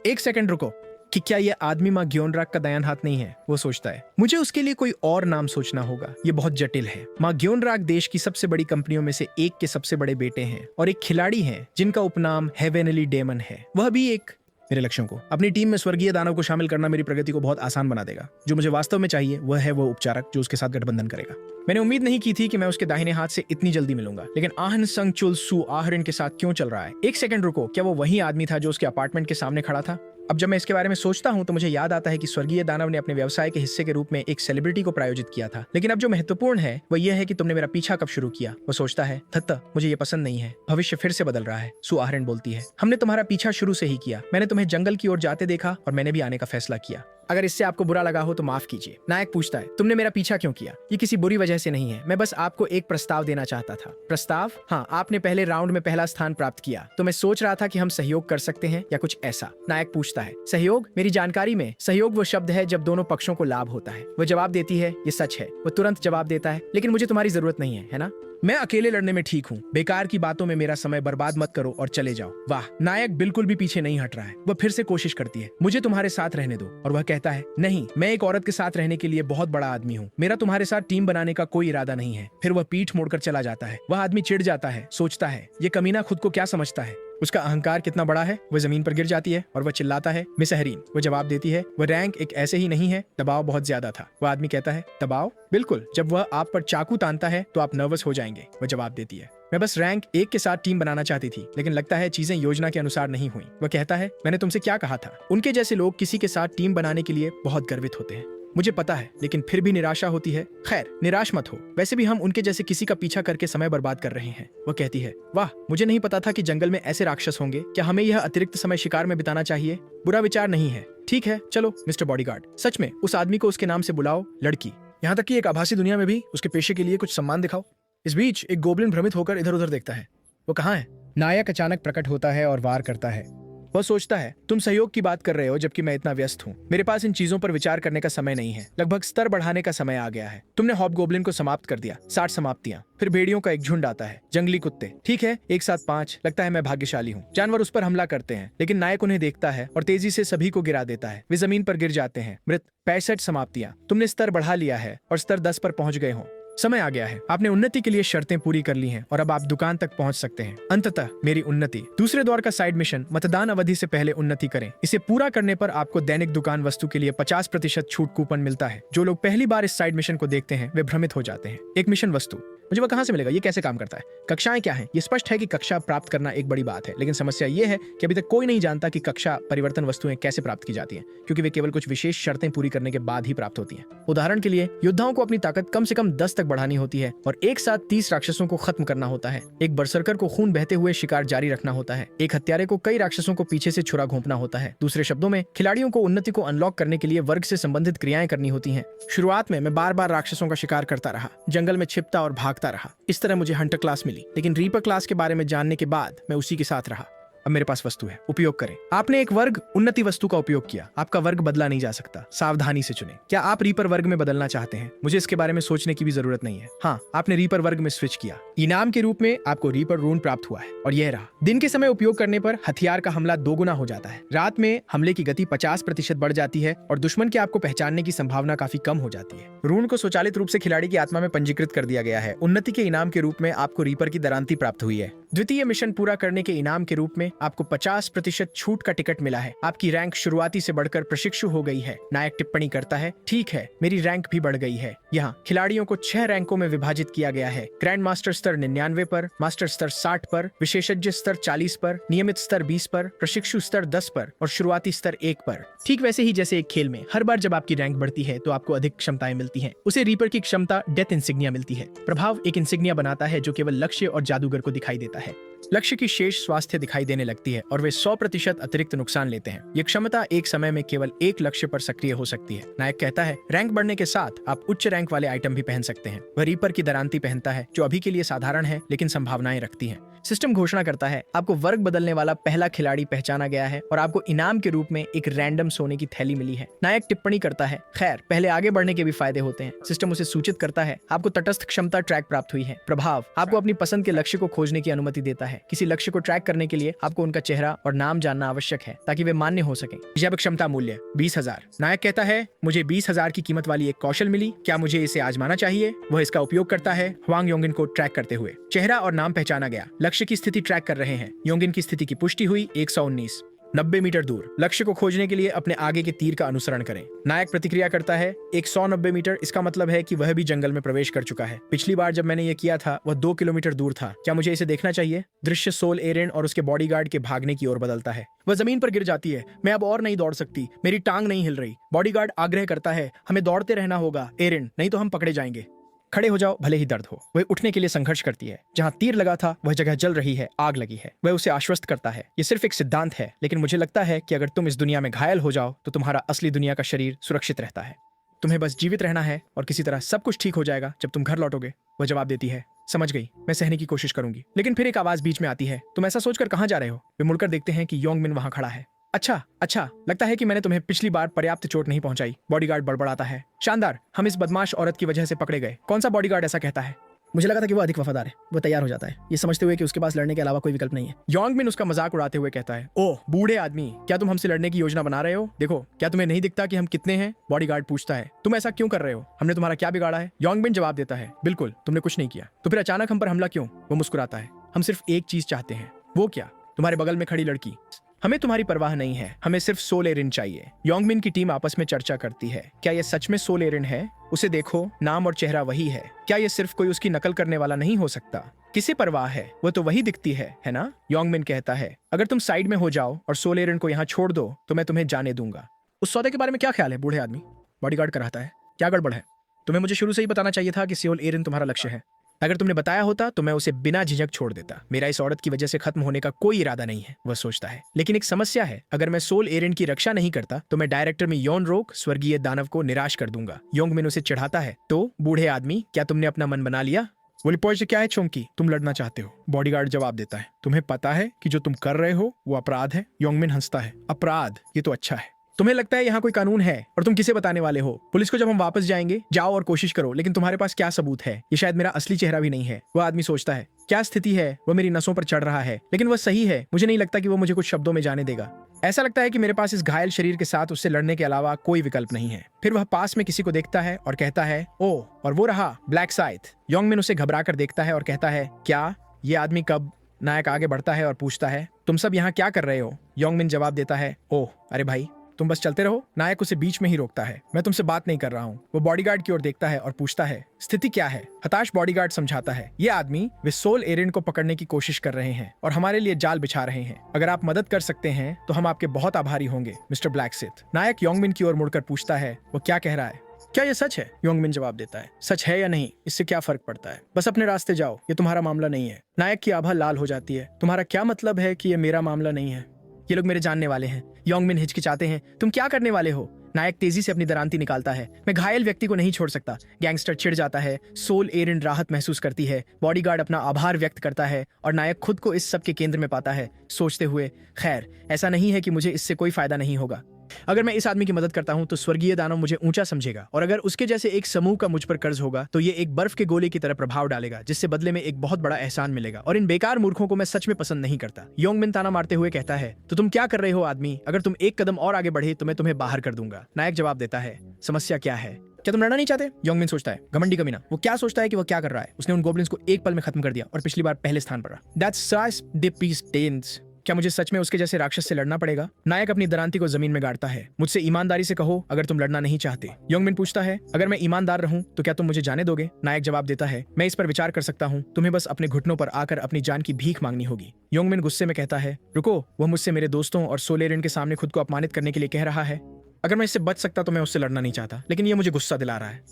एक सेकंड रुको, कि क्या यह आदमी माँ ग्योनराग का दयान हाथ नहीं है? वो सोचता है, मुझे उसके लिए कोई और नाम सोचना होगा। ये बहुत जटिल है। माँ ग्योनराग देश की सबसे बड़ी कंपनियों में से एक के सबसे बड़े बेटे हैं और एक खिलाड़ी हैं जिनका उपनाम हेवेनली डेमन है। वह भी एक मेरे लक्ष्यों को अपनी टीम में स्वर्गीय दानव को शामिल करना मेरी प्रगति को बहुत आसान बना देगा। जो मुझे वास्तव में चाहिए वह है वो उपचारक जो उसके साथ गठबंधन करेगा। मैंने उम्मीद नहीं की थी कि मैं उसके दाहिने हाथ से इतनी जल्दी मिलूंगा, लेकिन आहन संग चुल सु आहरिन के साथ क्यों चल रहा है? एक सेकंड रुको, क्या वो वही आदमी था जो उसके अपार्टमेंट के सामने खड़ा था? अब जब मैं इसके बारे में सोचता हूं तो मुझे याद आता है कि स्वर्गीय दानव ने अपने व्यवसाय के हिस्से के रूप में एक सेलिब्रिटी को प्रायोजित किया था। लेकिन अब जो महत्वपूर्ण है वह यह है कि तुमने मेरा पीछा कब शुरू किया। वो सोचता है, थत्ता मुझे ये पसंद नहीं है। भविष्य फिर से बदल रहा है। सु आहरन बोलती है, हमने तुम्हारा पीछा शुरू से ही किया। मैंने तुम्हें जंगल की ओर जाते देखा और मैंने भी आने का फैसला किया। अगर इससे आपको बुरा लगा हो तो माफ कीजिए। नायक पूछता है, तुमने मेरा पीछा क्यों किया? ये किसी बुरी वजह से नहीं है। मैं बस आपको एक प्रस्ताव देना चाहता था। प्रस्ताव? हाँ, आपने पहले राउंड में पहला स्थान प्राप्त किया तो मैं सोच रहा था कि हम सहयोग कर सकते हैं या कुछ ऐसा। नायक पूछता है, सहयोग? मेरी जानकारी में सहयोग वो शब्द है जब दोनों पक्षों को लाभ होता है। वो जवाब देती है, ये सच है। वो तुरंत जवाब देता है, लेकिन मुझे तुम्हारी जरूरत नहीं है ना? मैं अकेले लड़ने में ठीक हूँ। बेकार की बातों में मेरा समय बर्बाद मत करो और चले जाओ। वाह, नायक बिल्कुल भी पीछे नहीं हट रहा है। वह फिर से कोशिश करती है, मुझे तुम्हारे साथ रहने दो। और वह कहता है, नहीं, मैं एक औरत के साथ रहने के लिए बहुत बड़ा आदमी हूँ। मेरा तुम्हारे साथ टीम बनाने का कोई इरादा नहीं है। फिर वह पीठ मोड़कर चला जाता है। वह आदमी चिढ़ जाता है, सोचता है, ये कमीना खुद को क्या समझता है? उसका अहंकार कितना बड़ा है। वह जमीन पर गिर जाती है और वह चिल्लाता है, मिस अहरीन। वह जवाब देती है, वह रैंक एक ऐसे ही नहीं है, दबाव बहुत ज्यादा था। वह आदमी कहता है, दबाव? बिल्कुल, जब वह आप पर चाकू तानता है तो आप नर्वस हो जाएंगे। वह जवाब देती है, मैं बस रैंक 1 के साथ टीम बनाना चाहती थी, लेकिन लगता है चीजें योजना के अनुसार नहीं हुई। वह कहता है, मैंने तुमसे क्या कहा था? उनके जैसे लोग किसी के साथ टीम बनाने के लिए बहुत गर्वित होते हैं। मुझे पता है, लेकिन फिर भी निराशा होती है। खैर, निराश मत हो। वैसे भी हम उनके जैसे किसी का पीछा करके समय बर्बाद कर रहे हैं। वह कहती है, वाह, मुझे नहीं पता था कि जंगल में ऐसे राक्षस होंगे। क्या हमें यह अतिरिक्त समय शिकार में बिताना चाहिए? बुरा विचार नहीं है। ठीक है, चलो मिस्टर बॉडीगार्ड। सच में उस आदमी को उसके नाम से बुलाओ, लड़की। यहाँ तक कि एक आभासी दुनिया में भी उसके पेशे के लिए कुछ सम्मान दिखाओ। इस बीच एक गोब्लिन भ्रमित होकर इधर उधर देखता है। वो कहाँ है? नायक अचानक प्रकट होता है और वार करता है। वह सोचता है, तुम सहयोग की बात कर रहे हो जबकि मैं इतना व्यस्त हूँ। मेरे पास इन चीजों पर विचार करने का समय नहीं है। लगभग स्तर बढ़ाने का समय आ गया है। तुमने हॉबगोब्लिन को समाप्त कर दिया। 60 समाप्तियां। फिर भेड़ियों का एक झुंड आता है, जंगली कुत्ते। ठीक है, एक साथ 5। लगता है मैं भाग्यशाली हूँ। जानवर उस पर हमला करते हैं, लेकिन नायक उन्हें देखता है और तेजी से सभी को गिरा देता है। वे जमीन पर गिर जाते हैं मृत। 65 समाप्तियां। तुमने स्तर बढ़ा लिया है और स्तर 10 पर पहुंच गए हो। समय आ गया है। आपने उन्नति के लिए शर्तें पूरी कर ली हैं और अब आप दुकान तक पहुंच सकते हैं। अंततः मेरी उन्नति। दूसरे दौर का साइड मिशन, मतदान अवधि से पहले उन्नति करें। इसे पूरा करने पर आपको दैनिक दुकान वस्तु के लिए 50% छूट कूपन मिलता है। जो लोग पहली बार इस साइड मिशन को देखते हैं वे भ्रमित हो जाते हैं। एक मिशन वस्तु, मुझे वह कहां से मिलेगा? ये कैसे काम करता है? कक्षाएं क्या हैं? ये स्पष्ट है कि कक्षा प्राप्त करना एक बड़ी बात है, लेकिन समस्या ये है कि अभी तक कोई नहीं जानता कि कक्षा परिवर्तन वस्तुएं कैसे प्राप्त की जाती हैं, क्योंकि वे केवल कुछ विशेष शर्तें पूरी करने के बाद ही प्राप्त होती हैं। उदाहरण के लिए, योद्धाओं को अपनी ताकत कम से कम 10 तक बढ़ानी होती है और एक साथ 30 राक्षसों को खत्म करना होता है। एक बरसरकर को खून बहते हुए शिकार जारी रखना होता है। एक हत्यारे को कई राक्षसों को पीछे से छुरा घोंपना होता है। दूसरे शब्दों में, खिलाड़ियों को उन्नति को अनलॉक करने के लिए वर्ग से संबंधित क्रियाएं करनी होती हैं। शुरुआत में मैं बार बार राक्षसों का शिकार करता रहा, जंगल में छिपता और भागता रहा। इस तरह मुझे हंटर क्लास मिली, लेकिन रीपर क्लास के बारे में जानने के बाद मैं उसी के साथ रहा। अब मेरे पास वस्तु है, उपयोग करें। आपने एक वर्ग उन्नति वस्तु का उपयोग किया, आपका वर्ग बदला नहीं जा सकता, सावधानी से चुनें। क्या आप रीपर वर्ग में बदलना चाहते हैं? मुझे इसके बारे में सोचने की भी जरूरत नहीं है। हाँ, आपने रीपर वर्ग में स्विच किया। इनाम के रूप में आपको रीपर रून प्राप्त हुआ है और यह रहा। दिन के समय उपयोग करने पर हथियार का हमला 2 गुना हो जाता है। रात में हमले की गति 50% बढ़ जाती है और दुश्मन के आपको पहचानने की संभावना काफी कम हो जाती है। रून को स्वचालित रूप से खिलाड़ी की आत्मा में पंजीकृत कर दिया गया है। उन्नति के इनाम के रूप में आपको रीपर की दरांती प्राप्त हुई है। द्वितीय मिशन पूरा करने के इनाम के रूप में आपको 50% छूट का टिकट मिला है। आपकी रैंक शुरुआती से बढ़कर प्रशिक्षु हो गई है। नायक टिप्पणी करता है, ठीक है, मेरी रैंक भी बढ़ गई है। यहाँ खिलाड़ियों को 6 रैंकों में विभाजित किया गया है। ग्रैंड मास्टर स्तर 99 पर, मास्टर स्तर 60 पर, विशेषज्ञ स्तर 40 पर, नियमित स्तर 20 पर, प्रशिक्षु स्तर 10 पर और शुरुआती स्तर 1 पर। ठीक वैसे ही जैसे एक खेल में हर बार जब आपकी रैंक बढ़ती है तो आपको अधिक क्षमताएं मिलती हैं। उसे रीपर की क्षमता डेथ इंसिग्निया मिलती है। प्रभाव एक इंसिग्निया बनाता है जो केवल लक्ष्य और जादूगर को दिखाई देता है। लक्ष्य की शेष स्वास्थ्य दिखाई देने लगती है और वे 100% अतिरिक्त नुकसान लेते हैं। ये क्षमता एक समय में केवल एक लक्ष्य पर सक्रिय हो सकती है। नायक कहता है, रैंक बढ़ने के साथ आप उच्च रैंक वाले आइटम भी पहन सकते हैं। वह रीपर की दरांती पहनता है जो अभी के लिए साधारण है लेकिन संभावनाएं रखती है। सिस्टम घोषणा करता है, आपको वर्ग बदलने वाला पहला खिलाड़ी पहचाना गया है और आपको इनाम के रूप में एक रैंडम सोने की थैली मिली है। नायक टिप्पणी करता है, खैर पहले आगे बढ़ने के भी फायदे होते हैं। सिस्टम उसे सूचित करता है, आपको तटस्थ क्षमता ट्रैक प्राप्त हुई है। प्रभाव आपको अपनी पसंद के लक्ष्य को खोजने की अनुमति देता है। किसी लक्ष्य को ट्रैक करने के लिए आपको उनका चेहरा और नाम जानना आवश्यक है ताकि वे मान्य हो सके। जैव क्षमता मूल्य 20,000। नायक कहता है, मुझे 20,000 की कीमत वाली एक कौशल मिली, क्या मुझे इसे आजमाना चाहिए? वह इसका उपयोग करता है हुआंग योंगिन को ट्रैक करते हुए। चेहरा और नाम पहचाना गया। लक्ष्य की स्थिति ट्रैक कर रहे हैं। योंगिन की स्थिति की पुष्टि हुई। 119। 90 मीटर दूर लक्ष्य को खोजने के लिए अपने आगे के तीर का अनुसरण करें। नायक प्रतिक्रिया करता है, 190 मीटर, इसका मतलब है कि वह भी जंगल में प्रवेश कर चुका है। पिछली बार जब मैंने ये किया था वह 2 किलोमीटर दूर था। क्या मुझे इसे देखना चाहिए? दृश्य सोल एरिन और उसके बॉडीगार्ड के भागने की ओर बदलता है। वह जमीन पर गिर जाती है। मैं अब और नहीं दौड़ सकती, मेरी टांग नहीं हिल रही। बॉडीगार्ड आग्रह करता है, हमें दौड़ते रहना होगा एरिन, नहीं तो हम पकड़े जाएंगे। खड़े हो जाओ भले ही दर्द हो। वह उठने के लिए संघर्ष करती है। जहां तीर लगा था वह जगह जल रही है, आग लगी है। वह उसे आश्वस्त करता है, ये सिर्फ एक सिद्धांत है, लेकिन मुझे लगता है कि अगर तुम इस दुनिया में घायल हो जाओ तो तुम्हारा असली दुनिया का शरीर सुरक्षित रहता है। तुम्हें बस जीवित रहना है और किसी तरह सब कुछ ठीक हो जाएगा जब तुम घर लौटोगे। वह जवाब देती है, समझ गई, मैं सहने की कोशिश करूंगी। लेकिन फिर एक आवाज बीच में आती है, तुम ऐसा सोचकर कहां जा रहे हो? वे मुड़कर देखते हैं कि योंगमिन वहां खड़ा है। अच्छा, लगता है कि मैंने तुम्हें पिछली बार पर्याप्त चोट नहीं पहुंचाई। बॉडीगार्ड बड़बड़ाता है, शानदार, हम इस बदमाश औरत की वजह से पकड़े गए। कौन सा बॉडीगार्ड ऐसा कहता है? मुझे लगा था कि वो अधिक वफादार है। वो तैयार हो जाता है, ये समझते हुए कि उसके पास लड़ने के अलावा कोई विकल्प नहीं है। योंगमिन उसका मजाक उड़ाते हुए कहता है, ओह बूढ़े आदमी, क्या तुम हमसे लड़ने की योजना बना रहे हो? देखो, क्या तुम्हें नहीं दिखता कि हम कितने हैं? बॉडीगार्ड पूछता है, तुम ऐसा क्यों कर रहे हो? हमने तुम्हारा क्या बिगाड़ा है? योंगमिन जवाब देता है, बिल्कुल, तुमने कुछ नहीं किया। तो फिर अचानक हम पर हमला क्यों? वो मुस्कुराता है, हम सिर्फ एक चीज चाहते हैं। वो क्या? तुम्हारे बगल में खड़ी लड़की। हमें तुम्हारी परवाह नहीं है, हमें सिर्फ सोल एरिन चाहिए। योंगमिन की टीम आपस में चर्चा करती है, क्या ये सच में सोल एरिन है? उसे देखो, नाम और चेहरा वही है। क्या ये सिर्फ कोई उसकी नकल करने वाला नहीं हो सकता? किसे परवाह है, वो तो वही दिखती है ना? योंगमिन कहता है, अगर तुम साइड में हो जाओ और सोल एरिन को यहाँ छोड़ दो तो मैं तुम्हें जाने दूंगा। उस सौदे के बारे में क्या ख्याल है बूढ़े आदमी? बॉडीगार्ड कराता है, क्या गड़बड़ है? तुम्हें मुझे शुरू से ही बताना चाहिए था कि सोल एरिन तुम्हारा लक्ष्य है। अगर तुमने बताया होता तो मैं उसे बिना झिझक छोड़ देता। मेरा इस औरत की वजह से खत्म होने का कोई इरादा नहीं है, वह सोचता है। लेकिन एक समस्या है, अगर मैं सोल एरिन की रक्षा नहीं करता तो मैं डायरेक्टर में यौन रोग स्वर्गीय दानव को निराश कर दूंगा। योंगमिन उसे चिढ़ाता है, तो बूढ़े आदमी, क्या तुमने अपना मन बना लिया? बोली, क्या है चौंकी, तुम लड़ना चाहते हो? बॉडीगार्ड जवाब देता है, तुम्हें पता है कि जो तुम कर रहे हो वो अपराध है? योंगमिन हंसता है, अपराध? ये तो अच्छा है। तुम्हें लगता है यहाँ कोई कानून है और तुम किसे बताने वाले हो? पुलिस को जब हम वापस जाएंगे, जाओ और कोशिश करो, लेकिन तुम्हारे पास क्या सबूत है? ये शायद मेरा असली चेहरा भी नहीं है। वह आदमी सोचता है, क्या स्थिति है? वो मेरी नसों पर चढ़ रहा है, लेकिन वह सही है। मुझे नहीं लगता कि वो मुझे कुछ शब्दों में जाने देगा। ऐसा लगता है कि मेरे पास इस घायल शरीर के साथ उससे लड़ने के अलावा कोई विकल्प नहीं है। फिर वह पास में किसी को देखता है और कहता है, ओह, और वो रहा ब्लैक साइथ। योंगमिन उसे घबरा कर देखता है और कहता है, क्या ये आदमी कब? नायक आगे बढ़ता है और पूछता है, तुम सब यहाँ क्या कर रहे हो? योंगमिन जवाब देता है, ओह अरे भाई, तुम बस चलते रहो। नायक उसे बीच में ही रोकता है, मैं तुमसे बात नहीं कर रहा हूँ। वो बॉडीगार्ड की ओर देखता है और पूछता है, स्थिति क्या है? हताश बॉडीगार्ड समझाता है, ये आदमी वे सोल एरिन को पकड़ने की कोशिश कर रहे हैं और हमारे लिए जाल बिछा रहे हैं। अगर आप मदद कर सकते हैं तो हम आपके बहुत आभारी होंगे मिस्टर ब्लैकसिथ। नायक योंगमिन की ओर मुड़कर पूछता है, वो क्या कह रहा है? क्या ये सच है? योंगमिन जवाब देता है, सच है या नहीं इससे क्या फर्क पड़ता है, बस अपने रास्ते जाओ, ये तुम्हारा मामला नहीं है। नायक की आभा लाल हो जाती है, तुम्हारा क्या मतलब है कि ये मेरा मामला नहीं है? ये लोग मेरे जानने वाले हैं। योंगमिन हिचकिचाते हैं, तुम क्या करने वाले हो? नायक तेजी से अपनी दरांती निकालता है। मैं घायल व्यक्ति को नहीं छोड़ सकता। गैंगस्टर चिढ़ जाता है। सोल एरिन राहत महसूस करती है। बॉडीगार्ड अपना आभार व्यक्त करता है और नायक खुद को इस सब के केंद्र में पाता है, सोचते हुए, खैर ऐसा नहीं है कि मुझे इससे कोई फायदा नहीं होगा। अगर मैं इस आदमी की मदद करता हूं तो स्वर्गीय दानव मुझे ऊंचा समझेगा, और अगर उसके जैसे एक समूह का मुझ पर कर्ज होगा तो ये एक बर्फ के गोले की तरह प्रभाव डालेगा, जिससे बदले में एक बहुत बड़ा एहसान मिलेगा, और इन बेकार मूर्खों को मैं सच में पसंद नहीं करता। योंगमिन ताना मारते हुए कहता है, तो तुम क्या कर रहे हो आदमी? अगर तुम एक कदम और आगे बढ़े तो मैं तुम्हें बाहर कर दूंगा। नायक जवाब देता है, समस्या क्या है? क्या तुम लड़ना नहीं चाहते? योंगमिन सोचता है, घमंडी कमीना, वो क्या सोचता है कि वो क्या कर रहा है? उसने उन गोब्लिन्स को एक पल में खत्म कर दिया और पिछली बार पहले स्थान पर रहा। That's size dippies dance। क्या मुझे सच में उसके जैसे राक्षस से लड़ना पड़ेगा? नायक अपनी दरांती को जमीन में गाड़ता है। मुझसे ईमानदारी से कहो अगर तुम लड़ना नहीं चाहते। योंगमिन पूछता है, अगर मैं ईमानदार रहूं तो क्या तुम मुझे जाने दोगे? नायक जवाब देता है, मैं इस पर विचार कर सकता हूं, तुम्हें बस अपने घुटनों पर आकर अपनी जान की भीख मांगनी होगी। योंगमिन गुस्से में कहता है, रुको, वह मुझसे मेरे दोस्तों और सोलेरिन के सामने खुद को अपमानित करने के लिए कह रहा है। अगर मैं इससे बच सकता तो मैं उससे लड़ना नहीं चाहता, लेकिन ये मुझे गुस्सा दिला रहा है।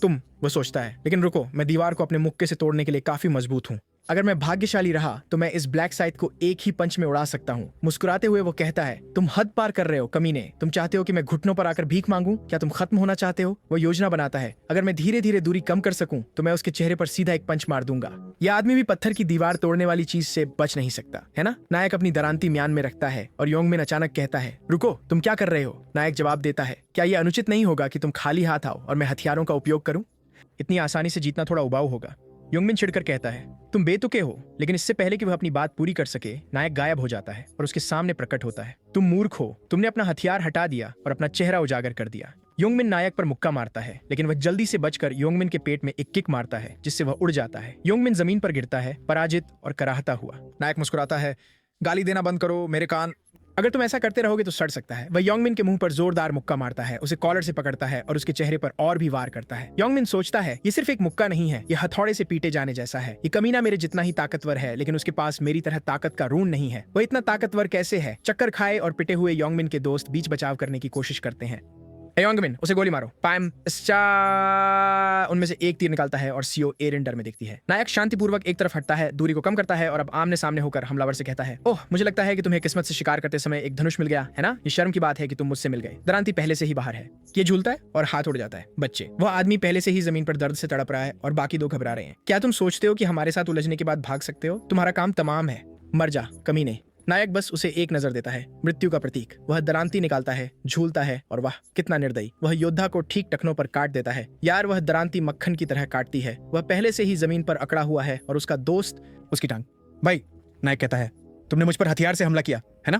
वो सोचता है, लेकिन रुको, मैं दीवार को अपने मुक्के से तोड़ने के लिए काफी मजबूत हूँ। अगर मैं भाग्यशाली रहा तो मैं इस ब्लैक साइट को एक ही पंच में उड़ा सकता हूँ। मुस्कुराते हुए वो कहता है, तुम हद पार कर रहे हो कमीने। तुम चाहते हो कि मैं घुटनों पर आकर भीख मांगूं? क्या तुम खत्म होना चाहते हो? वो योजना बनाता है, अगर मैं धीरे धीरे दूरी कम कर सकूं तो मैं उसके चेहरे पर सीधा एक पंच मार दूंगा। यह आदमी भी पत्थर की दीवार तोड़ने वाली चीज से बच नहीं सकता, है ना? नायक अपनी दरांती म्यान में रखता है और योंगमिन अचानक कहता है, रुको, तुम क्या कर रहे हो? नायक जवाब देता है, क्या यह अनुचित नहीं होगा कि तुम खाली हाथ आओ और मैं हथियारों का उपयोग करूं? इतनी आसानी से जीतना थोड़ा उबाऊ होगा। योंगमिन चिढ़कर कहता है, तुम बेतुके हो। लेकिन इससे पहले कि वह अपनी बात पूरी कर सके, नायक गायब हो जाता है और उसके सामने प्रकट होता है। तुम मूर्ख हो, तुमने अपना हथियार हटा दिया और अपना चेहरा उजागर कर दिया। योंगमिन नायक पर मुक्का मारता है, लेकिन वह जल्दी से बचकर योंगमिन के पेट में एक किक मारता है, जिससे वह उड़ जाता है। योंगमिन जमीन पर गिरता है, पराजित और कराहता हुआ। नायक मुस्कुराता है, गाली देना बंद करो, मेरे कान। अगर तुम ऐसा करते रहोगे तो सड़ सकता है। वह योंगमिन के मुंह पर जोरदार मुक्का मारता है, उसे कॉलर से पकड़ता है और उसके चेहरे पर और भी वार करता है। योंगमिन सोचता है, ये सिर्फ एक मुक्का नहीं है, ये हथौड़े से पीटे जाने जैसा है। ये कमीना मेरे जितना ही ताकतवर है, लेकिन उसके पास मेरी तरह ताकत का रून नहीं है। वह इतना ताकतवर कैसे है? चक्कर खाए और पिटे हुए योंगमिन के दोस्त बीच बचाव करने की कोशिश करते हैं। योंगमिन, उसे गोली मारो। पाम उनमें से एक तीर निकालता है और सीओ एरिन डर में देखती है। नायक शांतिपूर्वक एक तरफ हटता है, दूरी को कम करता है और अब आमने सामने होकर हमलावर से कहता है, ओह, मुझे लगता है कि तुम्हें किस्मत से शिकार करते समय एक धनुष मिल गया है ना? ये शर्म की बात है कि तुम मुझसे मिल गए। दरांती पहले से ही बाहर है। ये झूलता है और हाथ उड़ जाता है। बच्चे, वह आदमी पहले से ही जमीन पर दर्द से तड़प रहा है और बाकी दो घबरा रहे हैं। क्या तुम सोचते हो कि हमारे साथ उलझने के बाद भाग सकते हो? तुम्हारा काम तमाम है, मर जा कमीने। नायक बस उसे एक नजर देता है, मृत्यु का प्रतीक। वह दरांती निकालता है, झूलता है और वाह, कितना निर्दयी। वह योद्धा को ठीक टखनों पर काट देता है। यार, वह दरांती मक्खन की तरह काटती है। वह पहले से ही जमीन पर अकड़ा हुआ है और उसका दोस्त उसकी टांग। भाई, नायक कहता है, तुमने मुझ पर हथियार से हमला किया है ना?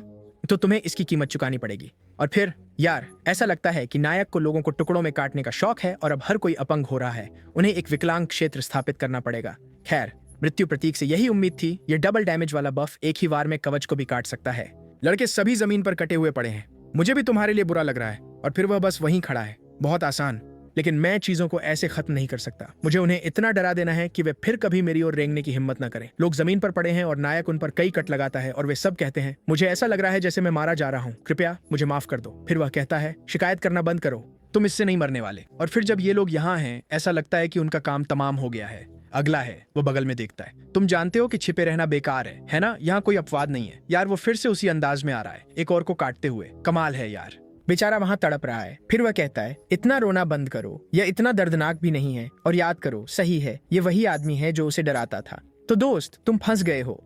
तो तुम्हें इसकी कीमत चुकानी पड़ेगी। और फिर यार, ऐसा लगता है कि नायक को लोगों को टुकड़ों में काटने का शौक है और अब हर कोई अपंग हो रहा है। उन्हें एक विकलांग क्षेत्र स्थापित करना पड़ेगा। खैर, मृत्यु प्रतीक से यही उम्मीद थी। ये डबल डैमेज वाला बफ एक ही वार में कवच को भी काट सकता है। लड़के सभी जमीन पर कटे हुए पड़े हैं। मुझे भी तुम्हारे लिए बुरा लग रहा है। और फिर वह बस वहीं खड़ा है। बहुत आसान, लेकिन मैं चीजों को ऐसे खत्म नहीं कर सकता। मुझे उन्हें इतना डरा देना है कि वे फिर कभी मेरी ओर रेंगने की हिम्मत न करें। लोग जमीन पर पड़े हैं और नायक उन पर कई कट लगाता है और वे सब कहते हैं, मुझे ऐसा लग रहा है जैसे मैं मारा जा रहा हूँ, कृपया मुझे माफ कर दो। फिर वह कहता है, शिकायत करना बंद करो, तुम इससे नहीं मरने वाले। और फिर जब ये लोग यहाँ हैं, ऐसा लगता है कि उनका काम तमाम हो गया है। अगला है, वो बगल में देखता है। तुम जानते हो कि छिपे रहना बेकार है ना? यहाँ कोई अपवाद नहीं है। यार, वो फिर से उसी अंदाज में आ रहा है, एक और को काटते हुए। कमाल है यार। बेचारा वहां तड़प रहा है। फिर वह कहता है, इतना रोना बंद करो, यह इतना दर्दनाक भी नहीं है। और याद करो, सही है, ये वही आदमी है जो उसे डराता था। तो दोस्त, तुम फंस गए हो।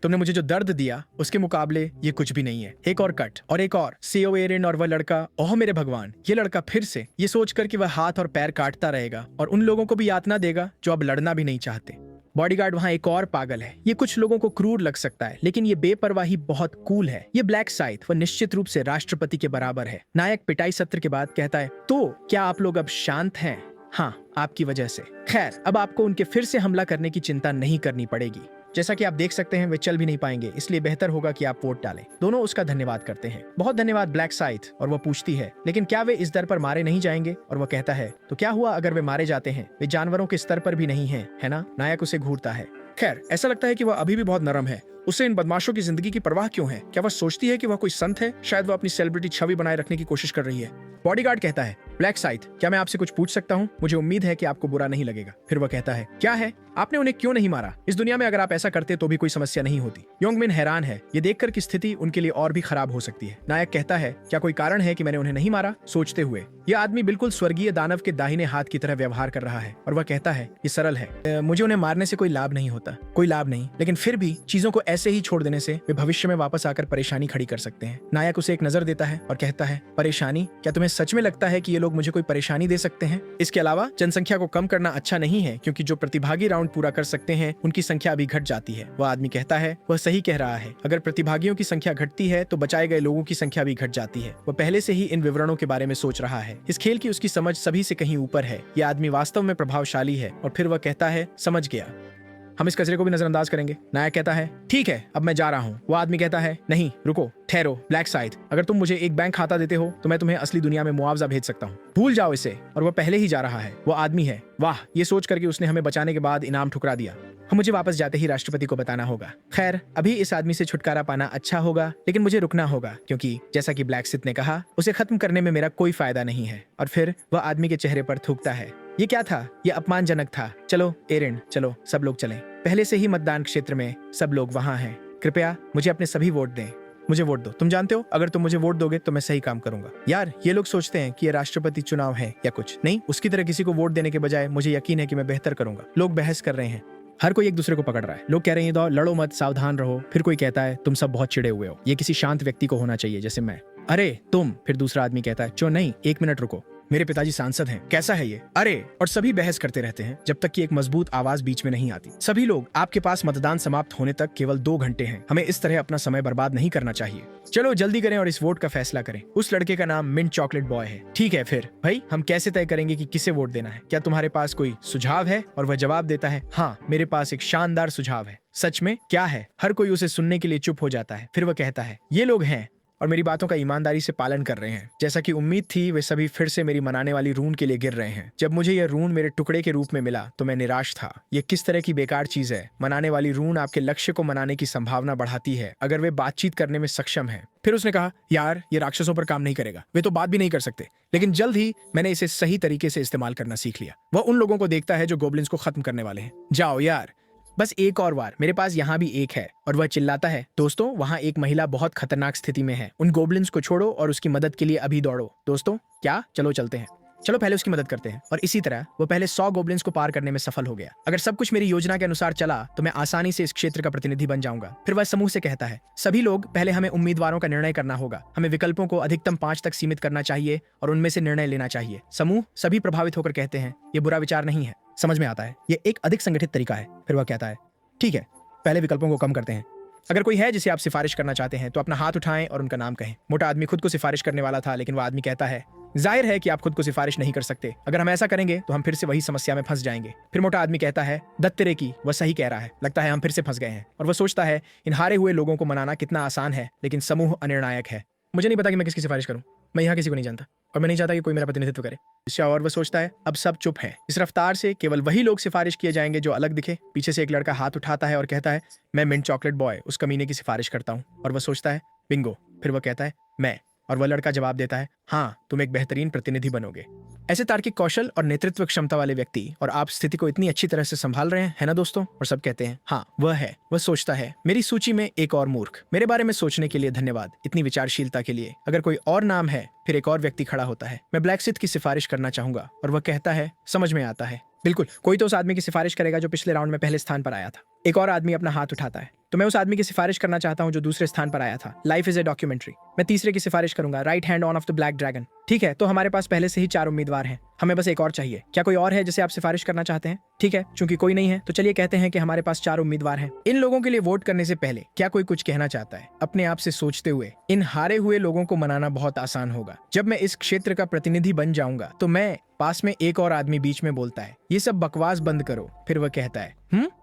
तुमने मुझे जो दर्द दिया उसके मुकाबले ये कुछ भी नहीं है। एक और कट और एक और। सीओ एरिन और वह लड़का, ओह मेरे भगवान, ये लड़का फिर से ये सोचकर कि वह हाथ और पैर काटता रहेगा और उन लोगों को भी यातना देगा जो अब लड़ना भी नहीं चाहते। बॉडीगार्ड वहां एक और पागल है। ये कुछ लोगों को क्रूर लग सकता है, लेकिन ये बेपरवाही बहुत कूल है। ये ब्लैक साइथ वह निश्चित रूप से राष्ट्रपति के बराबर है। नायक पिटाई सत्र के बाद कहता है, तो क्या आप लोग अब शांत हैं? हाँ, आपकी वजह से। खैर, अब आपको उनके फिर से हमला करने की चिंता नहीं करनी पड़ेगी। जैसा कि आप देख सकते हैं, वे चल भी नहीं पाएंगे, इसलिए बेहतर होगा कि आप वोट डालें। दोनों उसका धन्यवाद करते हैं। बहुत धन्यवाद ब्लैक साइथ। और वह पूछती है, लेकिन क्या वे इस दर पर मारे नहीं जाएंगे? और वह कहता है, तो क्या हुआ अगर वे मारे जाते हैं? वे जानवरों के स्तर पर भी नहीं हैं, है ना? नायक उसे घूरता है। खैर, ऐसा लगता है कि वह अभी भी बहुत नरम है। उसे इन बदमाशों की जिंदगी की परवाह क्यों है? क्या वह सोचती है कि वह कोई संत है? शायद वह अपनी सेलिब्रिटी छवि बनाए रखने की कोशिश कर रही है। बॉडीगार्ड कहता है, ब्लैक साइथ, क्या मैं आपसे कुछ पूछ सकता हूँ? मुझे उम्मीद है कि आपको बुरा नहीं लगेगा। फिर वह कहता है, क्या है? आपने उन्हें क्यों नहीं मारा? इस दुनिया में अगर आप ऐसा करते तो भी कोई समस्या नहीं होती। योंगमिन हैरान है ये देखकर कि स्थिति उनके लिए और भी खराब हो सकती है। नायक कहता है, क्या कोई कारण है कि मैंने उन्हें नहीं मारा? सोचते हुए, यह आदमी बिल्कुल स्वर्गीय दानव के दाहिने हाथ की तरह व्यवहार कर रहा है और वह कहता है, ये सरल है, मुझे उन्हें मारने से कोई लाभ नहीं होता, कोई लाभ नहीं, लेकिन फिर भी चीजों को ऐसे ही छोड़ देने से वे भविष्य में वापस आकर परेशानी खड़ी कर सकते हैं। नायक उसे एक नजर देता है और कहता है, परेशानी? क्या तुम्हें सच में लगता है कि ये लोग मुझे कोई परेशानी दे सकते हैं? इसके अलावा जनसंख्या को कम करना अच्छा नहीं है, क्योंकि जो प्रतिभागी राउंड पूरा कर सकते हैं उनकी संख्या अभी घट जाती है। वह आदमी कहता है, वह सही कह रहा है, अगर प्रतिभागियों की संख्या घटती है तो बचाए गए लोगों की संख्या भी घट जाती है। वह पहले से ही इन विवरणों के बारे में सोच रहा है। इस खेल की उसकी समझ सभी से कहीं ऊपर है। यह आदमी वास्तव में प्रभावशाली है। और फिर वह कहता है, समझ गया, हम इस कचरे को भी नजरअंदाज करेंगे। नायक कहता है, ठीक है, अब मैं जा रहा हूँ। वो आदमी कहता है, नहीं रुको, ठहरो ब्लैक साइथ, अगर तुम मुझे एक बैंक खाता देते हो तो मैं तुम्हें असली दुनिया में मुआवजा भेज सकता हूँ। भूल जाओ इसे। और वह पहले ही जा रहा है। वो आदमी है, वाह, ये सोच करके उसने हमें बचाने के बाद इनाम ठुकरा दिया। हम मुझे वापस जाते ही राष्ट्रपति को बताना होगा। खैर, अभी इस आदमी से छुटकारा पाना अच्छा होगा, लेकिन मुझे रुकना होगा, क्योंकि जैसा कि ब्लैक सिथ ने कहा, उसे खत्म करने में मेरा कोई फायदा नहीं है। और फिर वह आदमी के चेहरे पर थूकता है। ये क्या था? ये अपमानजनक था। चलो एरिन, चलो सब लोग चलें। पहले से ही मतदान क्षेत्र में सब लोग वहां हैं। कृपया मुझे अपने सभी वोट दें। मुझे वोट दो। तुम जानते हो, अगर तुम मुझे वोट दोगे तो मैं सही काम करूंगा। यार, ये लोग सोचते हैं कि ये राष्ट्रपति चुनाव है या कुछ नहीं। उसकी तरह किसी को वोट देने के बजाय मुझे यकीन है कि मैं बेहतर करूंगा। लोग बहस कर रहे हैं, हर कोई एक दूसरे को पकड़ रहा है। लोग कह रहे हैं, दो लड़ो मत, सावधान रहो। फिर कोई कहता है, तुम सब बहुत चिड़े हुए हो, ये किसी शांत व्यक्ति को होना चाहिए, जैसे मैं। अरे तुम। फिर दूसरा आदमी कहता है, चो नहीं, एक मिनट रुको, मेरे पिताजी सांसद हैं, कैसा है ये? अरे, और सभी बहस करते रहते हैं जब तक कि एक मजबूत आवाज बीच में नहीं आती। सभी लोग, आपके पास मतदान समाप्त होने तक केवल 2 घंटे हैं, हमें इस तरह अपना समय बर्बाद नहीं करना चाहिए। चलो जल्दी करें और इस वोट का फैसला करें। उस लड़के का नाम मिंट चॉकलेट बॉय है। ठीक है, फिर भाई हम कैसे तय करेंगे कि किसे वोट देना है? क्या तुम्हारे पास कोई सुझाव है? और वह जवाब देता है, हाँ, मेरे पास एक शानदार सुझाव है। सच में? क्या है? हर कोई उसे सुनने के लिए चुप हो जाता है। फिर वह कहता है, ये लोग हैं और मेरी बातों का ईमानदारी से पालन कर रहे हैं। जैसा कि उम्मीद थी, वे सभी फिर से मेरी मनाने वाली रून के लिए गिर रहे हैं। जब मुझे यह रून मेरे टुकड़े के रूप में मिला तो मैं निराश था। ये किस तरह की बेकार चीज है? मनाने वाली रून आपके लक्ष्य को मनाने की संभावना बढ़ाती है अगर वे बातचीत करने में सक्षम है। फिर उसने कहा, यार, ये राक्षसों पर काम नहीं करेगा, वे तो बात भी नहीं कर सकते। लेकिन जल्द ही मैंने इसे सही तरीके से इस्तेमाल करना सीख लिया। वह उन लोगों को देखता है जो गोब्लिन्स को खत्म करने वाले हैं। जाओ यार, बस एक और बार, मेरे पास यहाँ भी एक है। और वह चिल्लाता है, दोस्तों, वहाँ एक महिला बहुत खतरनाक स्थिति में है। उन गोब्लिन्स को छोड़ो और उसकी मदद के लिए अभी दौड़ो। दोस्तों, क्या? चलो चलते हैं। चलो पहले उसकी मदद करते हैं। और इसी तरह वो पहले 100 गोब्लिन्स को पार करने में सफल हो गया। अगर सब कुछ मेरी योजना के अनुसार चला तो मैं आसानी से इस क्षेत्र का प्रतिनिधि बन जाऊंगा। फिर वह समूह से कहता है, सभी लोग, पहले हमें उम्मीदवारों का निर्णय करना होगा। हमें विकल्पों को अधिकतम 5 तक सीमित करना चाहिए और उनमें से निर्णय लेना चाहिए। समूह सभी प्रभावित होकर कहते हैं, ये बुरा विचार नहीं है, समझ में आता है, ये एक अधिक संगठित तरीका है। फिर वह कहता है, ठीक है, पहले विकल्पों को कम करते हैं। अगर कोई है जिसे आप सिफारिश करना चाहते हैं तो अपना हाथ उठाएं और उनका नाम कहें। मोटा आदमी खुद को सिफारिश करने वाला था, लेकिन वह आदमी कहता है, जाहिर है कि आप खुद को सिफारिश नहीं कर सकते। अगर हम ऐसा करेंगे तो हम फिर से वही समस्या में फंस जाएंगे। फिर मोटा आदमी कहता है, दत्तरे की, वह सही कह रहा है, लगता है हम फिर से फंस गए हैं। और वह सोचता है, इन हारे हुए लोगों को मनाना कितना आसान है, लेकिन समूह अनिर्णायक है। मुझे नहीं पता कि मैं किसकी सिफारिश करूं। मैं यहाँ किसी को नहीं जानता और मैं नहीं चाहता कि कोई मेरा प्रतिनिधित्व करे। और वह सोचता है, अब सब चुप हैं। इस रफ्तार से केवल वही लोग सिफारिश किए जाएंगे जो अलग दिखे। पीछे से एक लड़का हाथ उठाता है और कहता है, मैं मिंट चॉकलेट बॉय, उस कमीने की सिफारिश करता हूँ। और वह सोचता है, बिंगो। फिर वह कहता है, मैं। और वह लड़का जवाब देता है, हाँ, तुम एक बेहतरीन प्रतिनिधि बनोगे। ऐसे तार्किक कौशल और नेतृत्व क्षमता वाले व्यक्ति, और आप स्थिति को इतनी अच्छी तरह से संभाल रहे हैं, है ना दोस्तों? और सब कहते हैं, हाँ वह है। वह सोचता है, मेरी सूची में एक और मूर्ख। मेरे बारे में सोचने के लिए धन्यवाद, इतनी विचारशीलता के लिए। अगर कोई और नाम है। फिर एक और व्यक्ति खड़ा होता है, मैं ब्लैक सिथ की सिफारिश करना चाहूंगा। और वह कहता है, समझ में आता है, बिल्कुल, कोई तो उस आदमी की सिफारिश करेगा जो पिछले राउंड में पहले स्थान पर आया था। एक और आदमी अपना हाथ उठाता है, तो मैं उस आदमी की सिफारिश करना चाहता हूं जो दूसरे स्थान पर आया था। Life is a documentary. मैं तीसरे की सिफारिश करूंगा, right hand on off the black dragon. ठीक है, तो हमारे पास पहले से ही 4 उम्मीदवार हैं, हमें बस एक और चाहिए। क्या कोई और है जिसे आप सिफारिश करना चाहते हैं? ठीक है, चूंकि कोई नहीं है तो चलिए कहते हैं कि हमारे पास 4 उम्मीदवार हैं। इन लोगों के लिए वोट करने से पहले क्या कोई कुछ कहना चाहता है? अपने आप से सोचते हुए, इन हारे हुए लोगों को मनाना बहुत आसान होगा। जब मैं इस क्षेत्र का प्रतिनिधि बन जाऊंगा तो मैं। पास में एक और आदमी बीच में बोलता है, ये सब बकवास बंद करो। फिर वह कहता है,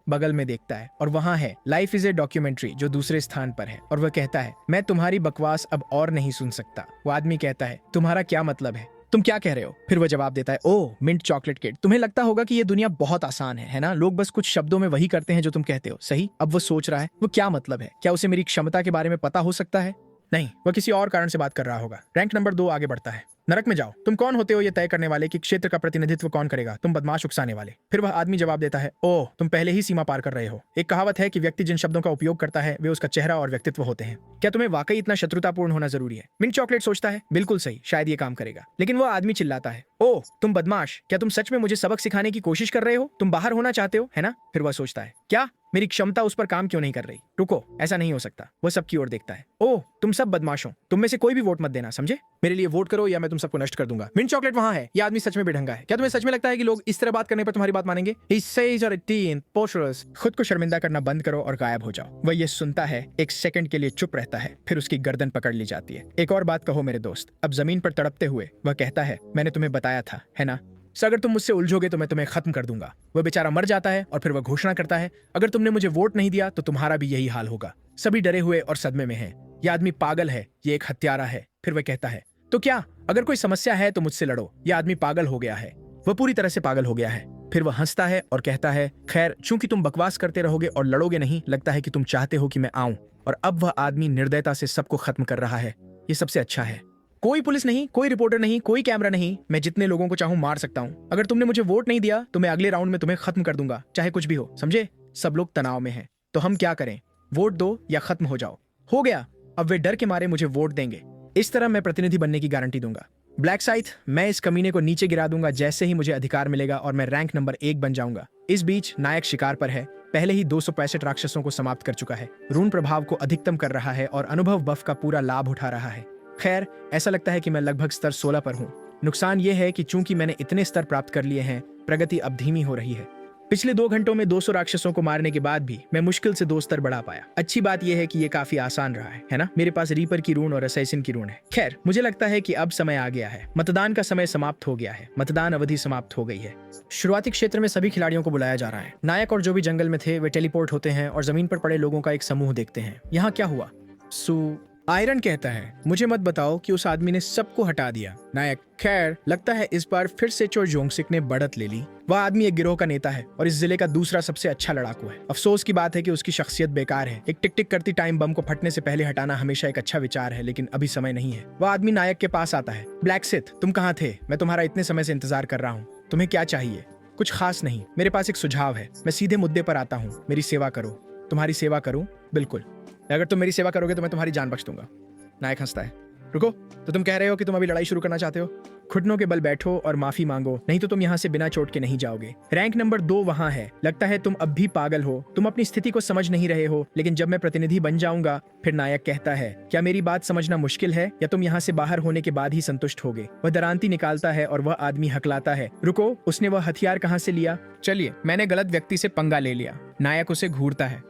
बगल में देखता है और वहां है लाइफ इज ए डॉक्यूमेंट्री जो दूसरे स्थान पर है। और वह कहता है, मैं तुम्हारी बकवास अब और नहीं सुन सकता। वो आदमी कहता है, तुम्हारा क्या मतलब है? तुम क्या कह रहे हो? फिर वह जवाब देता है, ओह मिंट चॉकलेट किड, तुम्हें लगता होगा कि ये दुनिया बहुत आसान है ना? लोग बस कुछ शब्दों में वही करते हैं जो तुम कहते हो, सही? अब वो सोच रहा है, वो क्या मतलब है? क्या उसे मेरी क्षमता के बारे में पता हो सकता है? नहीं, वह किसी और कारण से बात कर रहा होगा। रैंक नंबर 2 आगे बढ़ता है। नरक में जाओ। तुम कौन होते हो ये तय करने वाले कि क्षेत्र का प्रतिनिधित्व कौन करेगा? तुम बदमाश उकसाने वाले। फिर वह आदमी जवाब देता है, ओह तुम पहले ही सीमा पार कर रहे हो। एक कहावत है कि व्यक्ति जिन शब्दों का उपयोग करता है वे उसका चेहरा और व्यक्तित्व होते हैं। क्या तुम्हें वाकई इतना शत्रुतापूर्ण होना जरूरी है? मिंट चॉकलेट सोचता है, बिल्कुल सही, शायद ये काम करेगा। लेकिन वह आदमी चिल्लाता है, ओह तुम बदमाश, क्या तुम सच में मुझे सबक सिखाने की कोशिश कर रहे हो? तुम बाहर होना चाहते हो, है ना? फिर वह सोचता है, क्या मेरी क्षमता उस पर काम क्यों नहीं कर रही? रुको, ऐसा नहीं हो सकता। वह सबकी ओर देखता है, ओह तुम सब बदमाश हो, तुम में से कोई भी वोट मत देना, समझे? मेरे लिए वोट करो या मैं तुम सबको नष्ट कर दूंगा। मिंट चॉकलेट वहां है, यह आदमी सच में बेढंगा है। क्या तुम्हें सच में लगता है कि लोग इस तरह बात करने पर तुम्हारी बात मानेंगे? He says or 18 posterous, खुद को शर्मिंदा करना बंद करो और गायब हो जाओ। वह ये सुनता है, एक सेकंड के लिए चुप रहता है, फिर उसकी गर्दन पकड़ ली जाती है। एक और बात कहो मेरे दोस्त। अब जमीन पर तड़पते हुए वह कहता है, मैंने तुम्हें बताया था, है ना? अगर तुम मुझसे उलझोगे तो मैं तुम्हें खत्म कर दूंगा। वह बेचारा मर जाता है और फिर वह घोषणा करता है, अगर तुमने मुझे वोट नहीं दिया तो तुम्हारा भी यही हाल होगा। सभी डरे हुए और सदमे में हैं। यह आदमी पागल है, ये एक हत्यारा है। फिर वह कहता है, तो क्या अगर कोई समस्या है तो मुझसे लड़ो। यह आदमी पागल हो गया है, वह पूरी तरह से पागल हो गया है। फिर वह हंसता है और कहता है, खैर चूंकि तुम बकवास करते रहोगे और लड़ोगे नहीं, लगता है कि तुम चाहते हो कि मैं आऊं। और अब वह आदमी निर्दयता से सबको खत्म कर रहा है। ये सबसे अच्छा है। कोई पुलिस नहीं, कोई रिपोर्टर नहीं, कोई कैमरा नहीं, मैं जितने लोगों को चाहूं मार सकता हूं। अगर तुमने मुझे वोट नहीं दिया तो मैं अगले राउंड में तुम्हें खत्म कर दूंगा, चाहे कुछ भी हो, समझे? सब लोग तनाव में हैं, तो हम क्या करें? वोट दो या खत्म हो जाओ। हो गया, अब वे डर के मारे मुझे वोट देंगे। इस तरह मैं प्रतिनिधि बनने की गारंटी दूंगा। ब्लैक साइथ, मैं इस कमीने को नीचे गिरा दूंगा जैसे ही मुझे अधिकार मिलेगा और मैं रैंक नंबर 1 बन जाऊंगा। इस बीच नायक शिकार पर है, पहले ही 265 राक्षसों को समाप्त कर चुका है, रून प्रभाव को अधिकतम कर रहा है और अनुभव बफ का पूरा लाभ उठा रहा है। खैर, ऐसा लगता है कि मैं लगभग स्तर 16 पर हूँ। नुकसान यह है कि चूंकि मैंने इतने स्तर प्राप्त कर लिए हैं, प्रगति अब धीमी हो रही है। पिछले 2 घंटों में 200 राक्षसों को मारने के बाद भी मैं मुश्किल से 2 स्तर बढ़ा पाया। अच्छी बात यह है कि यह काफी आसान रहा है ना? मेरे पास रीपर की रून और असैसिन की रून है। खैर, मुझे लगता है कि अब समय आ गया है। मतदान का समय समाप्त हो गया है। मतदान अवधि समाप्त हो गई है। शुरुआती क्षेत्र में सभी खिलाड़ियों को बुलाया जा रहा है। नायक और जो भी जंगल में थे वे टेलीपोर्ट होते हैं और जमीन पर पड़े लोगों का एक समूह देखते हैं। यहाँ क्या हुआ? आयरन कहता है, मुझे मत बताओ कि उस आदमी ने सबको हटा दिया। नायक, खैर लगता है इस बार फिर से चो जोंगसिक ने बढ़त ले ली। वह आदमी एक गिरोह का नेता है और इस जिले का दूसरा सबसे अच्छा लड़ाकू है। अफसोस की बात है कि उसकी शख्सियत बेकार है। एक टिक टिक करती टाइम बम को फटने से पहले हटाना हमेशा एक अच्छा विचार है, लेकिन अभी समय नहीं है। वह आदमी नायक के पास आता है। ब्लैक सिथ, तुम कहाँ थे? मैं तुम्हारा इतने समय से इंतजार कर रहा हूँ। तुम्हें क्या चाहिए? कुछ खास नहीं, मेरे पास एक सुझाव है। मैं सीधे मुद्दे पर आता हूँ। मेरी सेवा करो। तुम्हारी सेवा करूँ? बिल्कुल, अगर तुम मेरी सेवा करोगे तो मैं तुम्हारी जान बख्श दूंगा। नायक हंसता है, रुको, तो तुम कह रहे हो कि तुम अभी लड़ाई शुरू करना चाहते हो? घुटनों के बल बैठो और माफी मांगो, नहीं तो तुम यहाँ से बिना चोट के नहीं जाओगे। रैंक नंबर 2 वहाँ है। लगता है तुम अब भी पागल हो, तुम अपनी स्थिति को समझ नहीं रहे हो, लेकिन जब मैं प्रतिनिधि बन जाऊंगा। फिर नायक कहता है, क्या मेरी बात समझना मुश्किल है या तुम यहाँ से बाहर होने के बाद ही संतुष्ट होगे? वह दरांती निकालता है और वह आदमी हकलाता है, रुको, उसने वह हथियार कहाँ से लिया? चलिए, मैंने गलत व्यक्ति से पंगा ले लिया। नायक उसे घूरता है,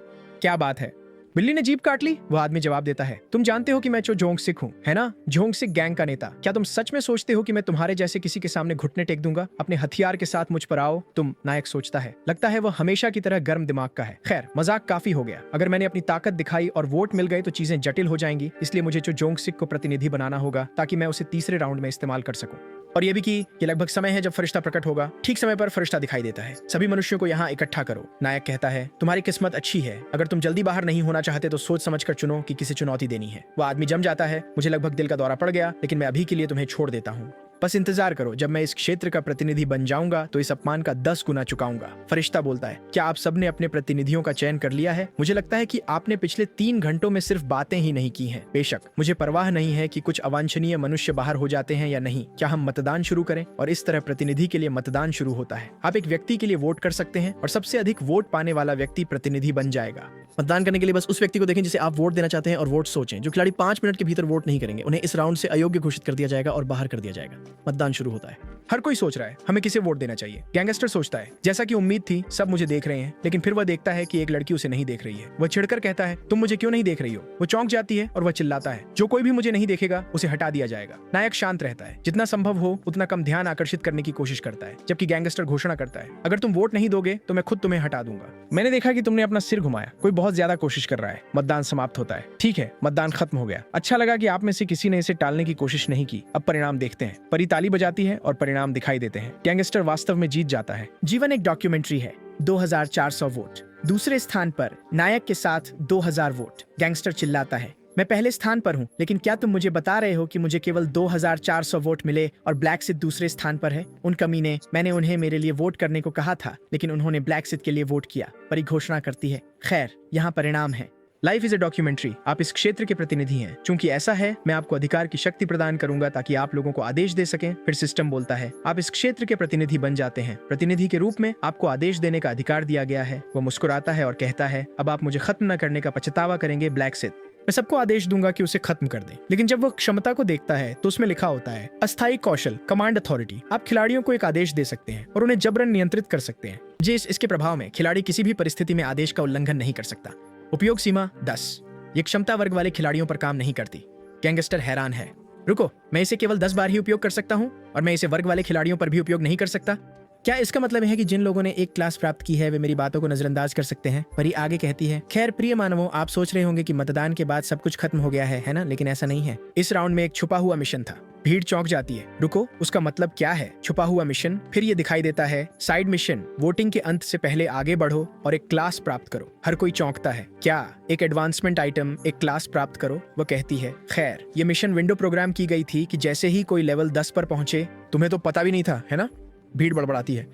क्या बात है? बिल्ली ने जीभ काट ली? वह आदमी जवाब देता है, तुम जानते हो कि मैं चो जोंगसिक हूँ, है ना? जोंगसिक गैंग का नेता। क्या तुम सच में सोचते हो कि मैं तुम्हारे जैसे किसी के सामने घुटने टेक दूंगा? अपने हथियार के साथ मुझ पर आओ। तुम, नायक सोचता है, लगता है वह हमेशा की तरह गर्म दिमाग का है। खैर, मजाक काफी हो गया। अगर मैंने अपनी ताकत दिखाई और वोट मिल गए तो चीजें जटिल हो जाएंगी, इसलिए मुझे चो जोंगसिक को प्रतिनिधि बनाना होगा ताकि मैं उसे तीसरे राउंड में इस्तेमाल कर सकूं। और ये भी कि ये लगभग समय है जब फरिश्ता प्रकट होगा। ठीक समय पर फरिश्ता दिखाई देता है। सभी मनुष्यों को यहाँ इकट्ठा करो। नायक कहता है, तुम्हारी किस्मत अच्छी है। अगर तुम जल्दी बाहर नहीं होना चाहते तो सोच समझकर चुनो कि किसे चुनौती देनी है। वह आदमी जम जाता है, मुझे लगभग दिल का दौरा पड़ गया, लेकिन मैं अभी के लिए तुम्हें छोड़ देता हूँ। बस इंतजार करो, जब मैं इस क्षेत्र का प्रतिनिधि बन जाऊंगा तो इस अपमान का 10 गुना चुकाऊंगा। फरिश्ता बोलता है, क्या आप सबने अपने प्रतिनिधियों का चयन कर लिया है? मुझे लगता है कि आपने पिछले 3 घंटों में सिर्फ बातें ही नहीं की हैं। बेशक, मुझे परवाह नहीं है कि कुछ अवांछनीय मनुष्य बाहर हो जाते हैं या नहीं। क्या हम मतदान शुरू करें? और इस तरह प्रतिनिधि के लिए मतदान शुरू होता है। आप एक व्यक्ति के लिए वोट कर सकते हैं और सबसे अधिक वोट पाने वाला व्यक्ति प्रतिनिधि बन जाएगा। मतदान करने के लिए बस उस व्यक्ति को देखें जिसे आप वोट देना चाहते हैं और वोट सोचें। जो खिलाड़ी 5 मिनट के भीतर वोट नहीं करेंगे उन्हें इस राउंड से अयोग्य घोषित कर दिया जाएगा और बाहर कर दिया जाएगा। मतदान शुरू होता है। हर कोई सोच रहा है हमें किसे वोट देना चाहिए। गैंगस्टर सोचता है, जैसा कि उम्मीद थी सब मुझे देख रहे हैं, लेकिन फिर वह देखता है कि एक लड़की उसे नहीं देख रही है। वह चिढ़कर कहता है, तुम मुझे क्यों नहीं देख रही हो? वो चौंक जाती है और वह चिल्लाता है, जो कोई भी मुझे नहीं देखेगा उसे हटा दिया जाएगा। नायक शांत रहता है, जितना संभव हो उतना कम ध्यान आकर्षित करने की कोशिश करता है, जबकि गैंगस्टर घोषणा करता है, अगर तुम वोट नहीं दोगे तो मैं खुद तुम्हें हटा दूंगा। मैंने देखा कि तुमने अपना सिर घुमाया, कोई बहुत ज्यादा कोशिश कर रहा है। मतदान समाप्त होता है। ठीक है, मतदान खत्म हो गया। अच्छा लगा कि आप में से किसी ने इसे टालने की कोशिश नहीं की। अब परिणाम देखते हैं। परी ताली बजाती है और परिणाम दिखाई देते हैं। गैंगस्टर वास्तव में जीत जाता है। जीवन एक डॉक्यूमेंट्री है। 2400 वोट। दूसरे स्थान पर नायक के साथ 2000 वोट। गैंगस्टर चिल्लाता है, मैं पहले स्थान पर हूँ, लेकिन क्या तुम मुझे बता रहे हो कि मुझे केवल 2400 वोट मिले और ब्लैक सिथ दूसरे स्थान पर है? उन कमीने, मैंने उन्हें मेरे लिए वोट करने को कहा था, लेकिन उन्होंने ब्लैक सिथ के लिए वोट किया। परी घोषणा करती है, खैर यहाँ परिणाम है। Life is a documentary. आप इस क्षेत्र के प्रतिनिधि हैं। चूंकि ऐसा है, मैं आपको अधिकार की शक्ति प्रदान करूंगा ताकि आप लोगों को आदेश दे सकें। फिर सिस्टम बोलता है, आप इस क्षेत्र के प्रतिनिधि बन जाते हैं। प्रतिनिधि के रूप में आपको आदेश देने का अधिकार दिया गया है। वो मुस्कुराता है और कहता है, अब आप मुझे खत्म न करने का पछतावा करेंगे ब्लैक सिथ। मैं सबको आदेश दूंगा कि उसे खत्म कर दें। लेकिन जब वो क्षमता को देखता है तो उसमें लिखा होता है, अस्थायी कौशल, कमांड अथॉरिटी। आप खिलाड़ियों को एक आदेश दे सकते हैं और उन्हें जबरन नियंत्रित कर सकते हैं। इसके प्रभाव में खिलाड़ी किसी भी परिस्थिति में आदेश का उल्लंघन नहीं कर सकता। उपयोग सीमा 10। ये क्षमता वर्ग वाले खिलाड़ियों पर काम नहीं करती। गैंगस्टर हैरान है, रुको, मैं इसे केवल 10 बार ही उपयोग कर सकता हूँ और मैं इसे वर्ग वाले खिलाड़ियों पर भी उपयोग नहीं कर सकता? क्या इसका मतलब है कि जिन लोगों ने एक क्लास प्राप्त की है वे मेरी बातों को नजरअंदाज कर सकते हैं? परी आगे कहती है, खैर प्रिय मानवों, आप सोच रहे होंगे कि मतदान के बाद सब कुछ खत्म हो गया है ना? लेकिन ऐसा नहीं है। इस राउंड में एक छुपा हुआ मिशन था। भीड़ चौंक जाती है, रुको, उसका मतलब क्या है? छुपा हुआ मिशन? फिर ये दिखाई देता है, साइड मिशन, वोटिंग के अंत से पहले आगे बढ़ो और एक क्लास प्राप्त करो। हर कोई चौंकता है, क्या एक एडवांसमेंट आइटम, एक क्लास प्राप्त करो? वो कहती है, खैर ये मिशन विंडो प्रोग्राम की गई थी कि जैसे ही कोई लेवल 10 पर पहुंचे, तुम्हें तो पता भी नहीं था, है ना? भीड़ बड़बड़ाती है,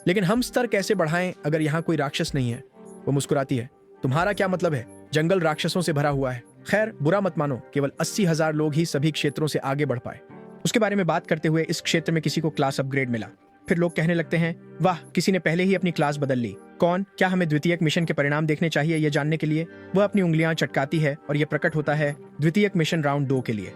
लेकिन हम स्तर कैसे बढ़ाएं अगर यहाँ कोई राक्षस नहीं है? वो मुस्कुराती है, तुम्हारा क्या मतलब है? जंगल राक्षसों से भरा हुआ है। खैर बुरा मत मानो, केवल 80,000 लोग ही सभी क्षेत्रों से आगे बढ़ पाए। उसके बारे में बात करते हुए, इस क्षेत्र में किसी को क्लास अपग्रेड मिला। फिर लोग कहने लगते हैं, वाह, किसी ने पहले ही अपनी क्लास बदल ली। कौन? क्या हमें द्वितीयक मिशन के परिणाम देखने चाहिए यह जानने के लिए? वह अपनी उंगलियां चटकाती है और यह प्रकट होता है द्वितीयक मिशन राउंड 2 के लिए।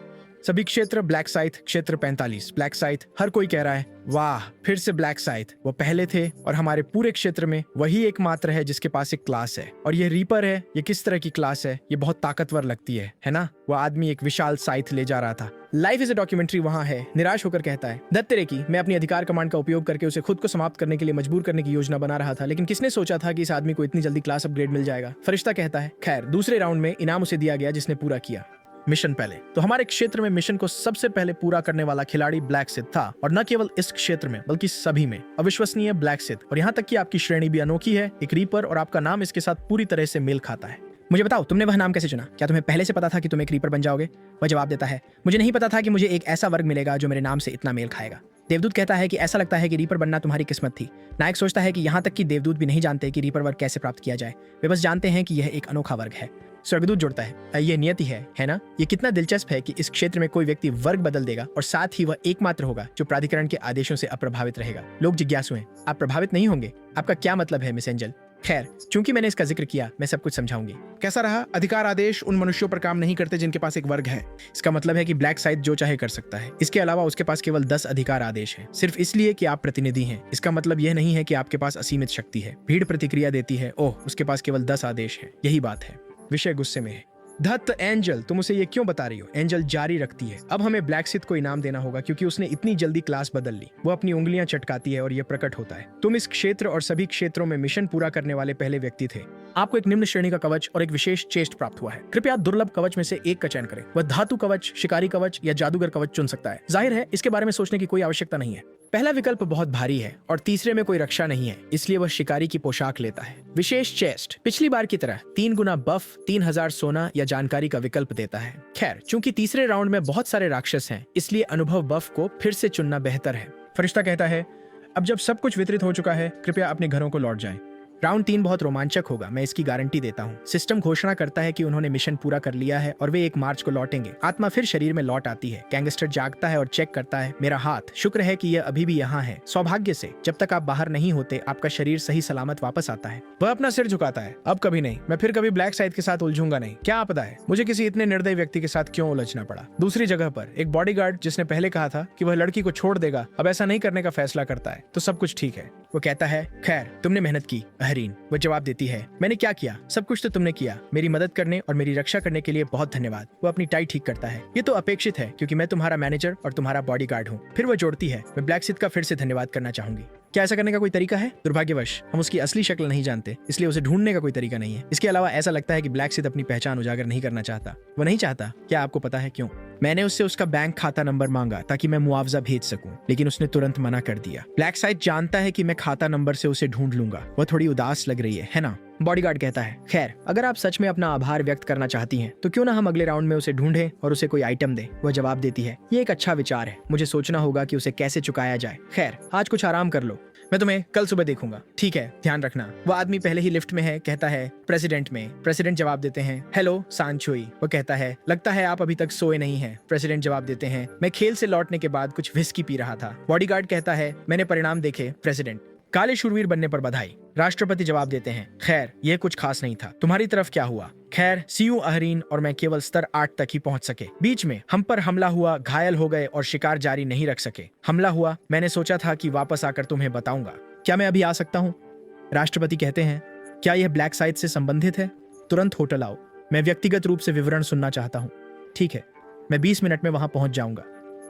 सभी क्षेत्र ब्लैक साइथ, क्षेत्र 45 ब्लैक साइथ। हर कोई कह रहा है, वाह, फिर से ब्लैक साइथ। वो पहले थे और हमारे पूरे क्षेत्र में वही एकमात्र है जिसके पास एक क्लास है। और ये रीपर है। ये किस तरह की क्लास है? ये बहुत ताकतवर लगती है ना? वो आदमी एक विशाल साइथ ले जा रहा था। लाइफ इज ए डॉक्यूमेंट्री वहां है। निराश होकर कहता है, दत्तरे की, मैं अपनी अधिकार कमांड का उपयोग करके उसे खुद को समाप्त करने के लिए मजबूर करने की योजना बना रहा था, लेकिन किसने सोचा था कि इस आदमी को इतनी जल्दी क्लास अपग्रेड मिल जाएगा? फरिश्ता कहता है, खैर दूसरे राउंड में इनाम उसे दिया गया जिसने पूरा किया मिशन पहले। तो हमारे क्षेत्र में मिशन को सबसे पहले पूरा करने वाला खिलाड़ी ब्लैक सिथ था, और न केवल इस क्षेत्र में बल्कि सभी में। अविश्वसनीय ब्लैक सिथ, और यहाँ तक कि आपकी श्रेणी भी अनोखी है, एक रीपर, और आपका नाम इसके साथ पूरी तरह से मेल खाता है। मुझे बताओ, तुमने वह नाम कैसे चुना? क्या तुम्हें पहले से पता था कि तुम एक रीपर बन जाओगे? वह जवाब देता है, मुझे नहीं पता था कि मुझे एक ऐसा वर्ग मिलेगा जो मेरे नाम से इतना मेल खाएगा। देवदूत कहता है कि ऐसा लगता है कि रीपर बनना तुम्हारी किस्मत थी। नायक सोचता है कि यहाँ तक कि देवदूत भी नहीं जानते कि रीपर वर्ग कैसे प्राप्त किया जाए। वे बस जानते हैं कि यह एक अनोखा वर्ग है। स्वर्गदूत जोड़ता है, ये नियति है ना? ये कितना दिलचस्प है कि इस क्षेत्र में कोई व्यक्ति वर्ग बदल देगा और साथ ही वह एकमात्र होगा जो प्राधिकरण के आदेशों से अप्रभावित रहेगा। लोग जिज्ञासु हैं, आप प्रभावित नहीं होंगे? आपका क्या मतलब है मिस एंजल? खैर, चूंकि मैंने इसका जिक्र किया, मैं सब कुछ समझाऊंगी। कैसा रहा? अधिकार आदेश उन मनुष्यों पर काम नहीं करते जिनके पास एक वर्ग है। इसका मतलब है कि ब्लैक साइथ जो चाहे कर सकता है। इसके अलावा उसके पास केवल 10 अधिकार आदेश हैं, सिर्फ इसलिए कि आप प्रतिनिधि हैं। इसका मतलब यह नहीं है कि आपके पास असीमित शक्ति है। भीड़ प्रतिक्रिया देती है, ओह, उसके पास केवल 10 आदेश हैं। यही बात है। विषय गुस्से में है। धत्त एंजल, तुम उसे ये क्यों बता रही हो? एंजल जारी रखती है, अब हमें ब्लैक सिथ को इनाम देना होगा क्योंकि उसने इतनी जल्दी क्लास बदल ली। वो अपनी उंगलियां चटकाती है और यह प्रकट होता है, तुम इस क्षेत्र और सभी क्षेत्रों में मिशन पूरा करने वाले पहले व्यक्ति थे। आपको एक निम्न श्रेणी का कवच और एक विशेष चेस्ट प्राप्त हुआ है। कृपया दुर्लभ कवच में से एक का चयन करें। वह धातु कवच, शिकारी कवच या जादूगर कवच चुन सकता है। जाहिर है इसके बारे में सोचने की कोई आवश्यकता नहीं है। पहला विकल्प बहुत भारी है और तीसरे में कोई रक्षा नहीं है, इसलिए वह शिकारी की पोशाक लेता है। विशेष चेस्ट पिछली बार की तरह 3 गुना बफ, 3000 सोना या जानकारी का विकल्प देता है। खैर, चूंकि तीसरे राउंड में बहुत सारे राक्षस हैं, इसलिए अनुभव बफ को फिर से चुनना बेहतर है। फरिश्ता कहता है, अब जब सब कुछ वितरित हो चुका है, कृपया अपने घरों को लौट जाएं। राउंड 3 बहुत रोमांचक होगा, मैं इसकी गारंटी देता हूँ। सिस्टम घोषणा करता है कि उन्होंने मिशन पूरा कर लिया है और वे 1 मार्च को लौटेंगे। आत्मा फिर शरीर में लौट आती है। गैंगस्टर जागता है और चेक करता है, मेरा हाथ, शुक्र है कि यह अभी भी यहाँ है। सौभाग्य से जब तक आप बाहर नहीं होते, आपका शरीर सही सलामत वापस आता है। वह अपना सिर झुकाता है, अब कभी नहीं, मैं फिर कभी ब्लैक साइथ के साथ उलझूंगा नहीं। क्या आपदा है, मुझे किसी इतने निर्दयी व्यक्ति के साथ क्यों उलझना पड़ा? दूसरी जगह पर एक बॉडीगार्ड जिसने पहले कहा था कि वह लड़की को छोड़ देगा, अब ऐसा नहीं करने का फैसला करता है, तो सब कुछ ठीक है। वो कहता है, खैर तुमने मेहनत की अहरीन। वो जवाब देती है, मैंने क्या किया? सब कुछ तो तुमने किया। मेरी मदद करने और मेरी रक्षा करने के लिए बहुत धन्यवाद। वो अपनी टाई ठीक करता है, ये तो अपेक्षित है क्योंकि मैं तुम्हारा मैनेजर और तुम्हारा बॉडीगार्ड हूँ। फिर वो जोड़ती है, मैं ब्लैक सिथ का फिर से धन्यवाद करना चाहूंगी। क्या ऐसा करने का कोई तरीका है? दुर्भाग्यवश हम उसकी असली शक्ल नहीं जानते, इसलिए उसे ढूंढने का कोई तरीका नहीं है। इसके अलावा ऐसा लगता है कि ब्लैक सिथ अपनी पहचान उजागर नहीं करना चाहता। वो नहीं चाहता। क्या आपको पता है क्यों? मैंने उससे उसका बैंक खाता नंबर मांगा ताकि मैं मुआवजा भेज सकूं, लेकिन उसने तुरंत मना कर दिया। ब्लैक साइट जानता है कि मैं खाता नंबर से उसे ढूंढ लूंगा। वह थोड़ी उदास लग रही है ना? बॉडीगार्ड कहता है, खैर अगर आप सच में अपना आभार व्यक्त करना चाहती हैं तो क्यों ना हम अगले राउंड में उसे ढूंढें और उसे कोई आइटम दे। वह जवाब देती है, ये एक अच्छा विचार है, मुझे सोचना होगा कि उसे कैसे चुकाया जाए। खैर आज कुछ आराम कर लो, मैं तुम्हें कल सुबह देखूंगा। ठीक है, ध्यान रखना। वो आदमी पहले ही लिफ्ट में है, कहता है प्रेसिडेंट में। प्रेसिडेंट जवाब देते हैं, हेलो सांचुई। वो कहता है, लगता है आप अभी तक सोए नहीं हैं। प्रेसिडेंट जवाब देते हैं, मैं खेल से लौटने के बाद कुछ विस्की पी रहा था। बॉडीगार्ड कहता है, मैंने परिणाम देखे प्रेसिडेंट। काले शूरवीर बनने पर बधाई। राष्ट्रपति जवाब देते हैं, खैर यह कुछ खास नहीं था, तुम्हारी तरफ क्या हुआ? खैर सीयू अहरीन और मैं केवल स्तर 8 तक ही पहुंच सके। बीच में हम पर हमला हुआ, घायल हो गए और शिकार जारी नहीं रख सके। हमला हुआ, मैंने सोचा था कि वापस आकर तुम्हें बताऊंगा। क्या मैं अभी आ सकता हूँ? राष्ट्रपति कहते हैं, क्या यह ब्लैक साइट से संबंधित है? तुरंत होटल आओ, मैं व्यक्तिगत रूप से विवरण सुनना चाहता हूँ। ठीक है, मैं 20 मिनट में वहां पहुंच जाऊंगा।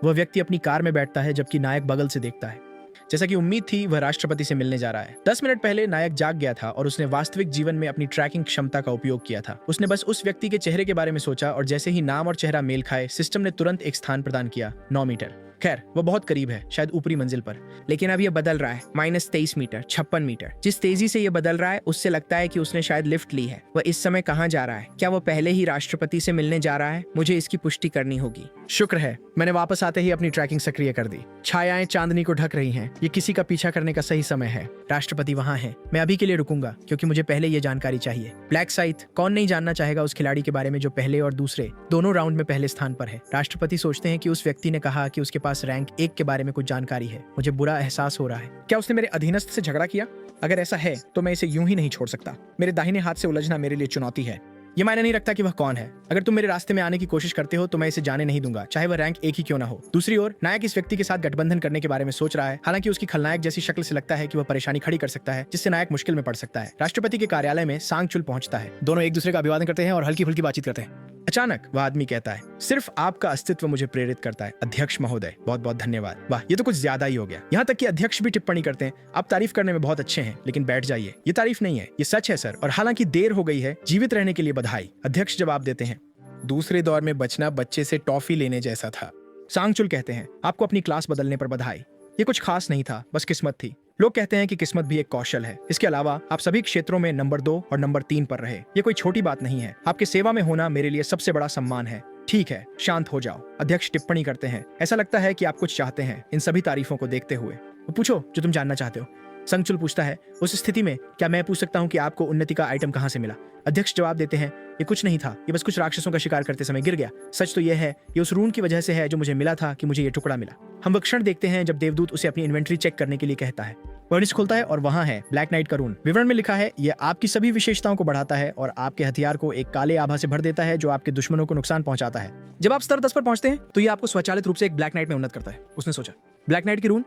वह व्यक्ति अपनी कार में बैठता है जबकि नायक बगल से देखता है। जैसा कि उम्मीद थी, वह राष्ट्रपति से मिलने जा रहा है। 10 मिनट पहले नायक जाग गया था और उसने वास्तविक जीवन में अपनी ट्रैकिंग क्षमता का उपयोग किया था। उसने बस उस व्यक्ति के चेहरे के बारे में सोचा और जैसे ही नाम और चेहरा मेल खाए, सिस्टम ने तुरंत एक स्थान प्रदान किया, 9 मीटर। खैर वो बहुत करीब है, शायद ऊपरी मंजिल पर, लेकिन अब ये बदल रहा है, -23 मीटर, 56 मीटर। जिस तेजी से ये बदल रहा है उससे लगता है कि उसने शायद लिफ्ट ली है। वह इस समय कहाँ जा रहा है? क्या वो पहले ही राष्ट्रपति से मिलने जा रहा है? मुझे इसकी पुष्टि करनी होगी। शुक्र है मैंने वापस आते ही अपनी ट्रैकिंग सक्रिय कर दी। छायाएं चांदनी को ढक रही हैं। ये किसी का पीछा करने का सही समय है। राष्ट्रपति वहां है। मैं अभी के लिए रुकूंगा क्योंकि मुझे पहले ये जानकारी चाहिए। ब्लैक साइट, कौन नहीं जानना चाहेगा उस खिलाड़ी के बारे में जो पहले और दूसरे दोनों राउंड में पहले स्थान पर है। राष्ट्रपति सोचते हैं कि उस व्यक्ति ने कहा कि उसके पास रैंक 1 के बारे में कुछ जानकारी है। मुझे बुरा एहसास हो रहा है। क्या उसने मेरे अधीनस्थ से झगड़ा किया? अगर ऐसा है तो मैं इसे यूं ही नहीं छोड़ सकता। मेरे दाहिने हाथ से उलझना मेरे लिए चुनौती है। ये मायने नहीं रखता कि वह कौन है। अगर तुम मेरे रास्ते में आने की कोशिश करते हो तो मैं इसे जाने नहीं दूंगा, चाहे वह रैंक 1 ही क्यों ना हो। दूसरी ओर नायक इस व्यक्ति के साथ गठबंधन करने के बारे में सोच रहा है। हालांकि उसकी खलनायक जैसी शक्ल से लगता है कि वह परेशानी खड़ी कर सकता है जिससे नायक मुश्किल में पड़ सकता है। राष्ट्रपति के कार्यालय में सांगचुल पहुंचता है। दोनों एक दूसरे का अभिवादन करते हैं और हल्की फुल्की बातचीत करते हैं। अचानक वह आदमी कहता है, सिर्फ आपका अस्तित्व मुझे प्रेरित करता है अध्यक्ष महोदय, बहुत बहुत धन्यवाद। वाह, ये तो कुछ ज्यादा ही हो गया। यहाँ तक कि अध्यक्ष भी टिप्पणी करते हैं, आप तारीफ करने में बहुत अच्छे हैं, लेकिन बैठ जाइए। ये तारीफ नहीं है, ये सच है सर, और हालांकि देर हो गई है, जीवित रहने के लिए बधाई। अध्यक्ष जवाब देते हैं, दूसरे दौर में बचना बच्चे से टॉफी लेने जैसा था। सांगचुल कहते हैं, आपको अपनी क्लास बदलने पर बधाई। ये कुछ खास नहीं था, बस किस्मत थी। लोग कहते हैं कि किस्मत भी एक कौशल है। इसके अलावा आप सभी क्षेत्रों में नंबर 2 और नंबर 3 पर रहे। ये कोई छोटी बात नहीं है। आपके सेवा में होना मेरे लिए सबसे बड़ा सम्मान है। ठीक है, शांत हो जाओ। अध्यक्ष टिप्पणी करते हैं, ऐसा लगता है कि आप कुछ चाहते हैं इन सभी तारीफों को देखते हुए। पूछो जो तुम जानना चाहते हो। संगचुल पूछता है, उस स्थिति में क्या मैं पूछ सकता हूँ कि आपको उन्नति का आइटम कहाँ से मिला? अध्यक्ष जवाब देते हैं, ये कुछ नहीं था, ये बस कुछ राक्षसों का शिकार करते समय गिर गया। सच तो यह है, ये उस रून की वजह से है जो मुझे मिला था कि मुझे ये टुकड़ा मिला। हम वो क्षण देखते हैं जब देवदूत उसे अपनी इन्वेंट्री चेक करने के लिए कहता है। वर्निश खुलता है और वहां है ब्लैक नाइट का रून। विवरण में लिखा है, यह आपकी सभी विशेषताओं को बढ़ाता है और आपके हथियार को एक काले आभा से भर देता है जो आपके दुश्मनों को नुकसान पहुंचाता है। जब आप स्तर 10 पर पहुंचते हैं तो यह आपको स्वचालित रूप से एक ब्लैक नाइट में उन्नत करता है। उसने सोचा, ब्लैक नाइट की रून,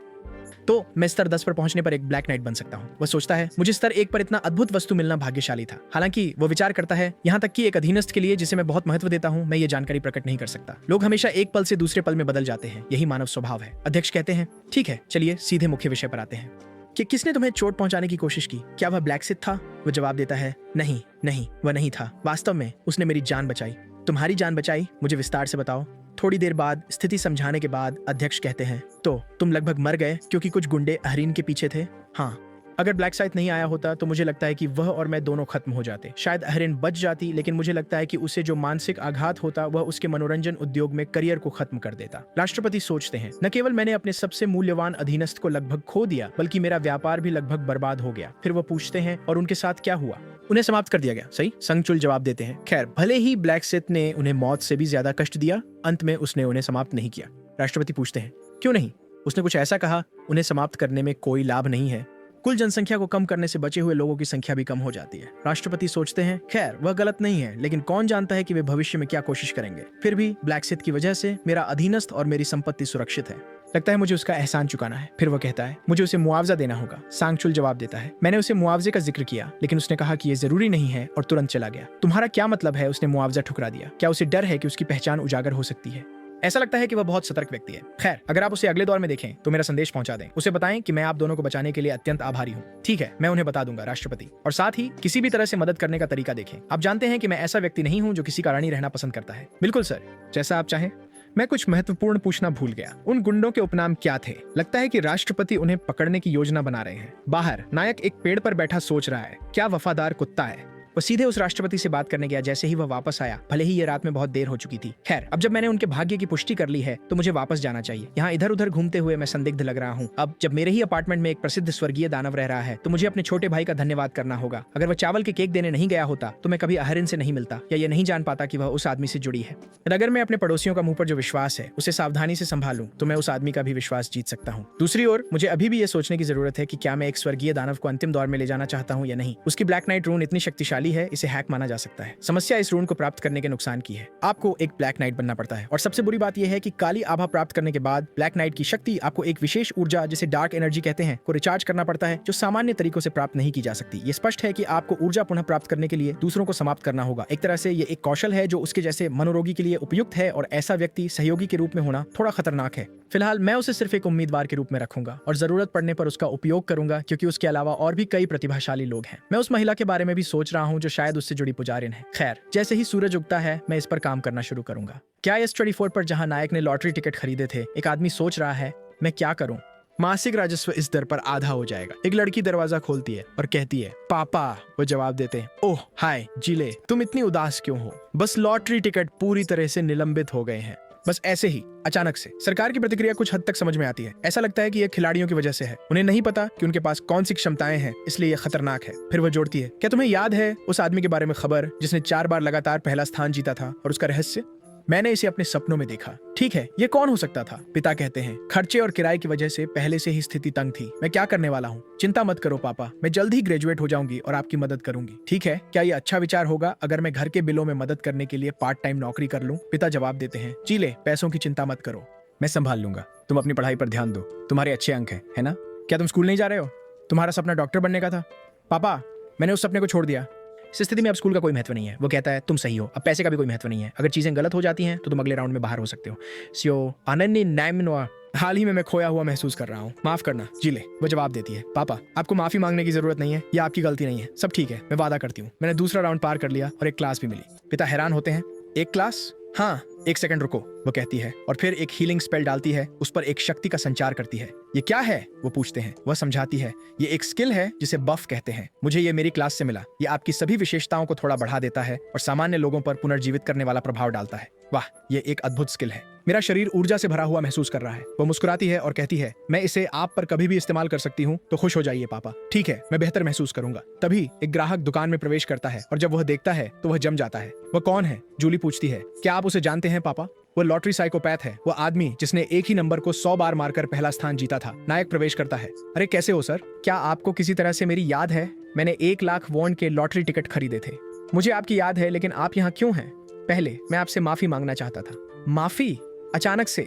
तो मैं स्तर 10 पर पहुंचने पर एक ब्लैक नाइट बन सकता हूं। वह सोचता है, मुझे स्तर 1 पर इतना अद्भुत वस्तु मिलना भाग्यशाली था। हालांकि वो विचार करता है, यहाँ तक कि एक अधीनस्थ के लिए जिसे मैं बहुत महत्व देता हूँ, मैं ये जानकारी प्रकट नहीं कर सकता। लोग हमेशा एक पल से दूसरे पल में बदल जाते हैं, यही मानव स्वभाव है। अध्यक्ष कहते हैं, ठीक है, चलिए सीधे मुख्य विषय पर आते हैं कि किसने तुम्हें चोट पहुंचाने की कोशिश की? क्या वह ब्लैक सिथ था? वो जवाब देता है, नहीं नहीं, वह नहीं था। वास्तव में उसने मेरी जान बचाई। तुम्हारी जान बचाई? मुझे विस्तार से बताओ। थोड़ी देर बाद स्थिति समझाने के बाद अध्यक्ष कहते हैं, तो तुम लगभग मर गए क्योंकि कुछ गुंडे अहरीन के पीछे थे? हाँ, अगर ब्लैक साइट नहीं आया होता तो मुझे लगता है कि वह और मैं दोनों खत्म हो जाते। शायद अहरीन बच जाती, लेकिन मुझे लगता है कि उसे जो मानसिक आघात होता वह उसके मनोरंजन उद्योग में करियर को खत्म कर देता। राष्ट्रपति सोचते हैं, न केवल मैंने अपने सबसे मूल्यवान अधीनस्थ को लगभग खो दिया, बल्कि मेरा व्यापार भी लगभग बर्बाद हो गया। फिर वो पूछते हैं, और उनके साथ क्या हुआ? उन्हें समाप्त कर दिया गया। सही, संगचुल जवाब देते हैं। खैर, भले ही ब्लैक सिथ ने उन्हें मौत से भी ज्यादा कष्ट दिया, अंत में उसने उन्हें समाप्त नहीं किया। राष्ट्रपति पूछते हैं, क्यों नहीं? उसने कुछ ऐसा कहा, उन्हें समाप्त करने में कोई लाभ नहीं है। कुल जनसंख्या को कम करने से बचे हुए लोगों की संख्या भी कम हो जाती है। राष्ट्रपति सोचते हैं, खैर वह गलत नहीं है, लेकिन कौन जानता है कि वे भविष्य में क्या कोशिश करेंगे। फिर भी ब्लैक सिथ की वजह से मेरा अधीनस्थ और मेरी संपत्ति सुरक्षित है। लगता है मुझे उसका एहसान चुकाना है। फिर वह कहता है, मुझे उसे मुआवजा देना होगा। सांगचुल जवाब देता है, मैंने उसे मुआवजे का जिक्र किया, लेकिन उसने कहा कि यह जरूरी नहीं है और तुरंत चला गया। तुम्हारा क्या मतलब है? उसने मुआवजा ठुकरा दिया। क्या उसे डर है कि उसकी पहचान उजागर हो सकती है? ऐसा लगता है कि वह बहुत सतर्क व्यक्ति है। खैर, अगर आप उसे अगले दौर में देखें तो मेरा संदेश पहुंचा दें। उसे बताएं कि मैं आप दोनों को बचाने के लिए अत्यंत आभारी हूं। ठीक है, मैं उन्हें बता दूंगा राष्ट्रपति। और साथ ही किसी भी तरह से मदद करने का तरीका देखें। आप जानते हैं कि मैं ऐसा व्यक्ति नहीं हूं जो किसी का रानी रहना पसंद करता है। बिल्कुल सर, जैसा आप चाहें। मैं कुछ महत्वपूर्ण पूछना भूल गया। उन गुंडों के उपनाम क्या थे? लगता है कि राष्ट्रपति उन्हें पकड़ने की योजना बना रहे हैं। बाहर नायक एक पेड़ पर बैठा सोच रहा है, क्या वफादार कुत्ता है। वो सीधे उस राष्ट्रपति से बात करने गया। जैसे ही वह वापस आया, भले ही ये रात में बहुत देर हो चुकी थी। खैर, अब जब मैंने उनके भाग्य की पुष्टि कर ली है तो मुझे वापस जाना चाहिए। यहाँ इधर उधर घूमते हुए मैं संदिग्ध लग रहा हूँ। अब जब मेरे ही अपार्टमेंट में एक प्रसिद्ध स्वर्गीय दानव रह रहा है तो मुझे अपने छोटे भाई का धन्यवाद करना होगा। अगर वह चावल के केक देने नहीं गया होता तो मैं कभी अहरिन से नहीं मिलता या ये नहीं जान पाता कि वह उस आदमी से जुड़ी है। अगर मैं अपने पड़ोसियों का मुंह पर जो विश्वास है उसे सावधानी से संभालूं तो मैं उस आदमी का भी विश्वास जीत सकता हूँ। दूसरी ओर मुझे अभी भी ये सोचने की जरूरत है कि क्या मैं एक स्वर्गीय दानव को अंतिम दौर में ले जाना चाहता हूँ या नहीं। उसकी ब्लैक नाइट रून इतनी शक्तिशाली है, इसे हैक माना जा सकता है। समस्या इस रून को प्राप्त करने के नुकसान की है। आपको एक ब्लैक नाइट बनना पड़ता है और सबसे बुरी बात यह है कि काली आभा प्राप्त करने के बाद ब्लैक नाइट की शक्ति आपको एक विशेष ऊर्जा जिसे डार्क एनर्जी कहते हैं को रिचार्ज करना पड़ता है, जो सामान्य तरीकों से प्राप्त नहीं की जा सकती। ये स्पष्ट है कि आपको ऊर्जा पुनः प्राप्त करने के लिए दूसरों को समाप्त करना होगा। एक तरह से ये एक कौशल है जो उसके जैसे मनोरोगी के लिए उपयुक्त है और ऐसा व्यक्ति सहयोगी के रूप में होना थोड़ा खतरनाक है। फिलहाल मैं उसे सिर्फ एक उम्मीदवार के रूप में रखूंगा और जरूरत पड़ने पर उसका उपयोग करूंगा, क्योंकि उसके अलावा और भी कई प्रतिभाशाली लोग हैं। मैं उस महिला के बारे में भी सोच रहा हूं जो शायद उससे जुड़ी पुजारिन है। खैर, जैसे ही सूरज उगता है मैं इस पर काम करना शुरू करूंगा। क्या इस 24 पर जहां नायक ने लॉटरी टिकट खरीदे थे, एक आदमी सोच रहा है मैं क्या करूं। मासिक राजस्व इस दर पर आधा हो जाएगा। एक लड़की दरवाजा खोलती है और कहती है, पापा। वो जवाब देते हैं, ओह हाय जिले, तुम इतनी उदास क्यों हो? बस लॉटरी टिकट पूरी तरह से निलंबित हो गए हैं। बस ऐसे ही अचानक से। सरकार की प्रतिक्रिया कुछ हद तक समझ में आती है। ऐसा लगता है कि यह खिलाड़ियों की वजह से है। उन्हें नहीं पता कि उनके पास कौन सी क्षमताएं हैं, इसलिए यह खतरनाक है। फिर वह जोड़ती है, क्या तुम्हें याद है उस आदमी के बारे में खबर जिसने 4 बार लगातार पहला स्थान जीता था और उसका रहस्य? मैंने इसे अपने सपनों में देखा। ठीक है, ये कौन हो सकता था? पिता कहते हैं, खर्चे और किराए की वजह से पहले से ही स्थिति तंग थी। मैं क्या करने वाला हूँ? चिंता मत करो पापा, मैं जल्द ही ग्रेजुएट हो जाऊंगी और आपकी मदद करूंगी। ठीक है, क्या ये अच्छा विचार होगा अगर मैं घर के बिलों में मदद करने के लिए पार्ट टाइम नौकरी कर लूं? पिता जवाब देते हैं, चीले, पैसों की चिंता मत करो, मैं संभाल लूंगा। तुम अपनी पढ़ाई पर ध्यान दो, तुम्हारे अच्छे अंक हैं, है ना? क्या तुम स्कूल नहीं जा रहे हो? तुम्हारा सपना डॉक्टर बनने का था। पापा, मैंने उस सपने को छोड़ दिया। इस स्थिति में अब स्कूल का कोई महत्व नहीं है। वो कहता है, तुम सही हो, अब पैसे का भी कोई महत्व नहीं है। अगर चीजें गलत हो जाती हैं तो तुम अगले राउंड में बाहर हो सकते हो। सियो अनन्य नाइमनवा, हाल ही में मैं खोया हुआ महसूस कर रहा हूँ, माफ करना जिले। वो जवाब देती है, पापा आपको माफी मांगने की जरूरत नहीं है, यह आपकी गलती नहीं है, सब ठीक है, मैं वादा करती हूँ। मैंने दूसरा राउंड पार कर लिया और एक क्लास भी मिली। पिता हैरान होते हैं, एक क्लास? हाँ, 1 सेकंड रुको, वो कहती है, और फिर एक हीलिंग स्पेल डालती है, उस पर एक शक्ति का संचार करती है। ये क्या है? वो पूछते हैं। वह समझाती है, ये एक स्किल है जिसे बफ कहते हैं। मुझे ये मेरी क्लास से मिला। ये आपकी सभी विशेषताओं को थोड़ा बढ़ा देता है और सामान्य लोगों पर पुनर्जीवित करने वाला प्रभाव डालता है। वाह, ये एक अद्भुत स्किल है। मेरा शरीर ऊर्जा से भरा हुआ महसूस कर रहा है। वो मुस्कुराती है और कहती है, मैं इसे आप पर कभी भी इस्तेमाल कर सकती हूँ, तो खुश हो जाइए पापा। ठीक है, मैं बेहतर महसूस करूंगा। तभी एक ग्राहक दुकान में प्रवेश करता है और जब वह देखता है तो वह जम जाता है। वह कौन है? जूली पूछती है, क्या आप उसे जानते हैं पापा? वो लॉटरी साइकोपैथ है, वो आदमी जिसने एक ही नंबर को 100 बार मारकर पहला स्थान जीता था। नायक प्रवेश करता है। अरे कैसे हो सर? क्या आपको किसी तरह से मेरी याद है? मैंने 1 लाख वॉन्ड के लॉटरी टिकट खरीदे थे। मुझे आपकी याद है, लेकिन आप यहाँ क्यों हैं? पहले मैं आपसे माफी मांगना चाहता था। माफी? अचानक से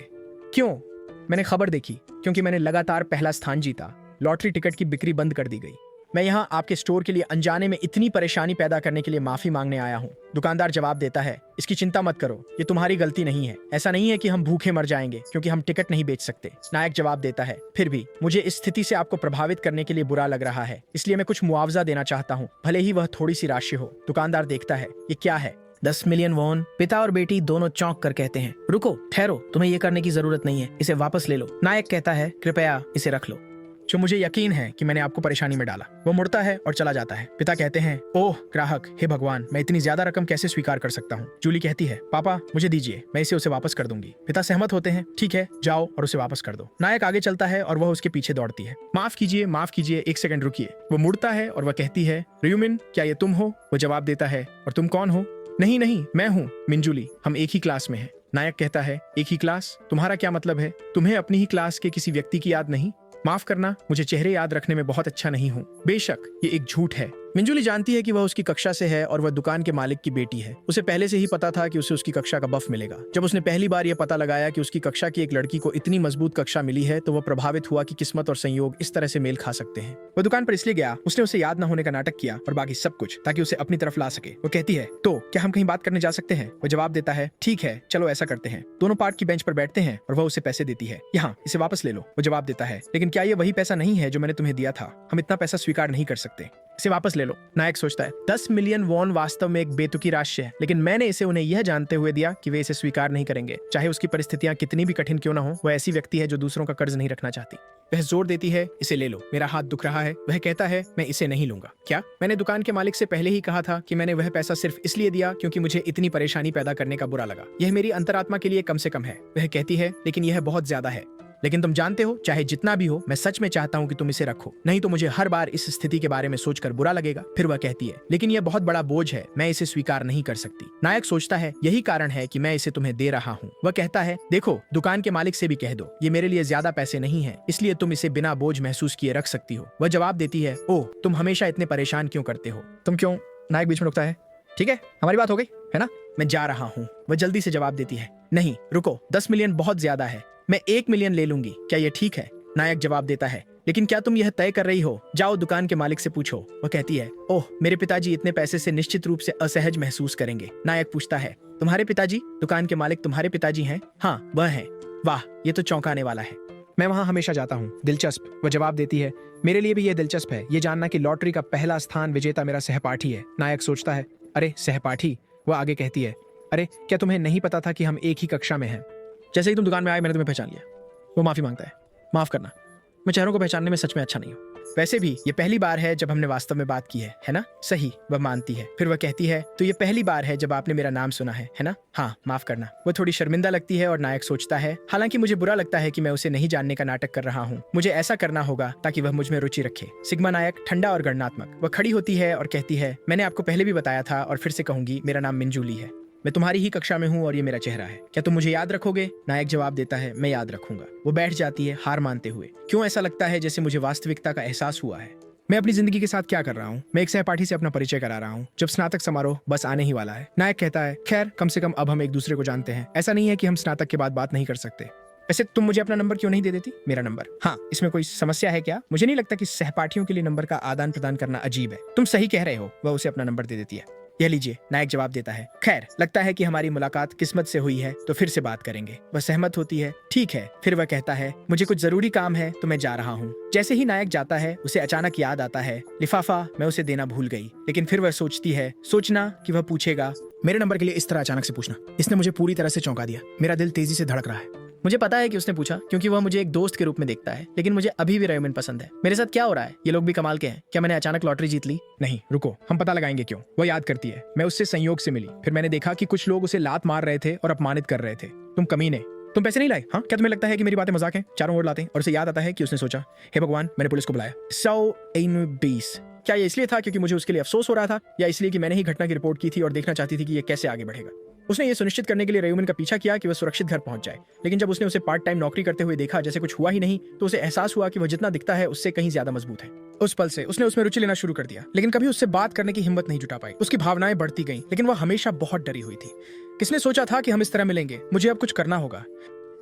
क्यों? मैंने खबर देखी, क्योंकि मैंने लगातार पहला स्थान जीता। लॉटरी टिकट की बिक्री बंद कर दी गई। मैं यहाँ आपके स्टोर के लिए अनजाने में इतनी परेशानी पैदा करने के लिए माफी मांगने आया हूँ। दुकानदार जवाब देता है, इसकी चिंता मत करो, ये तुम्हारी गलती नहीं है। ऐसा नहीं है कि हम भूखे मर जाएंगे क्योंकि हम टिकट नहीं बेच सकते। नायक जवाब देता है, फिर भी मुझे इस स्थिति से आपको प्रभावित करने के लिए बुरा लग रहा है, इसलिए मैं कुछ मुआवजा देना चाहता हूँ, भले ही वह थोड़ी सी राशि हो। दुकानदार देखता है, ये क्या है? 10 मिलियन वॉन। पिता और बेटी दोनों चौंक कर कहते हैं, रुको, ठहरो, तुम्हें ये करने की जरूरत नहीं है, इसे वापस ले लो। नायक कहता है, कृपया इसे रख लो, जो मुझे यकीन है कि मैंने आपको परेशानी में डाला। वो मुड़ता है और चला जाता है। पिता कहते हैं, ओह ग्राहक, हे भगवान, मैं इतनी ज्यादा रकम कैसे स्वीकार कर सकता हूँ? जूली कहती है, पापा मुझे दीजिए, मैं इसे उसे वापस कर दूंगी। पिता सहमत होते हैं, ठीक है, जाओ और उसे वापस कर दो। नायक आगे चलता है और वह उसके पीछे दौड़ती है। माफ कीजिए, माफ कीजिए, 1 सेकंड रुकिए। वो मुड़ता है और वह कहती है, रियुमिन, क्या ये तुम हो? वो जवाब देता है, और तुम कौन हो? नहीं नहीं, मैं हूँ मिंजुली, हम एक ही क्लास में हैं। नायक कहता है, एक ही क्लास? तुम्हारा क्या मतलब है? तुम्हें अपनी ही क्लास के किसी व्यक्ति की याद नहीं? माफ करना, मुझे चेहरे याद रखने में बहुत अच्छा नहीं हूँ। बेशक ये एक झूठ है। मिंजुली जानती है कि वह उसकी कक्षा से है और वह दुकान के मालिक की बेटी है। उसे पहले से ही पता था कि उसे उसकी कक्षा का बफ मिलेगा। जब उसने पहली बार यह पता लगाया कि उसकी कक्षा की एक लड़की को इतनी मजबूत कक्षा मिली है तो वह प्रभावित हुआ कि किस्मत और संयोग इस तरह से मेल खा सकते हैं। वह दुकान पर इसलिए गया, उसने उसे याद न होने का नाटक किया और बाकी सब कुछ, ताकि उसे अपनी तरफ ला सके। वो कहती है, तो क्या हम कहीं बात करने जा सकते हैं? वो जवाब देता है, ठीक है, चलो ऐसा करते हैं। दोनों पार्क की बेंच पर बैठते हैं और वह उसे पैसे देती है। यहाँ, इसे वापस ले लो। वो जवाब देता है, लेकिन क्या ये वही पैसा नहीं है जो मैंने तुम्हें दिया था? हम इतना पैसा स्वीकार नहीं कर सकते। इसे वापस ले लो। नायक सोचता है 10 मिलियन वॉन वास्तव में एक बेतुकी राशि है, लेकिन मैंने इसे उन्हें यह जानते हुए दिया कि वे इसे स्वीकार नहीं करेंगे। चाहे उसकी परिस्थितियां कितनी भी कठिन क्यों ना हो, वह ऐसी व्यक्ति है जो दूसरों का कर्ज नहीं रखना चाहती। वह जोर देती है, इसे ले लो, मेरा हाथ दुख रहा है। वह कहता है, मैं इसे नहीं लूंगा। क्या? मैंने दुकान के मालिक से पहले ही कहा था कि मैंने वह पैसा सिर्फ इसलिए दिया क्योंकि मुझे इतनी परेशानी पैदा करने का बुरा लगा। यह मेरी अंतरात्मा के लिए कम से कम है। वह कहती है, लेकिन यह बहुत ज्यादा है। लेकिन तुम जानते हो, चाहे जितना भी हो, मैं सच में चाहता हूं कि तुम इसे रखो, नहीं तो मुझे हर बार इस स्थिति के बारे में सोचकर बुरा लगेगा। फिर वह कहती है, लेकिन यह बहुत बड़ा बोझ है, मैं इसे स्वीकार नहीं कर सकती। नायक सोचता है, यही कारण है कि मैं इसे तुम्हें दे रहा हूँ। वह कहता है, देखो, दुकान के मालिक से भी कह दो, ये मेरे लिए ज्यादा पैसे नहीं है, इसलिए तुम इसे बिना बोझ महसूस किए रख सकती हो। वह जवाब देती है, ओह, तुम हमेशा इतने परेशान क्यों करते हो? तुम क्यों? नायक बीच में रुकता है। ठीक है, हमारी बात हो गई है ना, मैं जा रहा हूँ। वह जल्दी से जवाब देती है, नहीं रुको, 10 मिलियन बहुत ज्यादा है, मैं 1 मिलियन ले लूंगी, क्या ये ठीक है? नायक जवाब देता है, लेकिन क्या तुम यह तय कर रही हो? जाओ दुकान के मालिक से पूछो। वह कहती है, ओह, मेरे पिताजी इतने पैसे से निश्चित रूप से असहज महसूस करेंगे। नायक पूछता है, तुम्हारे पिताजी? दुकान के मालिक तुम्हारे पिताजी हैं? हाँ, वह हैं। वाह, ये तो चौंकाने वाला है। मैं वहां हमेशा जाता हूँ। दिलचस्प। वह जवाब देती है, मेरे लिए भी यह दिलचस्प है, ये जानना कि लॉटरी का पहला स्थान विजेता मेरा सहपाठी है। नायक सोचता है, अरे सहपाठी? वह आगे कहती है, अरे क्या तुम्हें नहीं पता था कि हम एक ही कक्षा में हैं? जैसे ही तुम दुकान में आए मैंने तुम्हें पहचान लिया। वो माफी मांगता है, माफ करना, मैं चेहरों को पहचानने में सच में अच्छा नहीं हूँ। वैसे भी ये पहली बार है जब हमने वास्तव में बात की है ना? सही, वह मानती है। फिर वह कहती है, तो ये पहली बार है जब आपने मेरा नाम सुना है ना? हाँ, माफ करना। वह थोड़ी शर्मिंदा लगती है और नायक सोचता है, हालांकि मुझे बुरा लगता है कि मैं उसे नहीं जानने का नाटक कर रहा हूँ, मुझे ऐसा करना होगा ताकि वह मुझ में रुचि रखे। सिग्मा नायक ठंडा और गणनात्मक। वह खड़ी होती है और कहती है, मैंने आपको पहले भी बताया था और फिर से कहूंगी, मेरा नाम मिंजूली है, मैं तुम्हारी ही कक्षा में हूँ और ये मेरा चेहरा है, क्या तुम मुझे याद रखोगे? नायक जवाब देता है, मैं याद रखूंगा। वो बैठ जाती है हार मानते हुए। क्यों ऐसा लगता है जैसे मुझे वास्तविकता का एहसास हुआ है? मैं अपनी जिंदगी के साथ क्या कर रहा हूँ? मैं एक सहपाठी से अपना परिचय करा रहा हूँ, जब स्नातक समारोह बस आने ही वाला है। नायक कहता है, खैर, कम से कम अब हम एक दूसरे को जानते हैं। ऐसा नहीं है कि हम स्नातक के बाद बात नहीं कर सकते। वैसे तुम मुझे अपना नंबर क्यों नहीं दे देती? मेरा नंबर? हाँ, इसमें कोई समस्या है क्या? मुझे नहीं लगता कि सहपाठियों के लिए नंबर का आदान प्रदान करना अजीब है। तुम सही कह रहे हो। वह उसे अपना नंबर दे देती है। यह लीजिए। नायक जवाब देता है, खैर, लगता है कि हमारी मुलाकात किस्मत से हुई है, तो फिर से बात करेंगे। वह सहमत होती है, ठीक है। फिर वह कहता है, मुझे कुछ जरूरी काम है तो मैं जा रहा हूँ। जैसे ही नायक जाता है, उसे अचानक याद आता है, लिफाफा मैं उसे देना भूल गई। लेकिन फिर वह सोचती है, सोचना कि वह पूछेगा, मेरे नंबर के लिए इस तरह अचानक से पूछना, इसने मुझे पूरी तरह से चौंका दिया। मेरा दिल तेजी से धड़क रहा है। मुझे पता है कि उसने पूछा क्योंकि वह मुझे एक दोस्त के रूप में देखता है, लेकिन मुझे अभी भी रेमन पसंद है। मेरे साथ क्या हो रहा है? ये लोग भी कमाल के हैं। क्या मैंने अचानक लॉटरी जीत ली? नहीं, रुको, हम पता लगाएंगे क्यों। वह याद करती है, मैं उससे संयोग से मिली, फिर मैंने देखा कि कुछ लोग उसे लात मार रहे थे और अपमानित कर रहे थे। तुम कमीने, तुम पैसे नहीं लाए? हाँ, क्या तुम्हें लगता है कि मेरी बातें मजाक हैं? चारों ओर लाते हैं। और उसे याद आता है कि उसने सोचा, हे भगवान, मैंने पुलिस को बुलाया। 120। क्या ये इसलिए था क्योंकि मुझे उसके लिए अफसोस हो रहा था, या इसलिए कि मैंने ही घटना की रिपोर्ट की थी और देखना चाहती थी कि ये कैसे आगे बढ़ेगा? उसने ये सुनिश्चित करने के लिए रेयूमन का पीछा किया कि वह सुरक्षित घर पहुंच जाए। लेकिन जब उसने उसे पार्ट टाइम नौकरी करते हुए देखा जैसे कुछ हुआ ही नहीं, तो उसे एहसास हुआ कि वह जितना दिखता है उससे कहीं ज्यादा मजबूत है। उस पल से उसने उसमें रुचि लेना शुरू कर दिया, लेकिन कभी उससे बात करने की हिम्मत नहीं जुटा पाई। उसकी भावनाएं बढ़ती गईं, लेकिन वह हमेशा बहुत डरी हुई थी। किसने सोचा था कि हम इस तरह मिलेंगे? मुझे अब कुछ करना होगा।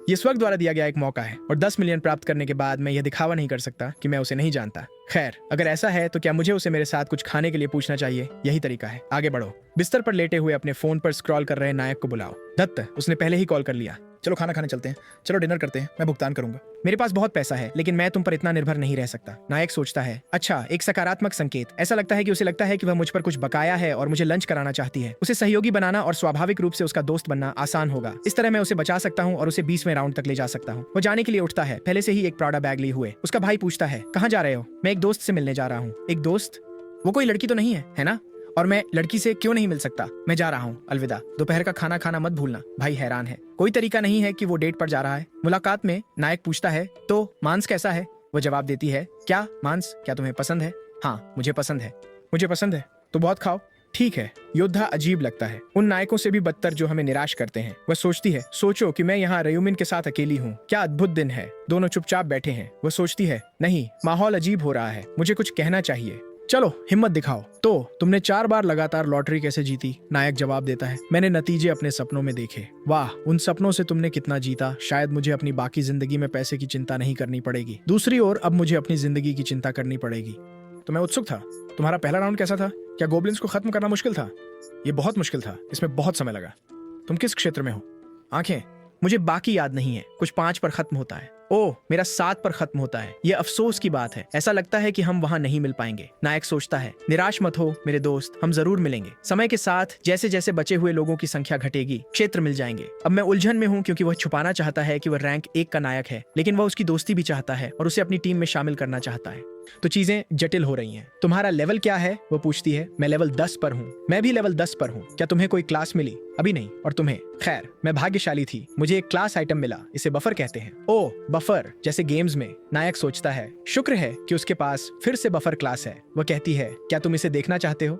ये स्वर्ग द्वारा दिया गया एक मौका है, और 10 मिलियन प्राप्त करने के बाद मैं यह दिखावा नहीं कर सकता कि मैं उसे नहीं जानता। खैर, अगर ऐसा है तो क्या मुझे उसे मेरे साथ कुछ खाने के लिए पूछना चाहिए? यही तरीका है। आगे बढ़ो। बिस्तर पर लेटे हुए अपने फोन पर स्क्रॉल कर रहे नायक को बुलाओ। दत्त, उसने पहले ही कॉल कर लिया। चलो खाना खाने चलते हैं, चलो डिनर करते हैं, मैं भुगतान करूंगा। मेरे पास बहुत पैसा है, लेकिन मैं तुम पर इतना निर्भर नहीं रह सकता। नायक सोचता है, अच्छा, एक सकारात्मक संकेत। ऐसा लगता है कि उसे लगता है कि वह मुझ पर कुछ बकाया है और मुझे लंच कराना चाहती है। उसे सहयोगी बनाना और स्वाभाविक रूप से उसका दोस्त बनना आसान होगा। इस तरह मैं उसे बचा सकता हूँ और उसे 20वें राउंड तक ले जा सकता हूँ। वो जाने के लिए उठता है, पहले से ही एक प्राडा बैग लिए हुए। उसका भाई पूछता है, कहाँ जा रहे हो? मैं एक दोस्त से मिलने जा रहा हूँ। एक दोस्त? वो कोई लड़की तो नहीं है ना? और मैं लड़की से क्यों नहीं मिल सकता? मैं जा रहा हूँ, अलविदा। दोपहर का खाना खाना मत भूलना। भाई हैरान है, कोई तरीका नहीं है कि वो डेट पर जा रहा है। मुलाकात में नायक पूछता है, तो मांस कैसा है? वो जवाब देती है, क्या मांस? क्या तुम्हें पसंद है? हाँ, मुझे पसंद है। मुझे पसंद है तो बहुत खाओ। ठीक है। योद्धा अजीब लगता है, उन नायकों से भी बदतर जो हमें निराश करते हैं। वह सोचती है, सोचो कि मैं यहाँ रेयूमिन के साथ अकेली हूँ, क्या अद्भुत दिन है। दोनों चुपचाप बैठे हैं। वह सोचती है, नहीं, माहौल अजीब हो रहा है, मुझे कुछ कहना चाहिए। चलो हिम्मत दिखाओ। तो तुमने 4 बार लगातार लॉटरी कैसे जीती? नायक जवाब देता है, मैंने नतीजे अपने सपनों में देखे। वाह, उन सपनों से तुमने कितना जीता। शायद मुझे अपनी बाकी जिंदगी में पैसे की चिंता नहीं करनी पड़ेगी। दूसरी ओर अब मुझे अपनी जिंदगी की चिंता करनी पड़ेगी। तो मैं उत्सुक था। तुम्हारा पहला राउंड कैसा था? क्या गोब्लिन्स को खत्म करना मुश्किल था? ये बहुत मुश्किल था, इसमें बहुत समय लगा। तुम किस क्षेत्र में हो? आंखें? मुझे बाकी याद नहीं है, कुछ 5 पर खत्म होता है। ओह, मेरा 7 पर खत्म होता है। ये अफसोस की बात है। ऐसा लगता है कि हम वहाँ नहीं मिल पाएंगे। नायक सोचता है, निराश मत हो मेरे दोस्त, हम जरूर मिलेंगे। समय के साथ जैसे जैसे बचे हुए लोगों की संख्या घटेगी, क्षेत्र मिल जाएंगे। अब मैं उलझन में हूँ क्योंकि वह छुपाना चाहता है कि वह रैंक 1 का नायक है, लेकिन वह उसकी दोस्ती भी चाहता है और उसे अपनी टीम में शामिल करना चाहता है। तो चीजें जटिल हो रही हैं। तुम्हारा लेवल क्या है? वो पूछती है। मैं लेवल 10 पर हूँ। मैं भी लेवल 10 पर हूँ। क्या तुम्हें कोई क्लास मिली? अभी नहीं। और तुम्हें? खैर, मैं भाग्यशाली थी, मुझे एक क्लास आइटम मिला। इसे बफर कहते हैं। ओह, बफर, जैसे गेम्स में। नायक सोचता है, शुक्र है कि उसके पास फिर से बफर क्लास है। वह कहती है, क्या तुम इसे देखना चाहते हो?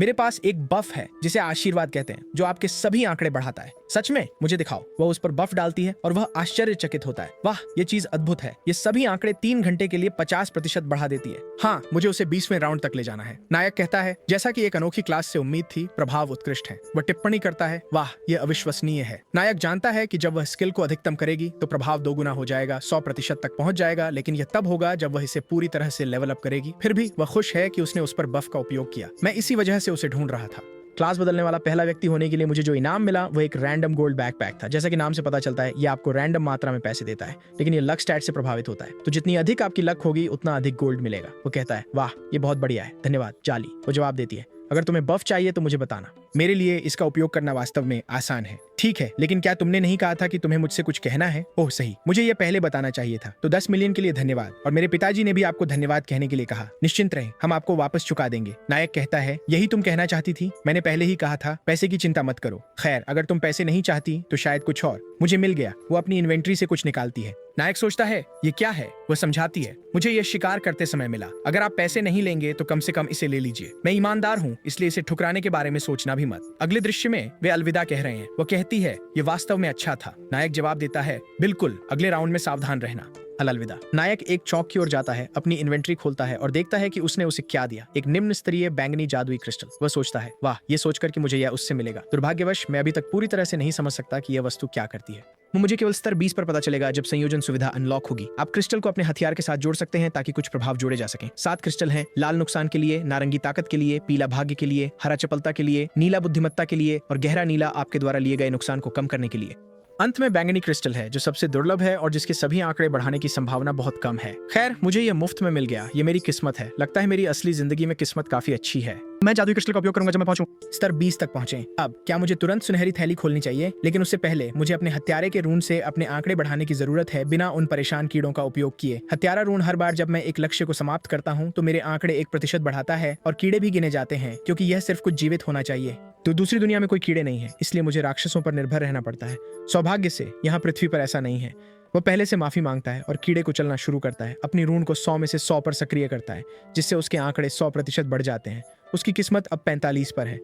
मेरे पास एक बफ है जिसे आशीर्वाद कहते हैं, जो आपके सभी आंकड़े बढ़ाता है। सच में? मुझे दिखाओ। वह उस पर बफ डालती है और वह आश्चर्यचकित होता है। वाह, ये चीज अद्भुत है। ये सभी आंकड़े 3 घंटे के लिए 50% बढ़ा देती है। हाँ, मुझे उसे 20वें राउंड तक ले जाना है। नायक कहता है, जैसा कि एक अनोखी क्लास से उम्मीद थी, प्रभाव उत्कृष्ट है। वह टिप्पणी करता है, वाह, यह अविश्वसनीय है। नायक जानता है कि जब वह स्किल को अधिकतम करेगी तो प्रभाव दोगुना हो जाएगा, 100% तक पहुंच जाएगा, लेकिन यह तब होगा जब वह इसे पूरी तरह से लेवल अप करेगी। फिर भी वह खुश है कि उसने उस पर बफ का उपयोग किया। मैं इसी वजह से उसे ढूंढ रहा था। क्लास बदलने वाला पहला व्यक्ति होने के लिए मुझे जो इनाम मिला वो एक रैंडम गोल्ड बैकपैक था। जैसा कि नाम से पता चलता है, ये आपको रैंडम मात्रा में पैसे देता है, लेकिन ये लक स्टैट से प्रभावित होता है। तो जितनी अधिक आपकी लक होगी उतना अधिक गोल्ड मिलेगा। वो कहता है, वाह, ये बहुत बढ़िया है, धन्यवाद जाली। वो जवाब देती है, अगर तुम्हें बफ चाहिए तो मुझे बताना, मेरे लिए इसका उपयोग करना वास्तव में आसान है। ठीक है, लेकिन क्या तुमने नहीं कहा था कि तुम्हें मुझसे कुछ कहना है? ओह सही, मुझे यह पहले बताना चाहिए था। तो 10 मिलियन के लिए धन्यवाद, और मेरे पिताजी ने भी आपको धन्यवाद कहने के लिए कहा। निश्चिंत रहें, हम आपको वापस चुका देंगे। नायक कहता है, यही तुम कहना चाहती थी? मैंने पहले ही कहा था, पैसे की चिंता मत करो। खैर, अगर तुम पैसे नहीं चाहती तो शायद कुछ और। मुझे मिल गया। वो अपनी इन्वेंट्री से कुछ निकालती है। नायक सोचता है, ये क्या है? वो समझाती है, मुझे ये शिकार करते समय मिला। अगर आप पैसे नहीं लेंगे तो कम से कम इसे ले लीजिए। मैं ईमानदार हूँ, इसलिए इसे ठुकराने के बारे में सोचना भी मत। अगले दृश्य में वे अलविदा कह रहे हैं। वो कहती है, ये वास्तव में अच्छा था। नायक जवाब देता है, बिल्कुल, अगले राउंड में सावधान रहना। अलविदा। नायक एक चौक की ओर जाता है, अपनी इन्वेंट्री खोलता है और देखता है कि उसने उसे क्या दिया, एक निम्न स्तरीय बैंगनी जादुई क्रिस्टल। वह सोचता है, वाह, ये सोचकर कि मुझे यह उससे मिलेगा। दुर्भाग्यवश मैं अभी तक पूरी तरह से नहीं समझ सकता कि यह वस्तु क्या करती है। वो मुझे केवल स्तर 20 पर पता चलेगा जब संयोजन सुविधा अनलॉक होगी। आप क्रिस्टल को अपने हथियार के साथ जोड़ सकते हैं ताकि कुछ प्रभाव जोड़े जा सकें। 7 क्रिस्टल हैं, लाल नुकसान के लिए, नारंगी ताकत के लिए, पीला भाग्य के लिए, हरा चपलता के लिए, नीला बुद्धिमत्ता के लिए और गहरा नीला आपके द्वारा लिए गए नुकसान को कम करने के लिए। अंत में बैंगनी क्रिस्टल है, जो सबसे दुर्लभ है और जिसके सभी आंकड़े बढ़ाने की संभावना बहुत कम है। खैर, मुझे यह मुफ्त में मिल गया। ये मेरी किस्मत है। लगता है मेरी असली जिंदगी में किस्मत काफी अच्छी है। मैं जादुई क्रिस्टल का उपयोग करूंगा जब मैं पहुंचूं। स्तर 20 तक पहुंचे। अब क्या मुझे तुरंत सुनहरी थैली खोलनी चाहिए? लेकिन उससे पहले मुझे अपने हत्यारे के रून से अपने आंकड़े बढ़ाने की जरूरत है, बिना उन परेशान कीड़ों का उपयोग किए। हत्यारा रून हर बार जब मैं एक लक्ष्य को समाप्त करता हूँ तो मेरे आंकड़े 1% बढ़ाता है और कीड़े भी गिने जाते हैं, क्योंकि यह सिर्फ कुछ जीवित होना चाहिए। तो दूसरी दुनिया में कोई कीड़े नहीं है, इसलिए मुझे राक्षसों पर निर्भर रहना पड़ता है। सौभाग्य से यहाँ पृथ्वी पर ऐसा नहीं है। वह पहले से माफी मांगता है और कीड़े को चलना शुरू करता है। अपनी रून को 100 में से 100 पर सक्रिय करता है, जिससे उसके आंकड़े 100% बढ़ जाते हैं। उसकी किस्मत अब 45 पर है।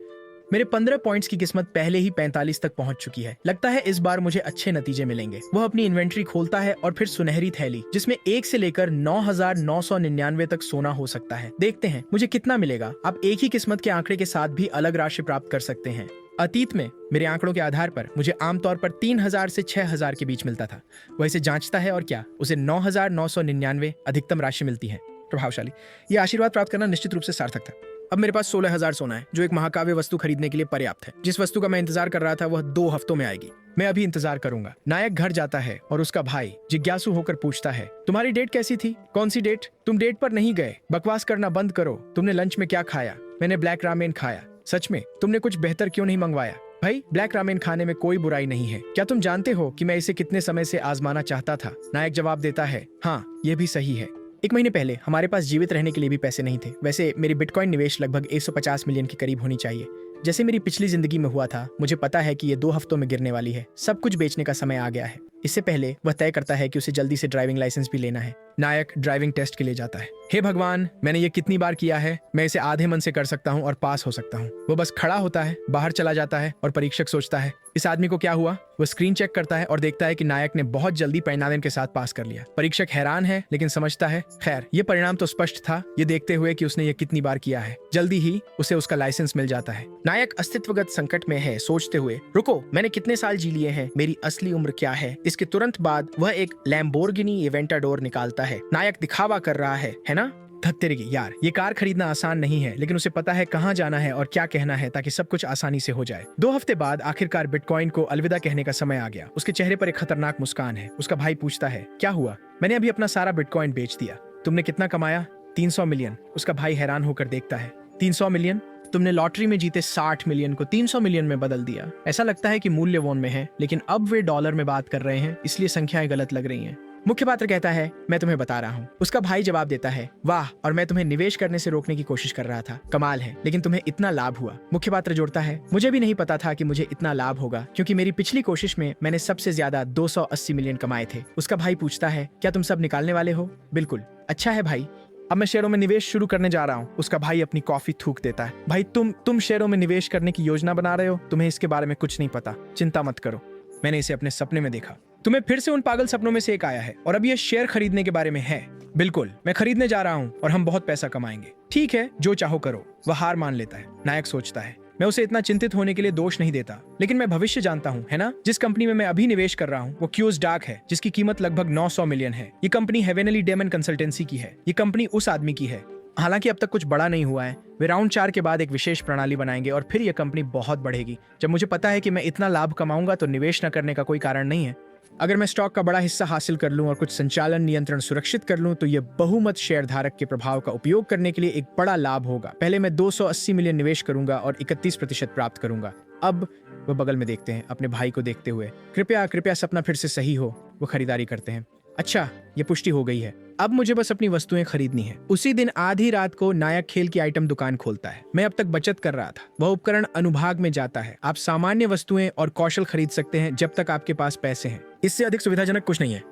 मेरे 15 पॉइंट्स की किस्मत पहले ही 45 तक पहुंच चुकी है। लगता है इस बार मुझे अच्छे नतीजे मिलेंगे। वह अपनी इन्वेंट्री खोलता है और फिर सुनहरी थैली, जिसमें 1 से लेकर 9,999 तक सोना हो सकता है। देखते हैं मुझे कितना मिलेगा। आप एक ही किस्मत के आंकड़े के साथ भी अलग राशि प्राप्त कर सकते हैं। अतीत में मेरे आंकड़ों के आधार पर मुझे आमतौर पर 3,000 से 6,000 के बीच मिलता था। वह इसे जांचता है और क्या, उसे 9,999 अधिकतम राशि मिलती है। प्रभावशाली। यह आशीर्वाद प्राप्त करना निश्चित रूप से सार्थक था। अब मेरे पास 16,000 सोना है, जो एक महाकाव्य वस्तु खरीदने के लिए पर्याप्त है। जिस वस्तु का मैं इंतजार कर रहा था वह 2 हफ्तों में आएगी। मैं अभी इंतजार करूंगा। नायक घर जाता है और उसका भाई जिज्ञासु होकर पूछता है, तुम्हारी डेट कैसी थी? कौन सी डेट? तुम डेट पर नहीं गए। बकवास करना बंद करो। तुमने लंच में क्या खाया? मैंने ब्लैक रामेन खाया। सच में? तुमने कुछ बेहतर क्यों नहीं मंगवाया? भाई, ब्लैक रामेन खाने में कोई बुराई नहीं है। क्या तुम जानते हो कि मैं इसे कितने समय से आजमाना चाहता था? नायक जवाब देता है, हाँ, यह भी सही है। 1 महीने पहले हमारे पास जीवित रहने के लिए भी पैसे नहीं थे। वैसे मेरी बिटकॉइन निवेश लगभग 150 मिलियन के करीब होनी चाहिए। जैसे मेरी पिछली जिंदगी में हुआ था, मुझे पता है कि ये 2 हफ्तों में गिरने वाली है। सब कुछ बेचने का समय आ गया है। इससे पहले वह तय करता है कि उसे जल्दी से ड्राइविंग लाइसेंस भी लेना है। नायक ड्राइविंग टेस्ट के लिए जाता है। हे भगवान, मैंने ये कितनी बार किया है? मैं इसे आधे मन से कर सकता हूँ और पास हो सकता हूँ। वो बस खड़ा होता है, बाहर चला जाता है और परीक्षक सोचता है, इस आदमी को क्या हुआ? वो स्क्रीन चेक करता है और देखता है कि नायक ने बहुत जल्दी परिणाम के साथ पास कर लिया। परीक्षक हैरान है, लेकिन समझता है, खैर, ये परिणाम तो स्पष्ट था, ये देखते हुए कि उसने ये कितनी बार किया है। जल्दी ही उसे उसका लाइसेंस मिल जाता है। नायक अस्तित्वगत संकट में है, सोचते हुए, रुको, मैंने कितने साल जी लिए हैं? मेरी असली उम्र क्या है? इसके तुरंत बाद वह एक लैम्बोर्गिनी एवेंटाडोर निकालता है। नायक दिखावा कर रहा है ना? धत्तेरे की यार, ये कार खरीदना आसान नहीं है, लेकिन उसे पता है कहाँ जाना है और क्या कहना है ताकि सब कुछ आसानी से हो जाए। 2 हफ्ते बाद आखिरकार बिटकॉइन को अलविदा कहने का समय आ गया। उसके चेहरे पर एक खतरनाक मुस्कान है। उसका भाई पूछता है, क्या हुआ? मैंने अभी अपना सारा बिटकॉइन बेच दिया। तुमने कितना कमाया? 300 मिलियन। उसका भाई हैरान होकर देखता है। 300 मिलियन? तुमने लॉटरी में जीते 60 मिलियन को 300 मिलियन में बदल दिया। ऐसा लगता है कि मूल्य वॉन में है, लेकिन अब वे डॉलर में बात कर रहे हैं, इसलिए संख्याएं गलत लग रही हैं। मुख्य पात्र कहता है, मैं तुम्हें बता रहा हूँ। उसका भाई जवाब देता है, वाह, और मैं तुम्हें निवेश करने से रोकने की कोशिश कर रहा था। कमाल है, लेकिन तुम्हें इतना लाभ हुआ। मुख्य पात्र जोड़ता है, मुझे भी नहीं पता था कि मुझे इतना लाभ होगा, क्योंकि मेरी पिछली कोशिश में मैंने सबसे ज्यादा 280 मिलियन कमाए थे। उसका भाई पूछता है, क्या तुम सब निकालने वाले हो? बिल्कुल। अच्छा है भाई, अब मैं शेयरों में निवेश शुरू करने जा रहा हूँ। उसका भाई अपनी कॉफी थूक देता है। भाई तुम शेयरों में निवेश करने की योजना बना रहे हो? तुम्हें इसके बारे में कुछ नहीं पता। चिंता मत करो, मैंने इसे अपने सपने में देखा। तुम्हें फिर से उन पागल सपनों में से एक आया है और अब ये शेयर खरीदने के बारे में है। बिल्कुल, मैं खरीदने जा रहा हूँ और हम बहुत पैसा कमाएंगे। ठीक है, जो चाहो करो। वह हार मान लेता है। नायक सोचता है, मैं उसे इतना चिंतित होने के लिए दोष नहीं देता, लेकिन मैं भविष्य जानता हूँ, है ना? जिस कंपनी में मैं अभी निवेश कर रहा हूँ वो क्यूज डार्क है, जिसकी कीमत लगभग 900 मिलियन है। ये कंपनी हेवेनली डेमन कंसल्टेंसी की है। ये कंपनी उस आदमी की है। हालांकि अब तक कुछ बड़ा नहीं हुआ है। वे राउंड 4 के बाद एक विशेष प्रणाली बनाएंगे और फिर यह कंपनी बहुत बढ़ेगी। जब मुझे पता है कि मैं इतना लाभ कमाऊंगा तो निवेश न करने का कोई कारण नहीं है। अगर मैं स्टॉक का बड़ा हिस्सा हासिल कर लूं और कुछ संचालन नियंत्रण सुरक्षित कर लूं तो यह बहुमत शेयर धारक के प्रभाव का उपयोग करने के लिए एक बड़ा लाभ होगा। पहले मैं 280 मिलियन निवेश करूंगा और 31% प्राप्त करूंगा। अब वो बगल में देखते हैं, अपने भाई को देखते हुए। कृपया कृपया सपना फिर से सही हो। वो खरीदारी करते हैं। अच्छा, ये पुष्टि हो गई है। अब मुझे बस अपनी वस्तुएं खरीदनी है। उसी दिन आधी रात को नायक खेल की आइटम दुकान खोलता है। मैं अब तक बचत कर रहा था। वह उपकरण अनुभाग में जाता है। आप सामान्य वस्तुएं और कौशल खरीद सकते हैं जब तक आपके पास पैसे हैं। इससे अधिक सुविधाजनक कुछ नहीं है।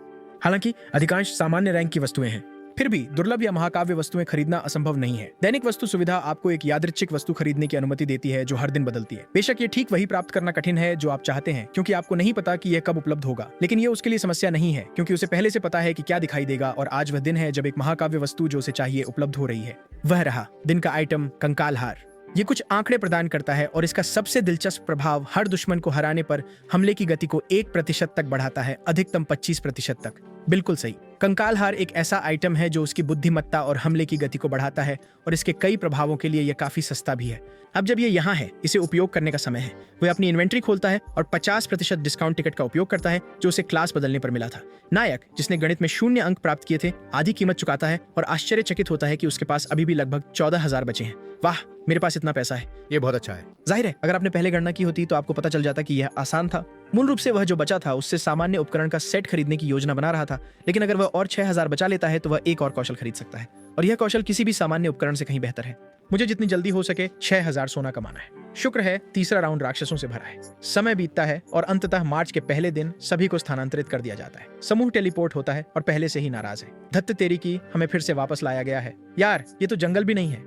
हालांकि अधिकांश सामान्य रैंक की वस्तुएं हैं, फिर भी दुर्लभ या महाकाव्य वस्तुएं खरीदना असंभव नहीं है। दैनिक वस्तु सुविधा आपको एक यादृच्छिक वस्तु खरीदने की अनुमति देती है जो हर दिन बदलती है। बेशक ये ठीक वही प्राप्त करना कठिन है जो आप चाहते हैं, क्योंकि आपको नहीं पता कि यह कब उपलब्ध होगा, लेकिन ये उसके लिए समस्या नहीं है, क्योंकि उसे पहले से पता है कि क्या दिखाई देगा और आज वह दिन है जब एक महाकाव्य वस्तु जो उसे चाहिए उपलब्ध हो रही है। वह रहा दिन का आइटम, कंकाल हार। ये कुछ आंकड़े प्रदान करता है और इसका सबसे दिलचस्प प्रभाव हर दुश्मन को हराने पर हमले की गति को 1% तक बढ़ाता है, अधिकतम 25% तक। बिल्कुल सही। कंकाल हार एक ऐसा आइटम है जो उसकी बुद्धिमत्ता और हमले की गति को बढ़ाता है और इसके कई प्रभावों के लिए यह काफी सस्ता भी है। अब जब ये यहाँ है, इसे उपयोग करने का समय है। वह अपनी इन्वेंट्री खोलता है और 50% डिस्काउंट टिकट का उपयोग करता है जो उसे क्लास बदलने पर मिला था। नायक, जिसने गणित में 0 अंक प्राप्त किए थे, आधी कीमत चुकाता है और आश्चर्यचकित होता है कि उसके पास अभी भी लगभग 14,000 बचे हैं। वाह, मेरे पास इतना पैसा है। ये बहुत अच्छा है। जाहिर है, अगर आपने पहले गणना की होती तो आपको पता चल जाता कि यह आसान था। मूल रूप से वह जो बचा था उससे सामान्य उपकरण का सेट खरीदने की योजना बना रहा था, लेकिन अगर वह और 6,000 बचा लेता है तो वह एक और कौशल खरीद सकता है, और यह कौशल किसी भी सामान्य उपकरण से कहीं बेहतर है। मुझे जितनी जल्दी हो सके 6,000 सोना कमाना है। शुक्र है तीसरा राउंड राक्षसों से भरा है। समय बीतता है और अंततः मार्च के पहले दिन सभी को स्थानांतरित कर दिया जाता है। समूह टेलीपोर्ट होता है और पहले से ही नाराज है। धत्त तेरी की, हमें फिर से वापस लाया गया है। यार, ये तो जंगल भी नहीं है।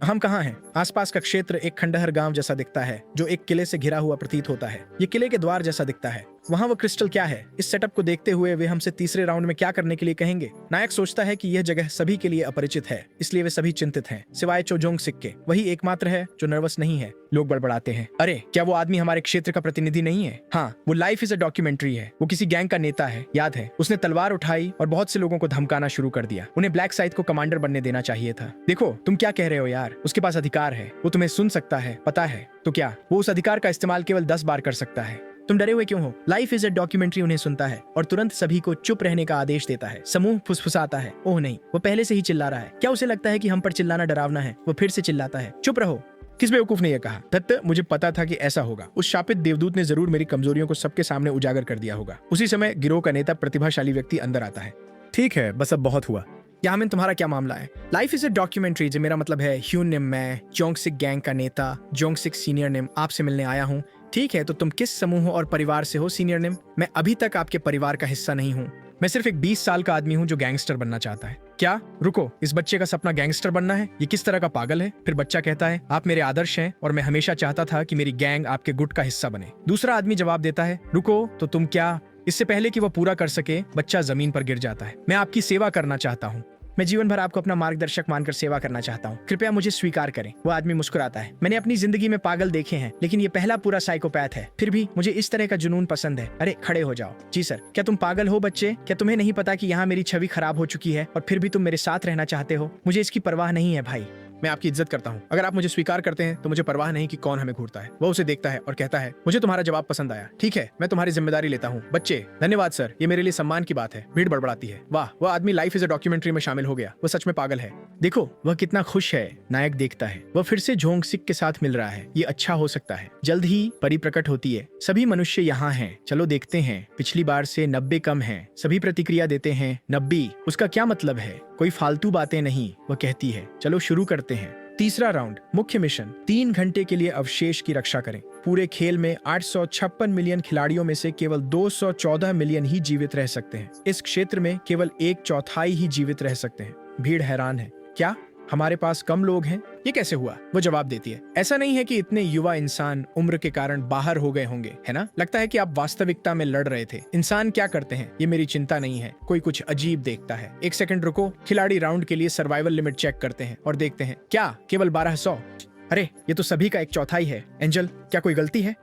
हम कहाँ हैं? आसपास का क्षेत्र एक खंडहर गांव जैसा दिखता है जो एक किले से घिरा हुआ प्रतीत होता है। ये किले के द्वार जैसा दिखता है। वहाँ वो क्रिस्टल क्या है? इस सेटअप को देखते हुए वे हमसे तीसरे राउंड में क्या करने के लिए कहेंगे? नायक सोचता है कि यह जगह सभी के लिए अपरिचित है, इसलिए वे सभी चिंतित हैं, सिवाय चोजोंग सिक के। वही एकमात्र है जो नर्वस नहीं है। लोग बड़बड़ाते हैं, अरे क्या वो आदमी हमारे क्षेत्र का प्रतिनिधि नहीं है? हाँ, वो लाइफ इज अ डॉक्यूमेंट्री है। वो किसी गैंग का नेता है, याद है? उसने तलवार उठाई और बहुत से लोगों को धमकाना शुरू कर दिया। उन्हें ब्लैक साइड को कमांडर बनने देना चाहिए था। देखो, तुम क्या कह रहे हो यार? उसके पास अधिकार है, वो तुम्हें सुन सकता है, पता है? तो क्या वो उस अधिकार का इस्तेमाल केवल 10 बार कर सकता है? तुम डरे हुए क्यों हो? लाइफ इज अ डॉक्यूमेंट्री उन्हें सुनता है और तुरंत सभी को चुप रहने का आदेश देता है। समूह फुसफुसाता है, ओह नहीं, वो पहले से ही चिल्ला रहा है। क्या उसे लगता है कि हम पर चिल्लाना डरावना है? वो फिर से चिल्लाता है, चुप रहो। किस बेवकूफ ने यह कहा? दत्त, मुझे पता था कि ऐसा होगा। उस शापित देवदूत ने जरूर मेरी कमजोरियों को सबके सामने उजागर कर दिया होगा। उसी समय गिरोह का नेता, प्रतिभाशाली व्यक्ति अंदर आता है। ठीक है, बस अब बहुत हुआ। यामिन, तुम्हारा क्या मामला है? लाइफ इज अ डॉक्यूमेंट्री, जो मेरा मतलब है ह्यून निम, मैं जोंगसिक गैंग का नेता जोंगसिक सीनियर निम आपसे मिलने आया हूँ। ठीक है, तो तुम किस समूह और परिवार से हो सीनियर निम? मैं अभी तक आपके परिवार का हिस्सा नहीं हूँ। मैं सिर्फ एक 20 साल का आदमी हूँ जो गैंगस्टर बनना चाहता है। क्या? रुको, इस बच्चे का सपना गैंगस्टर बनना है? ये किस तरह का पागल है? फिर बच्चा कहता है, आप मेरे आदर्श हैं और मैं हमेशा चाहता था कि मेरी गैंग आपके गुट का हिस्सा बने। दूसरा आदमी जवाब देता है, रुको, तो तुम क्या? इससे पहले कि वह पूरा कर सके, बच्चा जमीन पर गिर जाता है। मैं आपकी सेवा करना चाहता हूँ। मैं जीवन भर आपको अपना मार्गदर्शक मानकर सेवा करना चाहता हूँ, कृपया मुझे स्वीकार करें। वो आदमी मुस्कुराता है। मैंने अपनी जिंदगी में पागल देखे हैं, लेकिन ये पहला पूरा साइकोपैथ है। फिर भी मुझे इस तरह का जुनून पसंद है। अरे खड़े हो जाओ। जी सर। क्या तुम पागल हो बच्चे? क्या तुम्हें नहीं पता कि यहाँ मेरी छवि खराब हो चुकी है और फिर भी तुम मेरे साथ रहना चाहते हो? मुझे इसकी परवाह नहीं है भाई। मैं आपकी इज्जत करता हूँ। अगर आप मुझे स्वीकार करते हैं तो मुझे परवाह नहीं कि कौन हमें घूरता है। वो उसे देखता है और कहता है, मुझे तुम्हारा जवाब पसंद आया। ठीक है, मैं तुम्हारी जिम्मेदारी लेता हूँ। बच्चे, धन्यवाद सर, ये मेरे लिए सम्मान की बात है। भीड़ बड़बड़ाती है। वाह, वह आदमी लाइफ इज अ डॉक्यूमेंट्री में शामिल हो गया। वो सच में पागल है। देखो वह कितना खुश है। नायक देखता है। वह फिर से झोंक सिक के साथ मिल रहा है। ये अच्छा हो सकता है। जल्द ही परी प्रकट होती है। सभी मनुष्य यहाँ हैं। चलो देखते हैं। पिछली बार से 90 कम है। सभी प्रतिक्रिया देते हैं 90। उसका क्या मतलब है? कोई फालतू बातें नहीं, वह कहती है। चलो शुरू करते हैं। तीसरा राउंड, मुख्य मिशन। 3 घंटे के लिए अवशेष की रक्षा करें। पूरे खेल में 856 मिलियन खिलाड़ियों में से केवल 214 मिलियन ही जीवित रह सकते हैं। इस क्षेत्र में केवल 1/4 ही जीवित रह सकते हैं। भीड़ हैरान है। क्या हमारे पास कम लोग हैं? ये कैसे हुआ? वो जवाब देती है, ऐसा नहीं है कि इतने युवा इंसान उम्र के कारण बाहर हो गए होंगे, है ना? लगता है कि आप वास्तविकता में लड़ रहे थे। इंसान क्या करते हैं ये मेरी चिंता नहीं है। कोई कुछ अजीब देखता है। 1 सेकंड रुको। खिलाड़ी राउंड के लिए सर्वाइवल लिमिट चेक करते हैं और देखते हैं, क्या केवल 1200? अरे ये तो सभी का 1/4 है। एंजल, क्या कोई गलती है?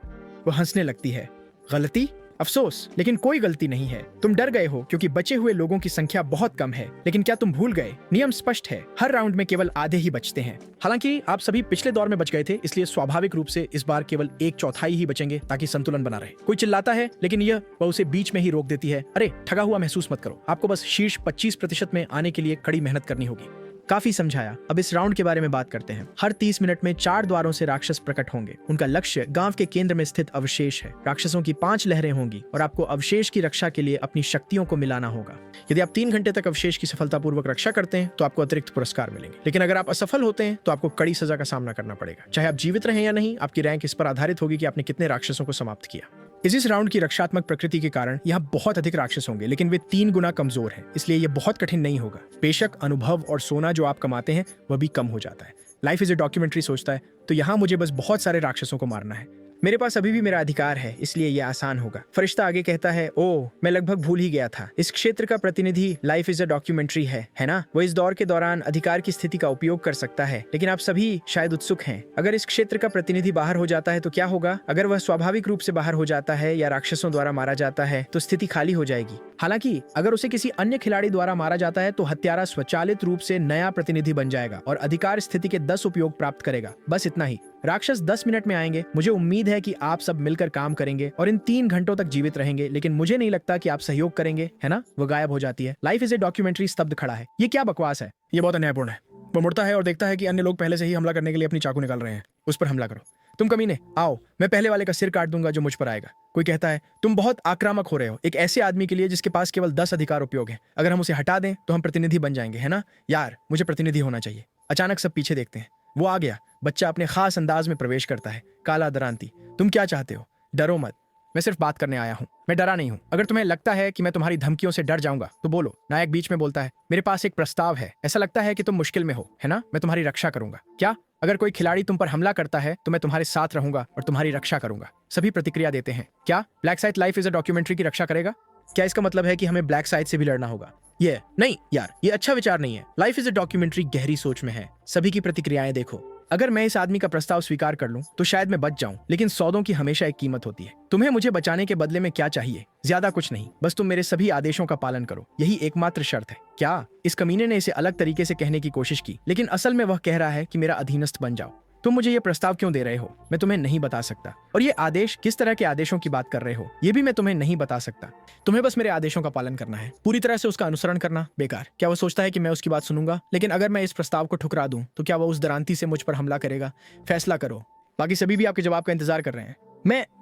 वो हंसने लगती है। गलती? अफसोस, लेकिन कोई गलती नहीं है। तुम डर गए हो क्योंकि बचे हुए लोगों की संख्या बहुत कम है। लेकिन क्या तुम भूल गए? नियम स्पष्ट है, हर राउंड में केवल आधे ही बचते हैं। हालांकि आप सभी पिछले दौर में बच गए थे, इसलिए स्वाभाविक रूप से इस बार केवल 1/4 ही बचेंगे ताकि संतुलन बना रहे। कोई चिल्लाता है, लेकिन वह उसे बीच में ही रोक देती है। अरे ठगा हुआ महसूस मत करो। आपको बस शीर्ष 25% में आने के लिए कड़ी मेहनत करनी होगी। काफी समझाया। अब इस राउंड के बारे में बात करते हैं। हर 30 मिनट में 4 द्वारों से राक्षस प्रकट होंगे। उनका लक्ष्य गांव के केंद्र में स्थित अवशेष है। राक्षसों की 5 लहरें होंगी और आपको अवशेष की रक्षा के लिए अपनी शक्तियों को मिलाना होगा। यदि आप 3 घंटे तक अवशेष की सफलतापूर्वक रक्षा करते हैं तो आपको अतिरिक्त पुरस्कार मिलेंगे। लेकिन अगर आप असफल होते हैं तो आपको कड़ी सजा का सामना करना पड़ेगा। चाहे आप जीवित रहें या नहीं, आपकी रैंक इस पर आधारित होगी कि आपने कितने राक्षसों को समाप्त किया। इस राउंड की रक्षात्मक प्रकृति के कारण यहाँ बहुत अधिक राक्षस होंगे, लेकिन वे 3 गुना कमजोर हैं, इसलिए ये बहुत कठिन नहीं होगा। बेशक अनुभव और सोना जो आप कमाते हैं वह भी कम हो जाता है। लाइफ इज ए डॉक्यूमेंट्री सोचता है, तो यहाँ मुझे बस बहुत सारे राक्षसों को मारना है। मेरे पास अभी भी मेरा अधिकार है, इसलिए यह आसान होगा। फरिश्ता आगे कहता है, ओह मैं लगभग भूल ही गया था। इस क्षेत्र का प्रतिनिधि लाइफ इज अ डॉक्यूमेंट्री है ना? वो इस दौर के दौरान अधिकार की स्थिति का उपयोग कर सकता है, लेकिन आप सभी शायद उत्सुक हैं। अगर इस क्षेत्र का प्रतिनिधि बाहर हो जाता है तो क्या होगा? अगर वह स्वाभाविक रूप से बाहर हो जाता है या राक्षसों द्वारा मारा जाता है तो स्थिति खाली हो जाएगी। हालांकि अगर उसे किसी अन्य खिलाड़ी द्वारा मारा जाता है तो हत्यारा स्वचालित रूप से नया प्रतिनिधि बन जाएगा और अधिकार स्थिति के 10 उपयोग प्राप्त करेगा। बस इतना ही। राक्षस 10 मिनट में आएंगे। मुझे उम्मीद है कि आप सब मिलकर काम करेंगे और इन 3 घंटों तक जीवित रहेंगे, लेकिन मुझे नहीं लगता कि आप सहयोग करेंगे, है ना? वो गायब हो जाती है। लाइफ इज ए डॉक्यूमेंट्री स्तब्ध खड़ा है। ये क्या बकवास है? ये बहुत अन्यायपूर्ण है। वो मुड़ता है और देखता है कि अन्य लोग पहले से ही हमला करने के लिए अपनी चाकू निकाल रहे हैं। उस पर हमला करो। तुम कमीने, आओ, मैं पहले वाले का सिर काट दूंगा जो मुझ पर आएगा। कोई कहता है, तुम बहुत आक्रामक हो रहे हो एक ऐसे आदमी के लिए जिसके पास केवल 10 अधिकार उपयोग है। अगर हम उसे हटा दें तो हम प्रतिनिधि बन जाएंगे, है ना? यार मुझे प्रतिनिधि होना चाहिए। अचानक सब पीछे देखते हैं। वो आ गया। बच्चा अपने खास अंदाज में प्रवेश करता है। काला दरांती, तुम क्या चाहते हो? डरो मत, मैं सिर्फ बात करने आया हूँ। मैं डरा नहीं हूँ। अगर तुम्हें लगता है कि मैं तुम्हारी धमकियों से डर जाऊंगा तो बोलो। नायक बीच में बोलता है, मेरे पास एक प्रस्ताव है। ऐसा लगता है कि तुम मुश्किल में हो, है ना? मैं तुम्हारी रक्षा करूंगा। क्या? अगर कोई खिलाड़ी तुम पर हमला करता है तो मैं तुम्हारे साथ रहूंगा और तुम्हारी रक्षा करूंगा। सभी प्रतिक्रिया देते हैं। क्या black side life is a documentary की रक्षा करेगा? क्या इसका मतलब है कि हमें ब्लैक साइड से भी लड़ना होगा? ये नहीं यार, ये अच्छा विचार नहीं है। लाइफ इज अ डॉक्यूमेंट्री गहरी सोच में है। सभी की प्रतिक्रियाएं देखो। अगर मैं इस आदमी का प्रस्ताव स्वीकार कर लूं तो शायद मैं बच जाऊं, लेकिन सौदों की हमेशा एक कीमत होती है। तुम्हें मुझे बचाने के बदले में क्या चाहिए? ज्यादा कुछ नहीं, बस तुम मेरे सभी आदेशों का पालन करो। यही एकमात्र शर्त है। क्या? इस कमीने ने इसे अलग तरीके से कहने की कोशिश की, लेकिन असल में वह कह रहा है कि मेरा अधीनस्थ बन जाओ। तुम मुझे ये प्रस्ताव क्यों दे रहे हो? मैं तुम्हें नहीं बता सकता। और ये आदेश, किस तरह के आदेशों की बात कर रहे हो, ये भी मैं तुम्हें नहीं बता सकता। तुम्हें बस मेरे आदेशों का पालन करना है। पूरी तरह से उसका अनुसरण करना बेकार। क्या वो सोचता है कि मैं उसकी बात सुनूंगा? लेकिन अगर मैं इस प्रस्ताव को ठुकरा दूं तो क्या वो उस दरांती से मुझ पर हमला करेगा? फैसला करो। बाकी सभी भी आपके जवाब का इंतजार कर रहे हैं।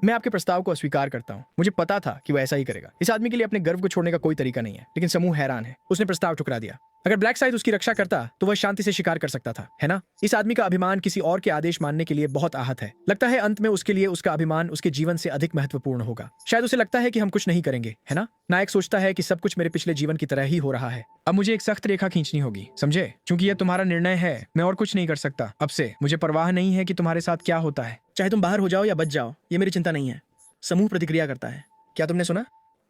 मैं आपके प्रस्ताव को अस्वीकार करता हूँ। मुझे पता था कि वो ऐसा ही करेगा। इस आदमी के लिए अपने गर्व को छोड़ने का कोई तरीका नहीं है, लेकिन समूह हैरान है। उसने प्रस्ताव ठुकरा दिया। अगर ब्लैक साइड उसकी रक्षा करता तो वह शांति से शिकार कर सकता था, है ना? इस आदमी का अभिमान किसी और के आदेश मानने के लिए बहुत आहत है। लगता है अंत में उसके लिए उसका अभिमान उसके जीवन से अधिक महत्वपूर्ण होगा। शायद उसे लगता है कि हम कुछ नहीं करेंगे, है ना? नायक सोचता है कि सब कुछ मेरे पिछले जीवन की तरह ही हो रहा है। अब मुझे एक सख्त रेखा खींचनी होगी, समझे? क्योंकि यह तुम्हारा निर्णय है, मैं और कुछ नहीं कर सकता। अब से मुझे परवाह नहीं है कि तुम्हारे साथ क्या होता है। चाहे तुम बाहर हो जाओ या बच जाओ, ये मेरी चिंता नहीं है। समूह प्रतिक्रिया करता है। क्या तुमने सुना?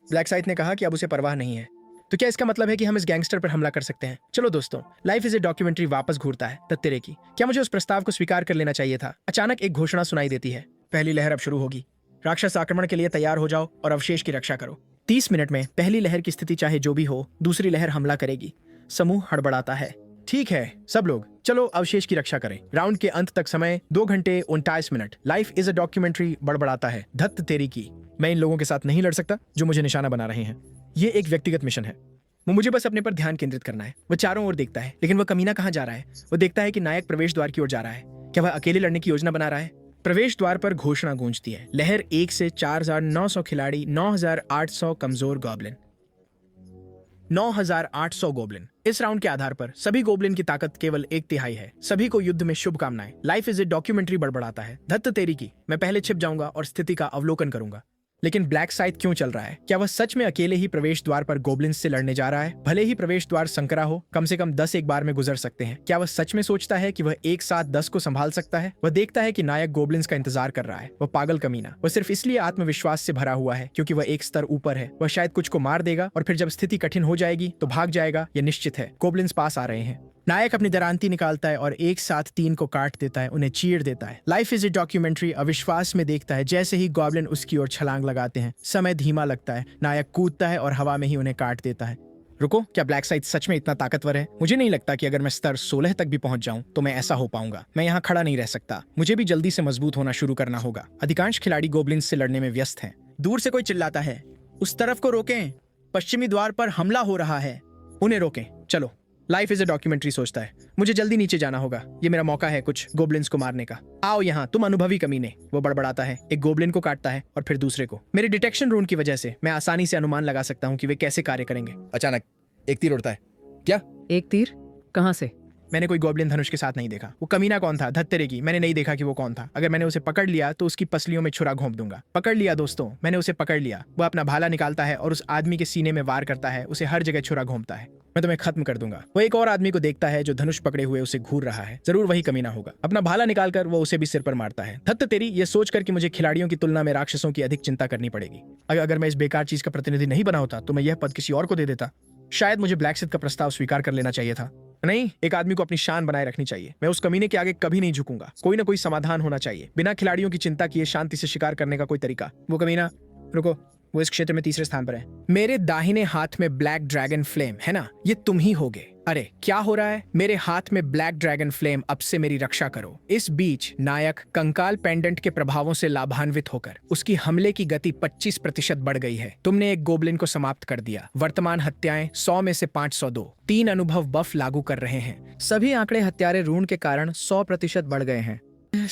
ब्लैक साइड ने कहा कि अब उसे परवाह नहीं है। तो क्या इसका मतलब है कि हम इस गैंगस्टर पर हमला कर सकते हैं? चलो दोस्तों, लाइफ इज ए डॉक्यूमेंट्री वापस घूरता है तत्तेरे की। क्या मुझे उस प्रस्ताव को स्वीकार कर लेना चाहिए था? अचानक एक घोषणा सुनाई देती है, पहली लहर अब शुरू होगी। राक्षस आक्रमण के लिए तैयार हो जाओ और अवशेष की रक्षा करो। 30 मिनट में पहली लहर की स्थिति चाहे जो भी हो, दूसरी लहर हमला करेगी। समूह हड़बड़ाता है। ठीक है सब लोग, चलो अवशेष की रक्षा करें। राउंड के अंत तक समय 2 घंटे 29 मिनट। लाइफ इज अ डॉक्यूमेंट्री बड़बड़ाता है, धत्त तेरी की। मैं इन लोगों के साथ नहीं लड़ सकता जो मुझे निशाना बना रहे हैं। ये एक व्यक्तिगत मिशन है। वो मुझे बस अपने पर ध्यान केंद्रित करना है। वो चारों ओर देखता है, लेकिन वह कमीना कहाँ जा रहा है? वो देखता है कि नायक प्रवेश द्वार की ओर जा रहा है। क्या वह अकेले लड़ने की योजना बना रहा है? प्रवेश द्वार पर घोषणा गूंजती है, लहर 1 से 4900 खिलाड़ी, 9800 कमजोर गॉब्लिन। 9800 गोब्लिन। इस राउंड के आधार पर सभी गोब्लिन की ताकत केवल 1/3 है। सभी को युद्ध में शुभकामनाएं। लाइफ इज ए डॉक्यूमेंट्री बड़बड़ाता है, धत्त तेरी की। मैं पहले छिप जाऊंगा और स्थिति का अवलोकन करूंगा। लेकिन ब्लैक साइड क्यों चल रहा है? क्या वह सच में अकेले ही प्रवेश द्वार पर गोब्लिन्स से लड़ने जा रहा है? भले ही प्रवेश द्वार संकरा हो, कम से कम 10 एक बार में गुजर सकते हैं। क्या वह सच में सोचता है कि वह एक साथ 10 को संभाल सकता है? वह देखता है कि नायक गोब्लिन्स का इंतजार कर रहा है। वह पागल कमीना। वह सिर्फ इसलिए आत्मविश्वास से भरा हुआ है क्योंकि वह एक स्तर ऊपर है। वह शायद कुछ को मार देगा और फिर जब स्थिति कठिन हो जाएगी तो भाग जाएगा। यह निश्चित है। गोब्लिन्स पास आ रहे हैं। नायक अपनी दरांती निकालता है और एक साथ 3 को काट देता है, उन्हें चीर देता है। लाइफ इज ए डॉक्यूमेंट्री अविश्वास में देखता है जैसे ही गॉब्लिन उसकी ओर छलांग लगाते हैं। समय धीमा लगता है। नायक कूदता है और हवा में ही उन्हें काट देता है। रुको, क्या ब्लैक साइड सच में इतना ताकतवर है? मुझे नहीं लगता कि अगर मैं स्तर 16 तक भी पहुंच जाऊं तो मैं ऐसा हो पाऊंगा। मैं यहाँ खड़ा नहीं रह सकता। मुझे भी जल्दी से मजबूत होना शुरू करना होगा। अधिकांश खिलाड़ी गोब्लिन्स से लड़ने में व्यस्त हैं। दूर से कोई चिल्लाता है, उस तरफ को रोकें, पश्चिमी द्वार पर हमला हो रहा है। उन्हें रोकें। चलो। लाइफ इज अ डॉक्यूमेंट्री सोचता है, मुझे जल्दी नीचे जाना होगा। ये मेरा मौका है कुछ गोब्लिन्स को मारने का। आओ यहाँ, तुम अनुभवी कमीने। वो बड़बड़ाता है, एक गोब्लिन को काटता है और फिर दूसरे को। मेरे डिटेक्शन रून की वजह से मैं आसानी से अनुमान लगा सकता हूँ कि वे कैसे कार्य करेंगे। अचानक एक तीर उड़ता है। क्या? एक तीर? कहाँ से? मैंने कोई गोब्लिन धनुष के साथ नहीं देखा। वो कमीना कौन था? धत्तेरे की। मैंने नहीं देखा कि वो कौन था। अगर मैंने उसे पकड़ लिया तो उसकी पसलियों में छुरा घोंप दूंगा। पकड़ लिया दोस्तों, मैंने उसे पकड़ लिया। वो अपना भाला निकालता है और उस आदमी के सीने में वार करता है। उसे हर जगह छुरा घोंपता है। मैं तुम्हें खत्म कर दूंगा। वो एक और आदमी को देखता है जो धनुष पकड़े हुए उसे घूर रहा है। जरूर वही कमीना होगा। अपना भाला निकालकर वो उसे भी सिर पर मारता है। धत्त तेरी, ये सोचकर कि मुझे खिलाड़ियों की तुलना में राक्षसों की अधिक चिंता करनी पड़ेगी। अगर मैं इस बेकार चीज का प्रतिनिधि नहीं बना होता तो मैं यह पद किसी और को दे देता। शायद मुझे ब्लैक सिथ का प्रस्ताव स्वीकार कर लेना चाहिए था। नहीं, एक आदमी को अपनी शान बनाए रखनी चाहिए। मैं उस कमीने के आगे कभी नहीं झुकूंगा। कोई ना कोई समाधान होना चाहिए। बिना खिलाड़ियों की चिंता किए शांति से शिकार करने का कोई तरीका। वो कमीना, रुको, वो इस क्षेत्र में तीसरे स्थान पर है। मेरे दाहिने हाथ में ब्लैक ड्रैगन फ्लेम है ना? ये तुम ही होगे। अरे क्या हो रहा है? मेरे हाथ में ब्लैक ड्रैगन फ्लेम, अब से मेरी रक्षा करो। इस बीच नायक कंकाल पेंडेंट के प्रभावों से लाभान्वित होकर उसकी हमले की गति 25% बढ़ गई है। तुमने एक गोब्लिन को समाप्त कर दिया। वर्तमान हत्याएं 100 में से 502। 3 अनुभव बफ लागू कर रहे हैं। सभी आंकड़े हत्यारे ऋण के कारण 100% बढ़ गए हैं।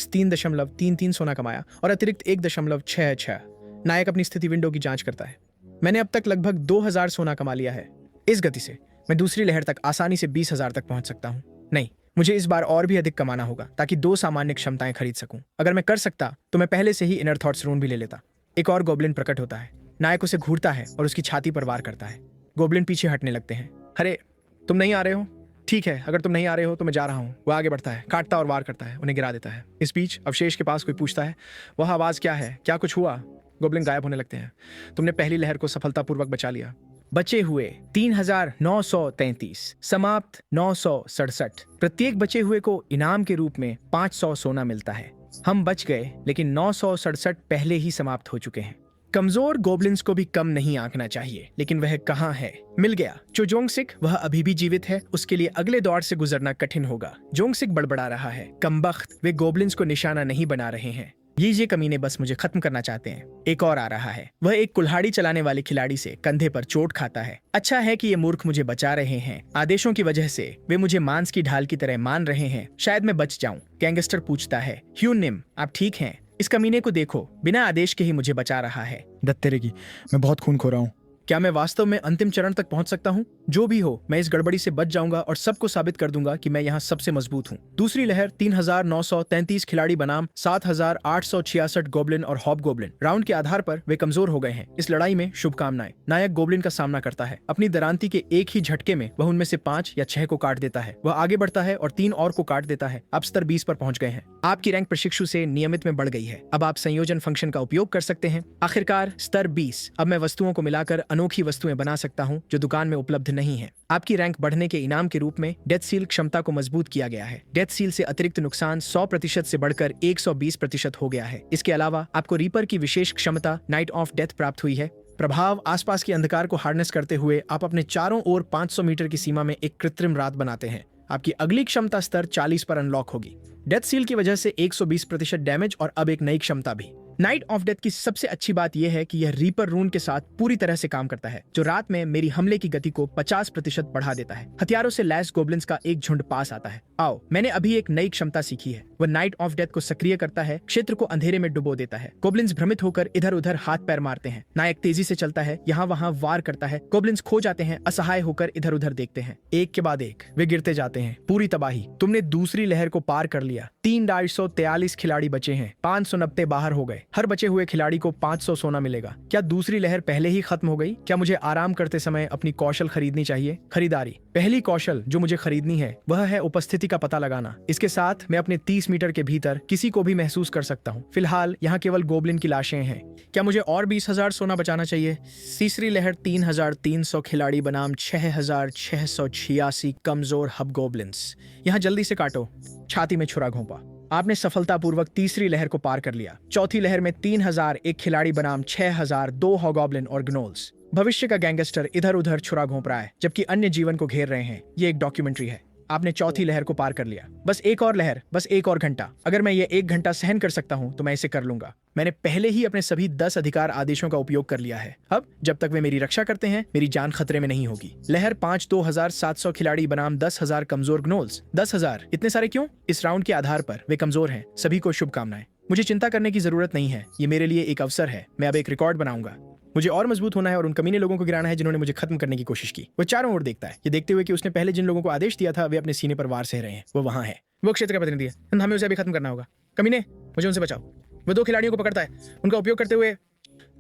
3.33 सोना कमाया और अतिरिक्त 1.66। नायक अपनी स्थिति विंडो की जांच करता है। मैंने अब तक लगभग 2000 सोना कमा लिया है। इस गति से मैं दूसरी लहर तक आसानी से 20,000 तक पहुंच सकता हूं। नहीं, मुझे इस बार और भी अधिक कमाना होगा ताकि 2 सामान्य क्षमताएं खरीद सकूं। अगर मैं कर सकता तो मैं पहले से ही इनर थॉट्स रून भी ले लेता। एक और गोब्लिन प्रकट होता है। नायक उसे घूरता है और उसकी छाती पर वार करता है। गोब्लिन पीछे हटने लगते हैं। अरे तुम नहीं आ रहे हो? ठीक है, अगर तुम नहीं आ रहे हो तो मैं जा रहा हूँ। वो आगे बढ़ता है, काटता और वार करता है, उन्हें गिरा देता है। इस बीच अवशेष के पास कोई पूछता है, वह आवाज क्या है? क्या कुछ हुआ? गोब्लिन गायब होने लगते हैं। तुमने पहली लहर को सफलतापूर्वक बचा लिया। बचे हुए 3933, समाप्त 967। प्रत्येक बचे हुए को इनाम के रूप में 500 सोना मिलता है। हम बच गए, लेकिन 967 पहले ही समाप्त हो चुके हैं। कमजोर गोब्लिन्स को भी कम नहीं आंकना चाहिए, लेकिन वह कहाँ है? मिल गया। जो जोंगसिक, वह अभी भी जीवित है। उसके लिए अगले दौर से गुजरना कठिन होगा। जोंगसिक बड़बड़ा रहा है। कमबख्त, वे गोब्लिन्स को निशाना नहीं बना रहे हैं। ये कमीने बस मुझे खत्म करना चाहते हैं। एक और आ रहा है। वह एक कुल्हाड़ी चलाने वाले खिलाड़ी से कंधे पर चोट खाता है। अच्छा है कि ये मूर्ख मुझे बचा रहे हैं। आदेशों की वजह से वे मुझे मांस की ढाल की तरह मान रहे हैं। शायद मैं बच जाऊं। गैंगस्टर पूछता है, ह्यून निम, आप ठीक हैं? इस कमीने को देखो, बिना आदेश के ही मुझे बचा रहा है। दत्तेरे की, मैं बहुत खून खो रहा हूँ। क्या मैं वास्तव में अंतिम चरण तक पहुंच सकता हूं? जो भी हो, मैं इस गड़बड़ी से बच जाऊंगा और सबको साबित कर दूंगा कि मैं यहाँ सबसे मजबूत हूं। दूसरी लहर 3933 खिलाड़ी बनाम 7866 गोब्लिन और हॉब गोब्लिन। राउंड के आधार पर वे कमजोर हो गए हैं। इस लड़ाई में शुभकामनाएं। नायक गोब्लिन का सामना करता है। अपनी दरांती के एक ही झटके में वह उनमें से 5 या 6 को काट देता है। वह आगे बढ़ता है और 3 और को काट देता है। आप स्तर 20 पर पहुंच गए हैं। आपकी रैंक प्रशिक्षु से नियमित में बढ़ गई है। अब आप संयोजन फंक्शन का उपयोग कर सकते हैं। आखिरकार स्तर 20। अब मैं वस्तुओं को मिलाकर अनोखी वस्तुएं बना सकता हूं जो दुकान में उपलब्ध नहीं है। आपकी रैंक बढ़ने के इनाम के रूप में डेथ सील क्षमता को मजबूत किया गया है। डेथ सील से अतिरिक्त नुकसान 100% से बढ़कर 120% हो गया है। इसके अलावा आपको रीपर की विशेष क्षमता नाइट ऑफ डेथ प्राप्त हुई है। प्रभाव आसपास के अंधकार को हार्नेस करते हुए आप अपने चारों ओर 500 मीटर की सीमा में एक कृत्रिम रात बनाते हैं। आपकी अगली क्षमता स्तर 40 पर अनलॉक होगी। डेथ सील की वजह से 120% डैमेज और अब एक नई क्षमता भी। नाइट ऑफ डेथ की सबसे अच्छी बात यह है कि यह रीपर रून के साथ पूरी तरह से काम करता है, जो रात में मेरी हमले की गति को 50% बढ़ा देता है। हथियारों से लैस गोब्लिन्स का एक झुंड पास आता है। आओ, मैंने अभी एक नई क्षमता सीखी है। वह नाइट ऑफ डेथ को सक्रिय करता है, क्षेत्र को अंधेरे में डुबो देता है। गोब्लिन्स भ्रमित होकर इधर उधर हाथ पैर मारते हैं। नायक तेजी से चलता है, यहाँ वहाँ वार करता है। गोब्लिन्स खो जाते हैं, असहाय होकर इधर उधर देखते हैं। एक के बाद एक वे गिरते जाते हैं। पूरी तबाही। तुमने दूसरी लहर को पार कर लिया। 3,243 खिलाड़ी बचे हैं। 590 बाहर हो गए। हर बचे हुए खिलाड़ी को 500 सोना मिलेगा। क्या दूसरी लहर पहले ही खत्म हो गई? क्या मुझे आराम करते समय अपनी कौशल खरीदनी चाहिए? खरीदारी। पहली कौशल जो मुझे खरीदनी है वह है उपस्थिति का पता लगाना। इसके साथ मैं अपने 30 मीटर के भीतर किसी को भी महसूस कर सकता हूँ। फिलहाल यहाँ केवल गोब्लिन की लाशें हैं। क्या मुझे और 20,000 सोना बचाना चाहिए? तीसरी लहर 3,300 खिलाड़ी बनाम 6,686 कमजोर हब गोब्लिन्स। यहाँ जल्दी से काटो। छाती में छुरा घोंपा। आपने सफलतापूर्वक तीसरी लहर को पार कर लिया। चौथी लहर में 3,001 खिलाड़ी बनाम 6,002 हॉगॉब्लिन और ग्नोल्स। भविष्य का गैंगस्टर इधर उधर छुरा घोंप रहा है जबकि अन्य जीवन को घेर रहे हैं। ये एक डॉक्यूमेंट्री है। आपने चौथी लहर को पार कर लिया। बस एक और लहर, बस एक और घंटा। अगर मैं ये 1 घंटा सहन कर सकता हूँ तो मैं इसे कर लूंगा। मैंने पहले ही अपने सभी 10 अधिकार आदेशों का उपयोग कर लिया है। अब जब तक वे मेरी रक्षा करते हैं मेरी जान खतरे में नहीं होगी। लहर 5 2,700 खिलाड़ी बनाम 10,000 कमजोर ग्नोल्स। 10,000 इतने सारे क्यों? इस राउंड के आधार पर वे कमजोर हैं। सभी को शुभकामनाएं। मुझे चिंता करने की जरूरत नहीं है। ये मेरे लिए एक अवसर है। मैं अब एक रिकॉर्ड बनाऊंगा। मुझे और मजबूत होना है और उन कमीने लोगों को गिराना है जिन्होंने मुझे खत्म करने की कोशिश की। वो चारों ओर देखता है, ये देखते हुए कि उसने पहले जिन लोगों को आदेश दिया था वे अपने सीने पर वार सह रहे हैं। वो वहां है। वो क्षेत्र का प्रतिनिधि है। हमें उसे अभी खत्म करना होगा। कमीने, मुझे उनसे बचाओ। वो 2 खिलाड़ियों को पकड़ता है। उनका उपयोग करते हुए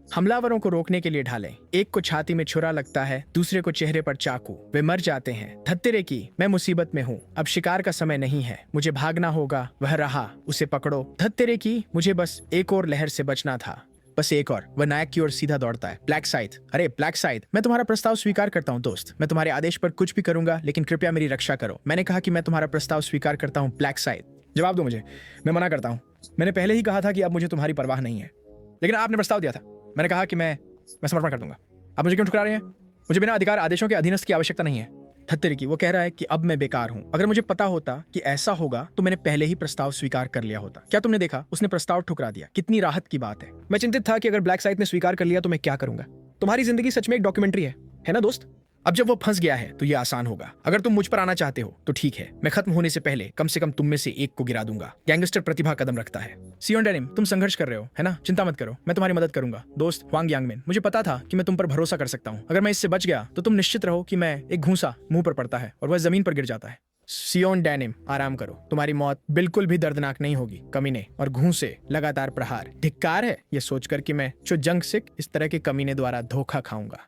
हमलावरों को रोकने के लिए ढालें। एक को छाती में छुरा लगता है, दूसरे को चेहरे पर चाकू। वे मर जाते हैं। धत्तेरे की, मैं मुसीबत में हूँ। अब शिकार का समय नहीं है। मुझे भागना होगा। वह रहा, उसे पकड़ो। धत्तेरे की, मुझे बस एक और लहर से बचना था। बस एक और। वह नायक की ओर सीधा दौड़ता है। ब्लैक साइड, अरे ब्लैक साइड, मैं तुम्हारा प्रस्ताव स्वीकार करता हूँ दोस्त। मैं तुम्हारे आदेश पर कुछ भी करूंगा, लेकिन कृपया मेरी रक्षा करो। मैंने कहा कि मैं तुम्हारा प्रस्ताव स्वीकार करता हूँ ब्लैक साइड। जवाब दो मुझे। मैं मना करता हूँ। मैंने पहले ही कहा था कि अब मुझे तुम्हारी परवाह नहीं है, लेकिन आपने प्रस्ताव दिया था। मैंने कहा कि मैं समर्पण कर दूंगा। आप मुझे क्यों ठुकरा रहे हैं? मुझे बिना अधिकार आदेशों के अधीनस्थ की आवश्यकता नहीं है। धत्तेरे की, वो कह रहा है कि अब मैं बेकार हूं। अगर मुझे पता होता कि ऐसा होगा तो मैंने पहले ही प्रस्ताव स्वीकार कर लिया होता। क्या तुमने देखा? उसने प्रस्ताव ठुकरा दिया। कितनी राहत की बात है। मैं चिंतित था कि अगर ब्लैक साइड ने स्वीकार कर लिया तो मैं क्या करूंगा। तुम्हारी जिंदगी सच में एक डॉक्यूमेंट्री है ना दोस्त? अब जब वो फंस गया है तो ये आसान होगा। अगर तुम मुझ पर आना चाहते हो तो ठीक है। मैं खत्म होने से पहले कम से कम तुम में से एक को गिरा दूंगा। गैंगस्टर प्रतिभा कदम रखता है। सियोन डेनिम, तुम संघर्ष कर रहे हो, है ना? चिंता मत करो, मैं तुम्हारी मदद करूंगा। दोस्त वांग यांगमिन, मुझे पता था कि मैं तुम पर भरोसा कर सकता हूँ। अगर मैं इससे बच गया तो तुम निश्चित रहो कि मैं एक घूंसा मुंह पर पड़ता है और वह जमीन पर गिर जाता है। सियोन डेनिम, आराम करो। तुम्हारी मौत बिल्कुल भी दर्दनाक नहीं होगी। कमीने और घूंसे, लगातार प्रहार। धिक्कार है ये सोचकर कि मैं जो जंग सिख इस तरह के कमीने द्वारा धोखा खाऊंगा।